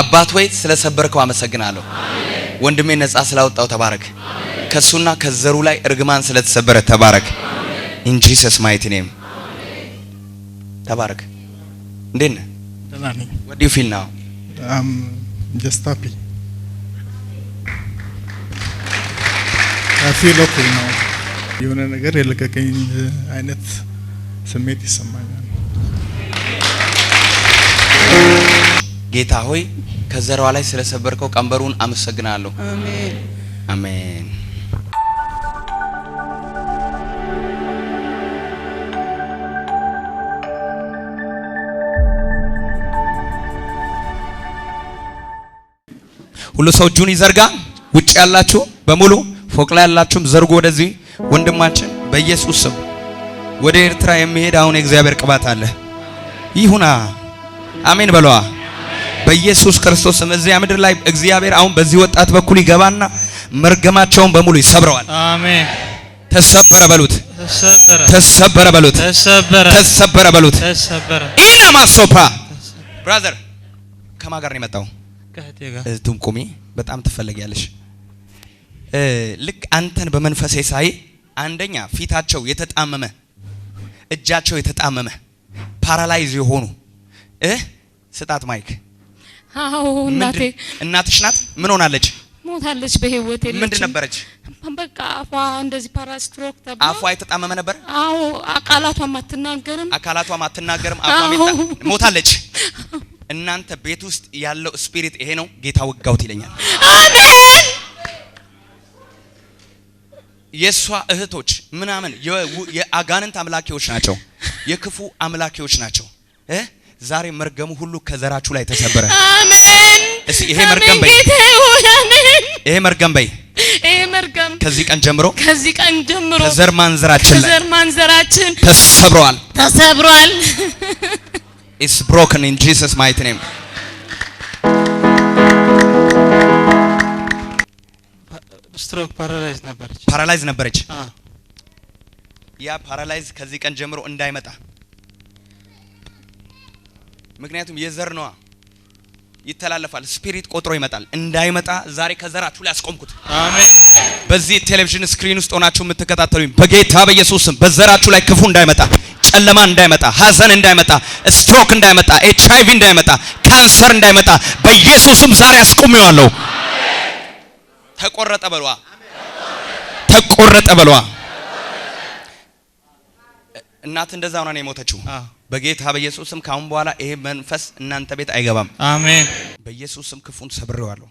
Speaker 2: አባት ሆይ ስለሰበርከው አመሰግናለሁ። ወንድሜ ነፃ ስላወጣው ተባረክ። ከሱና ከዘሩ ላይ እርግማን ስለተሰበረ ተባረክ። ኢን ጂሰስ ማይቲ ኔም ተባረክ። እንዴት ነህ?
Speaker 22: ደህና ነኝ።
Speaker 2: what do you feel now?
Speaker 22: I'm just happy. I feel okay now. የሆነ ነገር የለቀቀኝ አይነት ስሜት ይሰማኛል።
Speaker 2: ጌታ ሆይ ከዘሯ ላይ ስለሰበርከው ቀንበሩን አመሰግናለሁ።
Speaker 3: አሜን
Speaker 2: አሜን። ሁሉ ሰው እጁን ይዘርጋ። ውጭ ያላችሁ በሙሉ ፎቅ ላይ ያላችሁም ዘርጉ ወደዚህ። ወንድማችን በኢየሱስ ስም ወደ ኤርትራ የሚሄድ አሁን የእግዚአብሔር ቅባት አለ። ይሁና አሜን በለዋ። በኢየሱስ ክርስቶስ ስም እዚያ ምድር ላይ እግዚአብሔር አሁን በዚህ ወጣት በኩል ይገባና መርገማቸውን በሙሉ ይሰብረዋል።
Speaker 9: አሜን።
Speaker 2: ተሰበረ በሉት። ተሰበረ በሉት። ተሰበረ በሉት። ኢና ማሶፓ ብራዘር ከማን ጋር ነው የመጣው?
Speaker 9: ከእህቴ ጋር።
Speaker 2: እህቱም ቁሚ፣ በጣም ትፈልጊያለሽ። ልክ አንተን በመንፈሴ ሳይ አንደኛ ፊታቸው የተጣመመ እጃቸው የተጣመመ ፓራላይዝ የሆኑ ስጣት ማይክ።
Speaker 11: አዎ እናቴ።
Speaker 2: እናትሽ ናት? ምን ሆናለች?
Speaker 11: ሞታለች። በህይወት የለችም።
Speaker 2: ምንድን ነበረች?
Speaker 11: በቃ አፏ እንደዚህ ፓራስትሮክ ተብሎ
Speaker 2: አፏ የተጣመመ ነበር።
Speaker 11: አዎ አካላቷም አትናገርም።
Speaker 2: አካላቷም አትናገርም። አፏ ሞታለች። እናንተ ቤት ውስጥ ያለው ስፒሪት ይሄ ነው። ጌታ ወጋውት ይለኛል።
Speaker 11: አሜን።
Speaker 2: የሷ እህቶች ምናምን የአጋንንት አምላኪዎች ናቸው። የክፉ አምላኪዎች ናቸው። ዛሬ መርገሙ ሁሉ ከዘራችሁ ላይ ተሰበረ።
Speaker 11: አሜን።
Speaker 2: እስቲ ይሄ መርገም በይ። ይሄ መርገም በይ።
Speaker 11: ይሄ መርገም
Speaker 2: ከዚህ ቀን ጀምሮ
Speaker 11: ከዘር ማንዘራችን
Speaker 2: ተሰብሯል።
Speaker 11: ተሰብሯል።
Speaker 2: It's broken in Jesus mighty name.
Speaker 9: ስትሮክ
Speaker 2: ፓራላይዝ ነበረች። ያ ፓራላይዝ ከዚህ ቀን ጀምሮ እንዳይመጣ፣ ምክንያቱም የዘር ነዋ፣ ይተላለፋል። ስፒሪት ቆጥሮ ይመጣል። እንዳይመጣ ዛሬ ከዘራችሁ ላይ አስቆምኩት።
Speaker 9: አሜን።
Speaker 2: በዚህ ቴሌቪዥን ስክሪን ውስጥ ሆናችሁ የምትከታተሉኝ በጌታ በኢየሱስ ስም በዘራችሁ ላይ ክፉ እንዳይመጣ፣ ጨለማ እንዳይመጣ፣ ሀዘን እንዳይመጣ፣ ስትሮክ እንዳይመጣ፣ HIV እንዳይመጣ፣ ካንሰር እንዳይመጣ በኢየሱስ ስም ዛሬ አስቆሚዋለሁ። ተቆረጠ በሏ። ተቆረጠ በሏ። እናት እንደዛ ሆና ነው የሞተችው። በጌታ በኢየሱስ ስም ካሁን በኋላ ይሄ መንፈስ እናንተ ቤት አይገባም።
Speaker 9: አሜን።
Speaker 2: በኢየሱስ ስም ክፉን ሰብሬዋለሁ።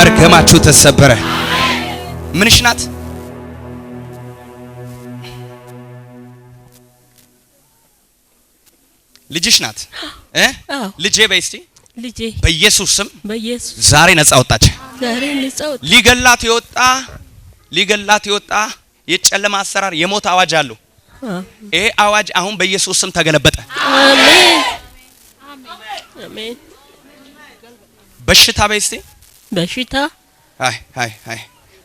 Speaker 2: መርገማችሁ ተሰበረ። ምንሽ ናት? ልጅሽ ናት? ልጄ በይ እስቲ።
Speaker 11: ልጄ
Speaker 2: በኢየሱስ ስም ዛሬ ነፃ ወጣች። ሊገላት የወጣ የጨለማ አሰራር የሞት አዋጅ አለው። ይሄ አዋጅ አሁን በኢየሱስ ስም ተገለበጠ።
Speaker 11: አሜን አሜን።
Speaker 2: በሽታ በይ እስቲ።
Speaker 11: በሽታ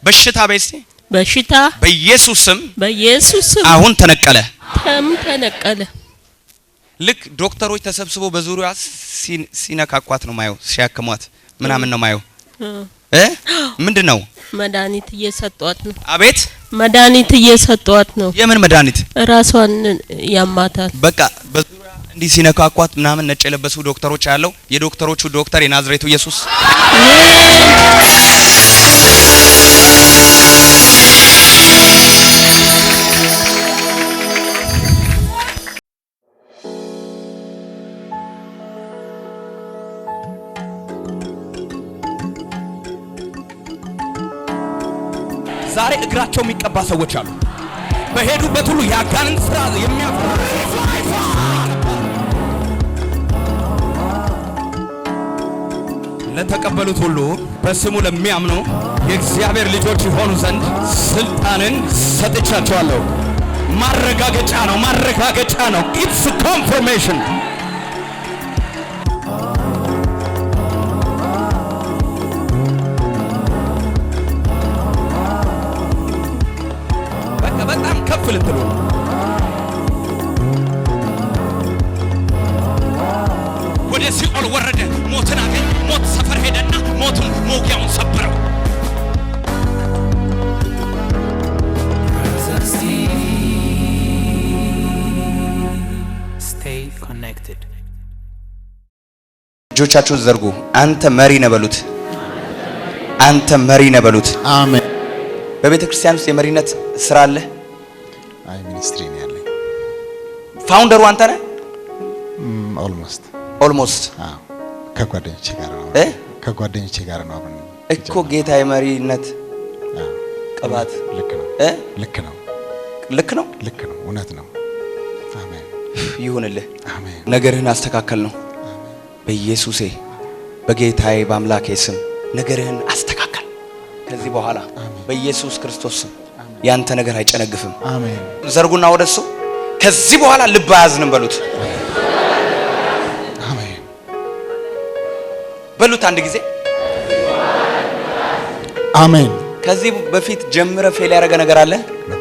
Speaker 2: በሽታ በይ እስቲ።
Speaker 11: በሽታ
Speaker 2: በኢየሱስ ስም
Speaker 11: አሁን
Speaker 2: ተነቀለ።
Speaker 11: ተነቀለ።
Speaker 2: ልክ ዶክተሮች ተሰብስበው በዙሪያ ሲነካኳት ነው ማየው፣ ሲያከሟት ምናምን ነው ማየው። ምንድነው?
Speaker 11: መድኃኒት እየሰጧት ነው።
Speaker 2: አቤት
Speaker 11: መድኃኒት እየሰጧት ነው።
Speaker 2: የምን መድኃኒት?
Speaker 11: ራሷን ያማታል።
Speaker 2: በቃ በዙሪያ እንዲህ ሲነካኳት ምናምን ነጭ የለበሱ ዶክተሮች ያለው የዶክተሮቹ ዶክተር የናዝሬቱ ኢየሱስ ዛሬ እግራቸው የሚቀባ ሰዎች አሉ። በሄዱበት ሁሉ ያጋንንት ስራ የሚያፈራ ለተቀበሉት ሁሉ በስሙ ለሚያምኑ የእግዚአብሔር ልጆች ይሆኑ ዘንድ ስልጣንን ሰጥቻቸዋለሁ። ማረጋገጫ ነው፣ ማረጋገጫ ነው። ኢትስ ኮንፈርሜሽን። በጣም ከፍ ልትሉ ወደ ሲኦል ወረደ፣ ሞትን አገኘ። ሞት ሰፈር ሄደና ሞቱን መውጊያውን ሰበረው።
Speaker 23: Stay connected.
Speaker 7: እጆቻችሁን ዘርጉ። አንተ መሪ ነህ በሉት። አንተ መሪ ነህ በሉት።
Speaker 5: አሜን።
Speaker 7: በቤተ ክርስቲያን ውስጥ የመሪነት ስራ አለ?
Speaker 5: አይ ሚኒስትሪ ነው ያለኝ።
Speaker 7: ፋውንደሩ አንተ ነህ?
Speaker 5: ኦልሞስት አዎ። ከጓደኞቼ ጋር ነው ከጓደኞቼ ጋር ነው አሁን
Speaker 7: እኮ ጌታ የመሪነት ቅባት
Speaker 5: ልክ ነው። ልክ ነው።
Speaker 7: ልክ ነው።
Speaker 5: ልክ ነው። እውነት ነው። አሜን።
Speaker 7: ይሁንልህ። ነገርህን አስተካከል ነው በኢየሱሴ በጌታዬ በአምላኬ ስም ነገርህን አስተካከል። ከዚህ በኋላ በኢየሱስ ክርስቶስ ስም ያንተ ነገር አይጨነግፍም።
Speaker 5: አሜን።
Speaker 7: ዘርጉና ወደሱ ከዚህ በኋላ ልብ አያዝንም በሉት።
Speaker 5: አሜን
Speaker 7: በሉት አንድ ጊዜ
Speaker 5: አሜን።
Speaker 7: ከዚህ በፊት ጀምረ ፌል ያደረገ ነገር አለ?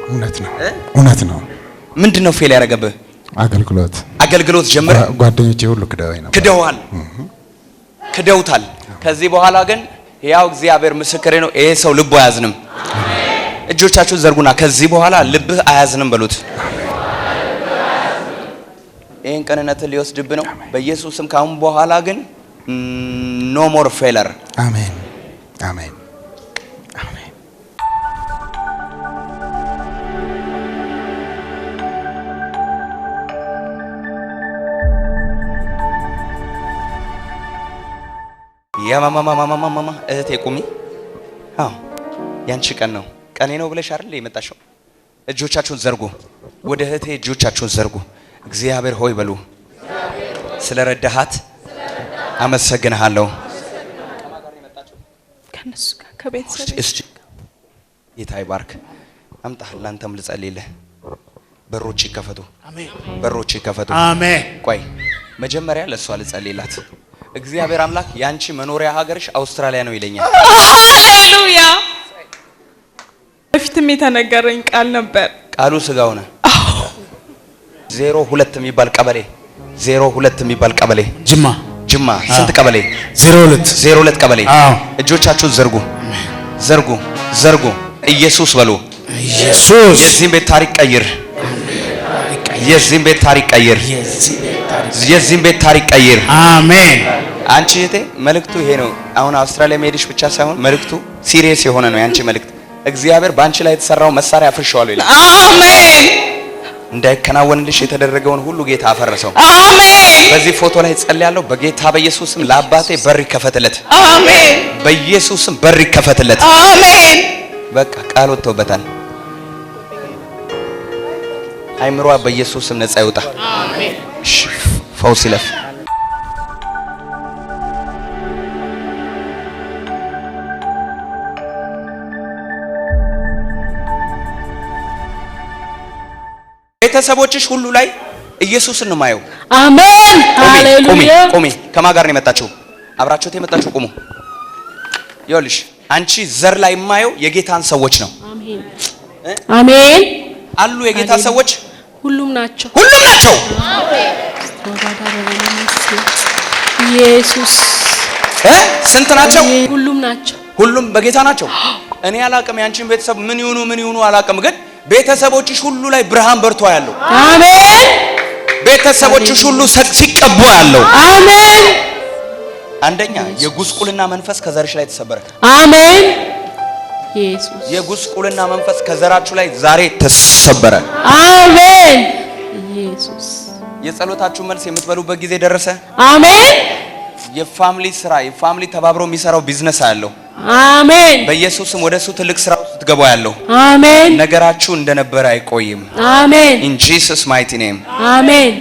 Speaker 5: እውነት ነው፣ እውነት ነው።
Speaker 7: ምንድነው ፌል ያደረገብህ? አገልግሎት ጀምረ
Speaker 5: ጓደኞቼ ሁሉ ክደዋል፣
Speaker 7: ክደውታል። ከዚህ በኋላ ግን ያው እግዚአብሔር ምስክሬ ነው፣ ይሄ ሰው ልቡ አያዝንም። እጆቻችሁን ዘርጉና ከዚህ በኋላ ልብህ አያዝንም በሉት። ይሄን ቀንነትን ሊወስድብህ ነው በኢየሱስ ስም። ካሁን በኋላ ግን ኖ ሞር ፌለር።
Speaker 5: አሜን አሜን አሜን።
Speaker 7: ያማማማማማማ እህቴ ቁሚ። አዎ ያንቺ ቀን ነው። ቀኔ ነው ብለሽ አይደል የመጣሽው? እጆቻችሁን ዘርጉ፣ ወደ እህቴ እጆቻችሁን ዘርጉ። እግዚአብሔር ሆይ በሉ። ስለረዳሃት አመሰግንሃለሁ።
Speaker 3: ከነሱ ጋር ከቤተሰብ
Speaker 7: እስቲ ጌታ ይባርክ። አምጣ ላንተም ልጸልይልህ። በሮች ይከፈቱ፣ በሮች ይከፈቱ።
Speaker 4: አሜን።
Speaker 7: ቆይ መጀመሪያ ለሷ ልጸልይላት። እግዚአብሔር አምላክ ያንቺ መኖሪያ ሀገርሽ አውስትራሊያ ነው ይለኛል።
Speaker 3: ሃሌሉያ። በፊትም የተነገረኝ ቃል ነበር።
Speaker 7: ቃሉ ስጋው ነው። 02 የሚባል ቀበሌ 02 የሚባል ቀበሌ ጅማ ስንት ቀበሌ? 02 ቀበሌ። እጆቻችሁን ዘርጉ ዘርጉ ዘርጉ። ኢየሱስ በሉ።
Speaker 4: ኢየሱስ
Speaker 7: የዚህን ቤት ታሪክ ቀይር። የዚህን ቤት ታሪክ ቀይር። የዚህን ቤት ታሪክ ቀይር።
Speaker 4: አሜን።
Speaker 7: አንቺ እህቴ መልእክቱ ይሄ ነው። አሁን አውስትራሊያ መሄድሽ ብቻ ሳይሆን መልእክቱ ሲሪየስ የሆነ ነው። ያንቺ መልእክት እግዚአብሔር ባንቺ ላይ የተሰራው መሳሪያ አፍርሻለሁ ይላል።
Speaker 3: አሜን።
Speaker 7: እንዳይከናወንልሽ የተደረገውን ሁሉ ጌታ አፈረሰው።
Speaker 3: አሜን።
Speaker 7: በዚህ ፎቶ ላይ ጸልያለሁ። በጌታ በኢየሱስም ለአባቴ በር ይከፈትለት።
Speaker 3: አሜን።
Speaker 7: በኢየሱስም በር ይከፈትለት።
Speaker 3: አሜን።
Speaker 7: በቃ ቃል ወጥቶበታል። አይምሯ በኢየሱስም ነፃ ይውጣ።
Speaker 3: አሜን።
Speaker 7: ፈውስ ይለፍ። ቤተሰቦችሽ ሁሉ ላይ ኢየሱስን ነው ማየው።
Speaker 11: አሜን ሃሌሉያ።
Speaker 7: ቁሚ። ከማን ጋር ነው የመጣችሁ? አብራችሁት የመጣችሁ ቁሙ። ይኸውልሽ አንቺ ዘር ላይ ማየው የጌታን ሰዎች ነው።
Speaker 11: አሜን አሜን።
Speaker 7: አሉ የጌታ ሰዎች
Speaker 11: ሁሉም ናቸው፣
Speaker 7: ሁሉም ናቸው።
Speaker 11: ኢየሱስ
Speaker 7: ስንት ናቸው?
Speaker 11: ሁሉም ናቸው።
Speaker 7: ሁሉም በጌታ ናቸው። እኔ አላቅም ያንቺን ቤተሰብ ምን ይሁኑ አላቅም፣ ግን ቤተሰቦችሽ ሁሉ ላይ ብርሃን በርቶ ያለው።
Speaker 11: አሜን።
Speaker 7: ቤተሰቦችሽ ሁሉ ሲቀቡ ያለው።
Speaker 11: አሜን።
Speaker 7: አንደኛ የጉስቁልና መንፈስ ከዘርሽ ላይ ተሰበረ።
Speaker 11: አሜን። ኢየሱስ
Speaker 7: የጉስቁልና መንፈስ ከዘራችሁ ላይ ዛሬ ተሰበረ።
Speaker 11: አሜን። ኢየሱስ
Speaker 7: የጸሎታችሁ መልስ የምትበሉበት ጊዜ ደረሰ።
Speaker 11: አሜን።
Speaker 7: የፋሚሊ ስራ የፋሚሊ ተባብሮ የሚሰራው ቢዝነስ አለው።
Speaker 11: አሜን።
Speaker 7: በኢየሱስም ወደሱ ትልቅ ስራ ውስጥ ትገባ ያለው።
Speaker 11: አሜን።
Speaker 7: ነገራችሁ እንደነበረ አይቆይም።
Speaker 11: አሜን።
Speaker 7: ኢን ጂሰስ ማይቲ ኔም
Speaker 11: አሜን።